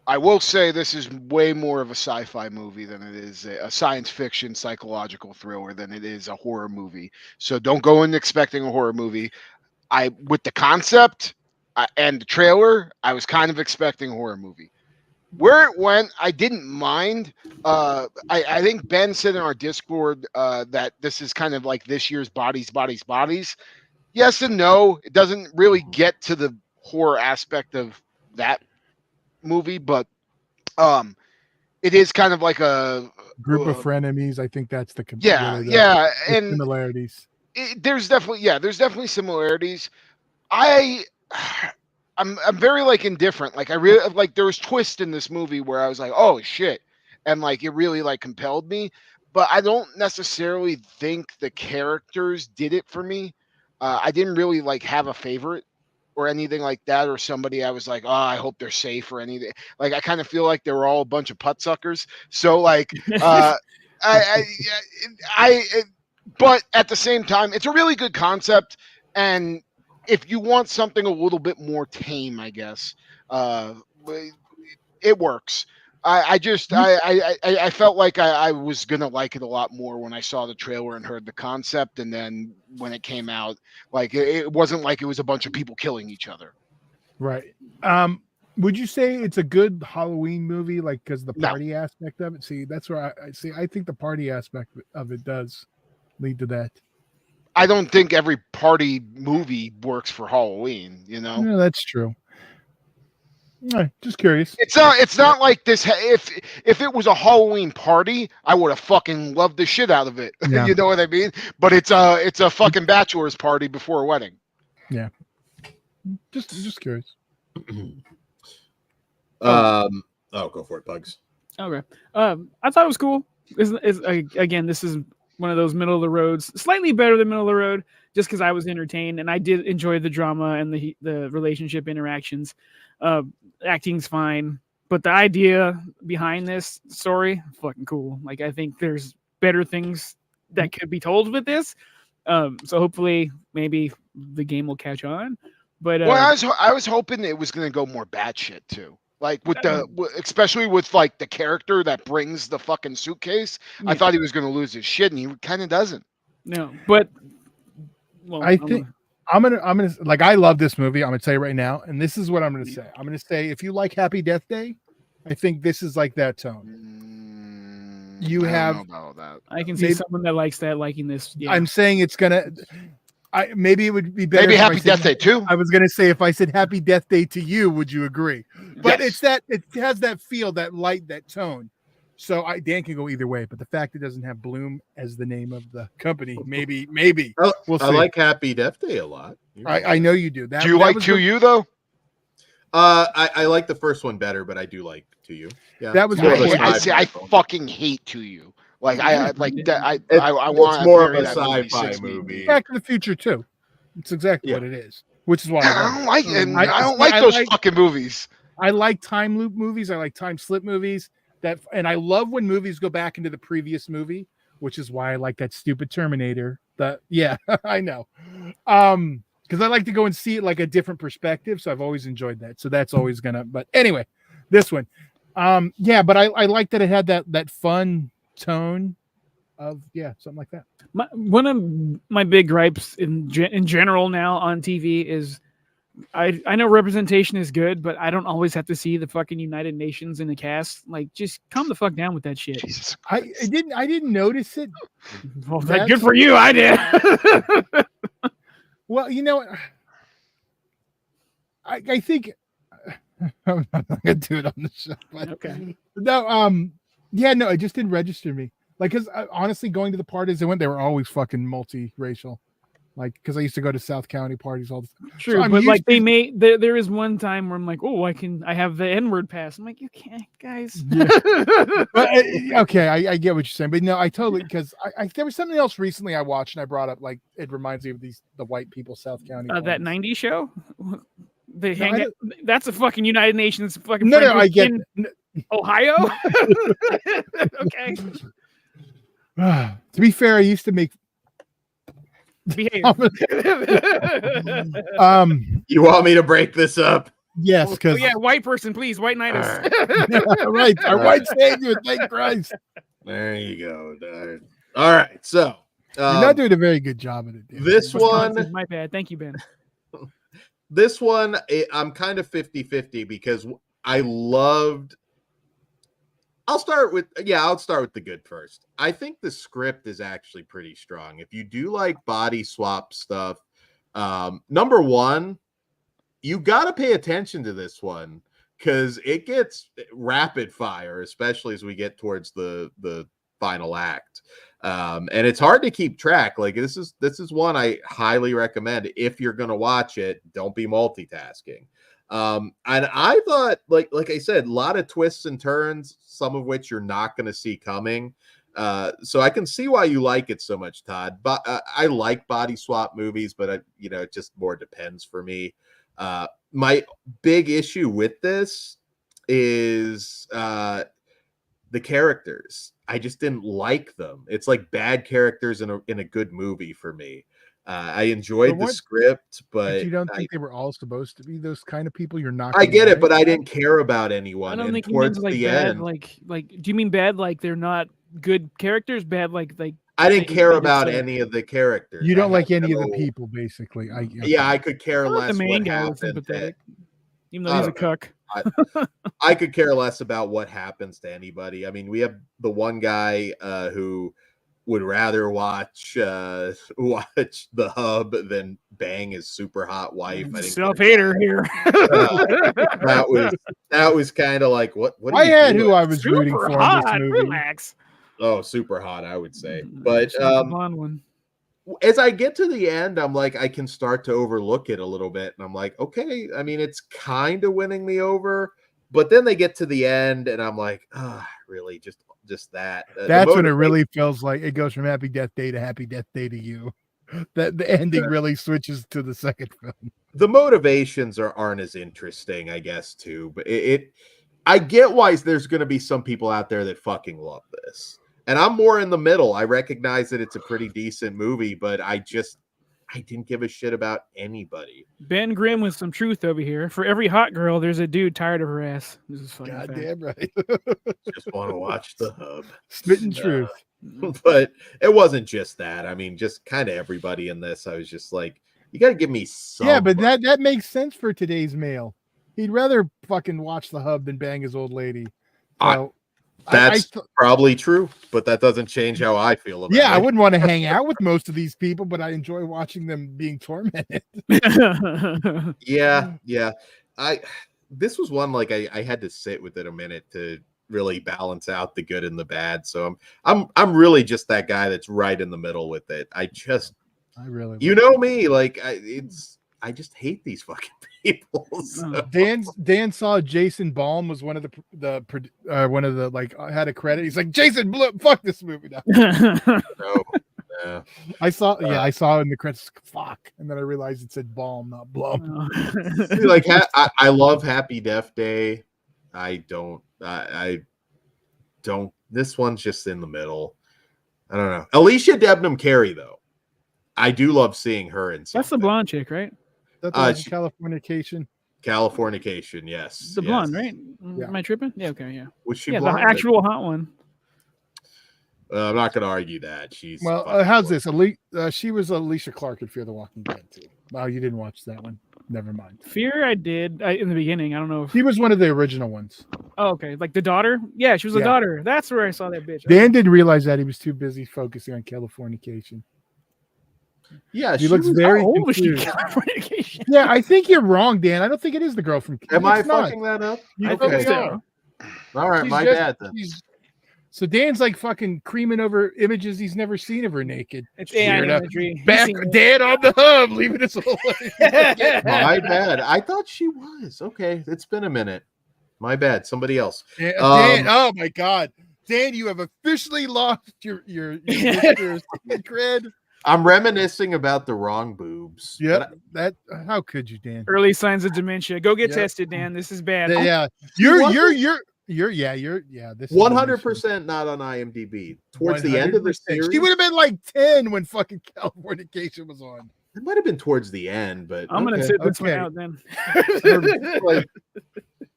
I will say this is way more of a sci-fi movie than it is a science fiction psychological thriller than it is a horror movie. So don't go in expecting a horror movie. With the concept, and the trailer, I was kind of expecting a horror movie. Where it went, I didn't mind. I think Ben said in our Discord that this is kind of like this year's Bodies. Yes and no. It doesn't really get to the horror aspect of that movie, but it is kind of like a Group of frenemies. I think that's the the and similarities. There's definitely similarities. I'm very like indifferent. Like I really like there was twist in this movie where I was like, oh shit, and like it really like compelled me. But I don't necessarily think the characters did it for me. I didn't really like have a favorite or anything like that, or somebody I was like, oh, I hope they're safe or anything. Like I kind of feel like they were all a bunch of putt suckers. So like, but at the same time, it's a really good concept, and if you want something a little bit more tame, I guess, it works. I felt like I was gonna like it a lot more when I saw the trailer and heard the concept, and then when it came out, like it wasn't like it was a bunch of people killing each other. Right. Would you say it's a good Halloween movie, like because the party aspect of it? See, that's where I see. I think the party aspect of it does lead to that. I don't think every party movie works for Halloween. You know, no, that's true. Just curious. It's not like this. If it was a Halloween party, I would have fucking loved the shit out of it. Yeah. You know what I mean? But it's a fucking bachelor's party before a wedding. Yeah. Just curious. Oh, go for it, Bugs. Okay. I thought it was cool. Again, this is one of those middle of the roads, slightly better than middle of the road, just because I was entertained and I did enjoy the drama and the relationship interactions. Acting's fine, but the idea behind this story, fucking cool. Like I think there's better things that could be told with this. So hopefully, maybe the game will catch on. But I was hoping it was going to go more batshit too. Like with especially with like the character that brings the fucking suitcase. Yeah. I thought he was going to lose his shit, and he kind of doesn't. No, but I think. I'm gonna like I love this movie. I'm gonna tell you right now, and this is what I'm gonna say. I'm gonna say if you like Happy Death Day, I think this is like that tone. You have I can see someone that likes that liking this. Yeah. I'm saying it's gonna. Maybe it would be better. Maybe Happy Death Day too. I was gonna say if I said Happy Death Day to you, would you agree? But yes. It has that feel, that light, that tone. So Dan can go either way, but the fact it doesn't have Bloom as the name of the company, maybe we'll see. I like Happy Death Day a lot. I know you do. Do you like To You though? I like the first one better, but I do like To You. Yeah, that was. I fucking hate To You. Like I like that. I want. It's more of a sci-fi movie. Back to the Future too. It's exactly what it is, which is why I don't like it. I don't like those fucking movies. I like time loop movies. I like time slip movies. And I love when movies go back into the previous movie, which is why I like that stupid Terminator. I know. Because I like to go and see it like a different perspective. So I've always enjoyed that. So that's always but anyway, this one. But I like that it had that fun tone of something like that. One of my big gripes in general now on TV is I know representation is good, but I don't always have to see the fucking United Nations in the cast. Like, just calm the fuck down with that shit. I didn't notice it. Well, good for you. I did. Well, you know, I think I'm not gonna do it on the show. But okay. No, it just didn't register me. Like, because honestly, going to the parties I went, they were always fucking multiracial. Like, because I used to go to South County parties all the time. True, so but like there is one time where I'm like, oh, I have the N-word pass. I'm like, you can't, guys. Yeah. But, okay, I get what you're saying, but no, I totally, because there was something else recently I watched and I brought up, like, it reminds me of the white people South County. That 90s show. They hang out. That's a fucking United Nations fucking. No, I get Ohio. Okay. To be fair, I used to make. Behave. You want me to break this up? Yes, because white person, please, white knight us. Right, our white savior, thank Christ. There you go. All right, so you're not doing a very good job at it. This one, my bad. Thank you, Ben. This one, I'm kind of 50-50 because I loved. I'll start with the good first. I think the script is actually pretty strong. If you do like body swap stuff, number one, you got to pay attention to this one because it gets rapid fire, especially as we get towards the final act. And it's hard to keep track. Like this is one I highly recommend. If you're going to watch it, don't be multitasking. And I thought, like I said, a lot of twists and turns, some of which you're not going to see coming. So I can see why you like it so much, Todd. But I like body swap movies, but it just more depends for me. My big issue with this is the characters. I just didn't like them. It's like bad characters in a good movie for me. I enjoyed the script, but you don't think they were all supposed to be those kind of people? You're not. I get it, but I didn't care about anyone. I don't think towards you mean the bad, end, like. Do you mean bad like they're not good characters? Bad like I didn't care about any of the characters. You don't like any of the people, basically. I could care less. The main what guy was happened sympathetic, even though he's a cuck. I could care less about what happens to anybody. I mean, we have the one guy who would rather watch The Hub than bang his super hot wife. I think self-hater here. That was kind of like what I had who I was super rooting for hot, in this movie. Relax. Oh, super hot, I would say. But one. As I get to the end, I'm like, I can start to overlook it a little bit. And I'm like, okay, I mean, it's kind of winning me over. But then they get to the end, and I'm like, really? Just that. That's when it really feels like it goes from Happy Death Day to Happy Death Day to You. That the ending really switches to the second film. The motivations aren't as interesting, I guess, too. But I get why there's going to be some people out there that fucking love this. And I'm more in the middle. I recognize that it's a pretty decent movie, but I didn't give a shit about anybody. Ben Grimm with some truth over here. For every hot girl, there's a dude tired of her ass. This is fucking goddamn right. Just want to watch The Hub. Spitting truth. But it wasn't just that. I mean, just kind of everybody in this. I was just like, you got to give me some. Yeah, but that makes sense for today's male. He'd rather fucking watch The Hub than bang his old lady. So, that's probably true, but that doesn't change how I feel about it. Yeah, I wouldn't want to hang out with most of these people, but I enjoy watching them being tormented. Yeah. This was one like I had to sit with it a minute to really balance out the good and the bad. So I'm really just that guy that's right in the middle with it. I really, you know me, like I just hate these fucking people. So. Dan saw Jason Baum was one of the like had a credit. He's like, Jason Blum, fuck this movie now. No. Yeah. I saw in the credits, fuck, and then I realized it said Baum, not Blum. Like I love Happy Death Day. I don't. This one's just in the middle. I don't know. Alicia Debnam Carey though. I do love seeing her in something. That's the blonde chick, right? That's Californication. Californication, yes. The blonde, right? Yeah. Am I tripping? Yeah, okay, yeah. Was she the blonde? actual hot one. I'm not going to argue that. She's how's this? She was Alicia Clark in Fear the Walking Dead too. Oh, you didn't watch that one. Never mind. Fear, I did in the beginning. I don't know if he was one of the original ones. Oh, okay. Like the daughter? Yeah, she was a daughter. That's where I saw that bitch. Dan didn't realize that. He was too busy focusing on Californication. Yeah, she looks very confused. Yeah, I think you're wrong, Dan. I don't think it is the girl from. Am I fucking that up? I think so. All right, my bad then. So Dan's like fucking creaming over images he's never seen of her naked. It's AI imagery. Back Dan on the Hub, leaving us alone. My bad. I thought she was. Okay, it's been a minute. My bad. Somebody else. Dan, oh my God, Dan, you have officially lost your cred. I'm reminiscing about the wrong boobs. Yeah, how could you, Dan? Early signs of dementia. Go get tested, Dan. This is bad. Yeah, you're this 100% not on IMDb. Towards the end of the series, she would have been like 10 when fucking Californication was on. It might have been towards the end, but I'm gonna sit this one out then.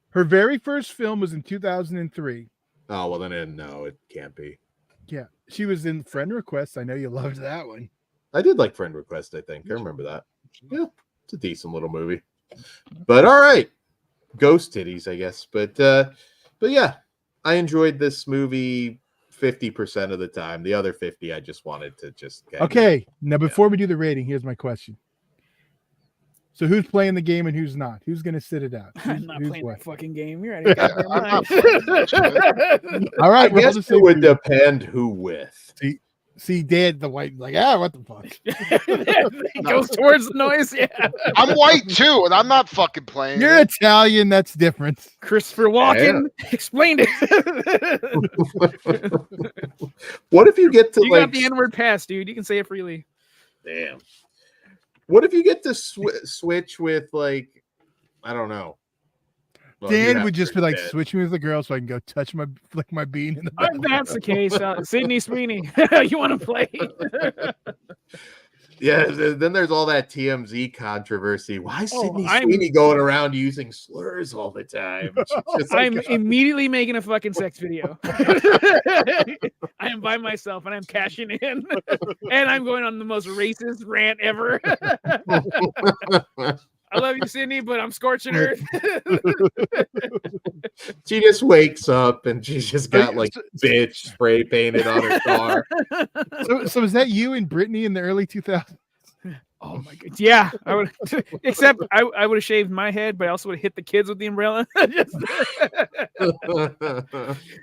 Her very first film was in 2003. Oh well, then no, it can't be. Yeah, she was in Friend Request. I know you loved that one. I did like Friend Request. I think I remember that. Yeah, it's a decent little movie. But all right, ghost titties, I guess. But yeah, I enjoyed this movie 50% of the time. The other 50, I just wanted to just Okay, now before we do the rating, here's my question. So who's playing the game and who's not? Who's going to sit it out? I'm not who's playing what? that fucking game. You're out of your goddamn I'm mind. not fucking watching it. All I right, we're on guess the it same would page. depend who with. See, Dad, the white, like, what the fuck? It goes towards the noise. Yeah. I'm white too, and I'm not fucking playing. You're it. Italian. That's different. Christopher Walken explained it. What if you get to You like got the N-word pass, dude. You can say it freely. damn? What if you get to switch with like I don't know? Well, you Dan have would just to be like, admit. switch me with the girl so I can go touch flick my bean in the back. If that's the case, Sydney Sweeney, you want to play? Yeah, then there's all that TMZ controversy. Why is Sydney I'm- Sweeney going around using slurs all the time? She's just like, I'm immediately making a fucking sex video. I am by myself and I'm cashing in, and I'm going on the most racist rant ever. I love you, Sydney, but I'm scorching earth. she just wakes up and she's just got like bitch spray painted on her car. So is that you and Brittany in the early 2000s? Oh my god! Yeah, I would. Except I would have shaved my head, but I also would have hit the kids with the umbrella.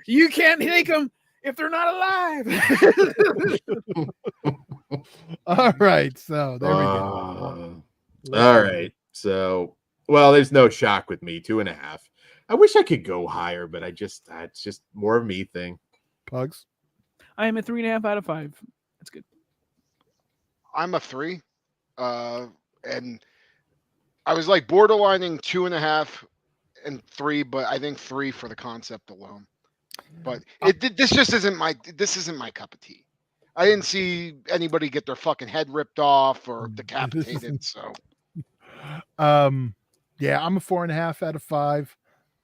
You can't take them if they're not alive. All right, so there we go. All right. So, well, there's no shock with me. 2.5. I wish I could go higher, but it's just more of me thing. Pugs. I am a 3.5 out of 5. That's good. I'm a 3, and I was like borderlining 2.5 and 3, but I think 3 for the concept alone. But this just isn't my cup of tea. I didn't see anybody get their fucking head ripped off or decapitated. So, yeah, I'm a 4.5 out of 5.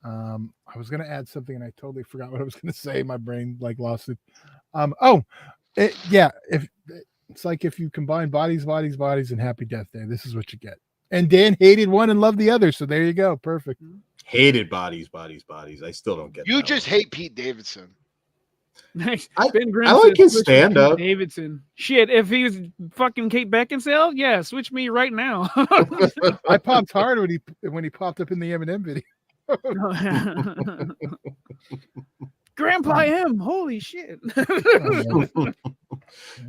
I was gonna add something and I totally forgot what I was gonna say. My brain like lost it. If it's like if you combine bodies, and Happy Death Day, this is what you get. And Dan hated one and loved the other, so there you go, perfect. Hated bodies. I still don't get. you that just one. hate Pete Davidson. Nice. I- Ben Grimm I like says his switch with stand-up. Pete Davidson. Shit, if he was fucking Kate Beckinsale, yeah, switch me right now. I popped hard when he popped up in the Eminem video. Grandpa M, holy shit.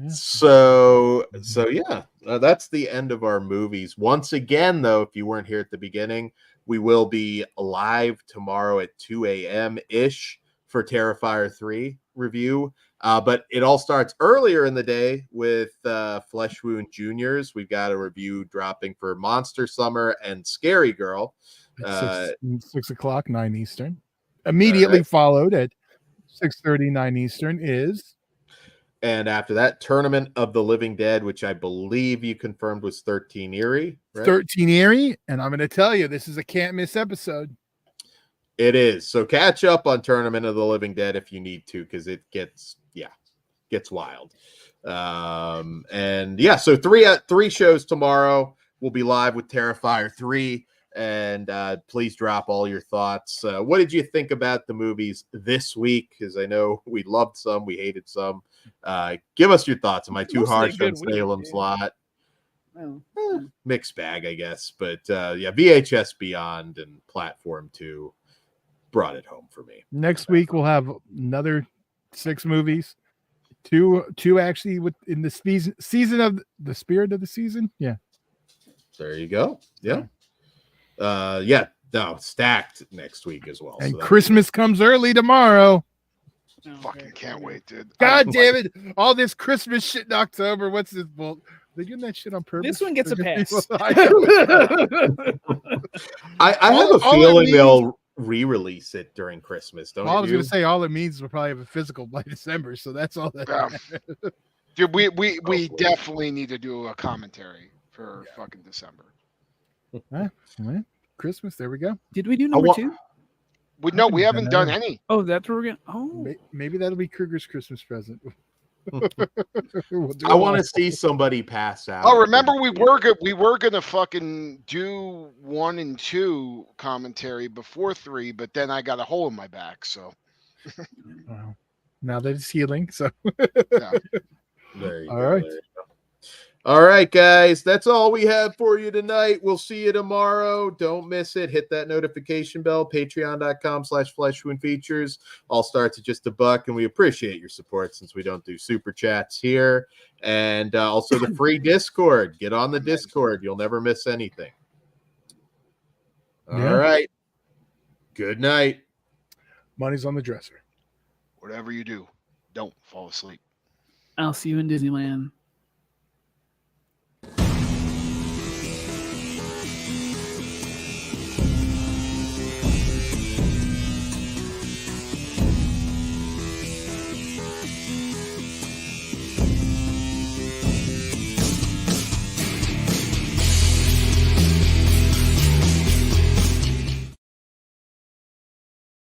So yeah, that's the end of our movies. Once again, though, if you weren't here at the beginning, we will be live tomorrow at 2 a.m. ish for Terrifier 3 review. But it all starts earlier in the day with Flesh Wound Juniors. We've got a review dropping for Monster Summer and Scary Girl. 6 o'clock, 9 Eastern. Immediately followed at 6:30, 9 Eastern is. And after that, Tournament of the Living Dead, which I believe you confirmed was 13 Eerie. Right? 13 Eerie, and I'm going to tell you, this is a can't miss episode. It is. So catch up on Tournament of the Living Dead if you need to, because it gets wild. And yeah, so three shows tomorrow. We'll be live with Terrifier 3. And please drop all your thoughts. What did you think about the movies this week? Because I know we loved some, we hated some. Give us your thoughts. Am I too Mostly harsh a on good week, Salem's dude. Lot? Well, Mixed bag, I guess. But yeah, VHS Beyond and Platform 2 brought it home for me. Next week we'll have another 6 movies. Two actually in the season of the spirit of the season. Yeah. There you go. Yeah. Stacked next week as well. And So Christmas comes early tomorrow. Fucking can't wait, dude. God damn it. All this Christmas shit in October. What's this bull? They're doing that shit on purpose. this one gets a pass. I have a feeling they'll re-release it during Christmas. Don't I was you? going to say all it means is we'll probably have a physical by December, so that's all that. Yeah. Dude, we definitely need to do a commentary for fucking December. Well, Christmas, there we go. Did we do number 2? We haven't done any. Oh, that's where we're going. Oh, Maybe that'll be Kruger's Christmas present. We'll do I them want all. to see somebody pass out. Oh, remember we were gonna fucking do 1 and 2 commentary before 3, but then I got a hole in my back. So Well, now that it's healing, so yeah. There you all go. right. There you go. All right, guys, that's all we have for you tonight. We'll see you tomorrow. Don't miss it. Hit that notification bell. Patreon.com/FleshWound Features. All starts at just $1, and we appreciate your support since we don't do super chats here. And also the free Discord. Get on the Discord. You'll never miss anything. All Yeah. right. Good night. Money's on the dresser. Whatever you do, don't fall asleep. I'll see you in Disneyland.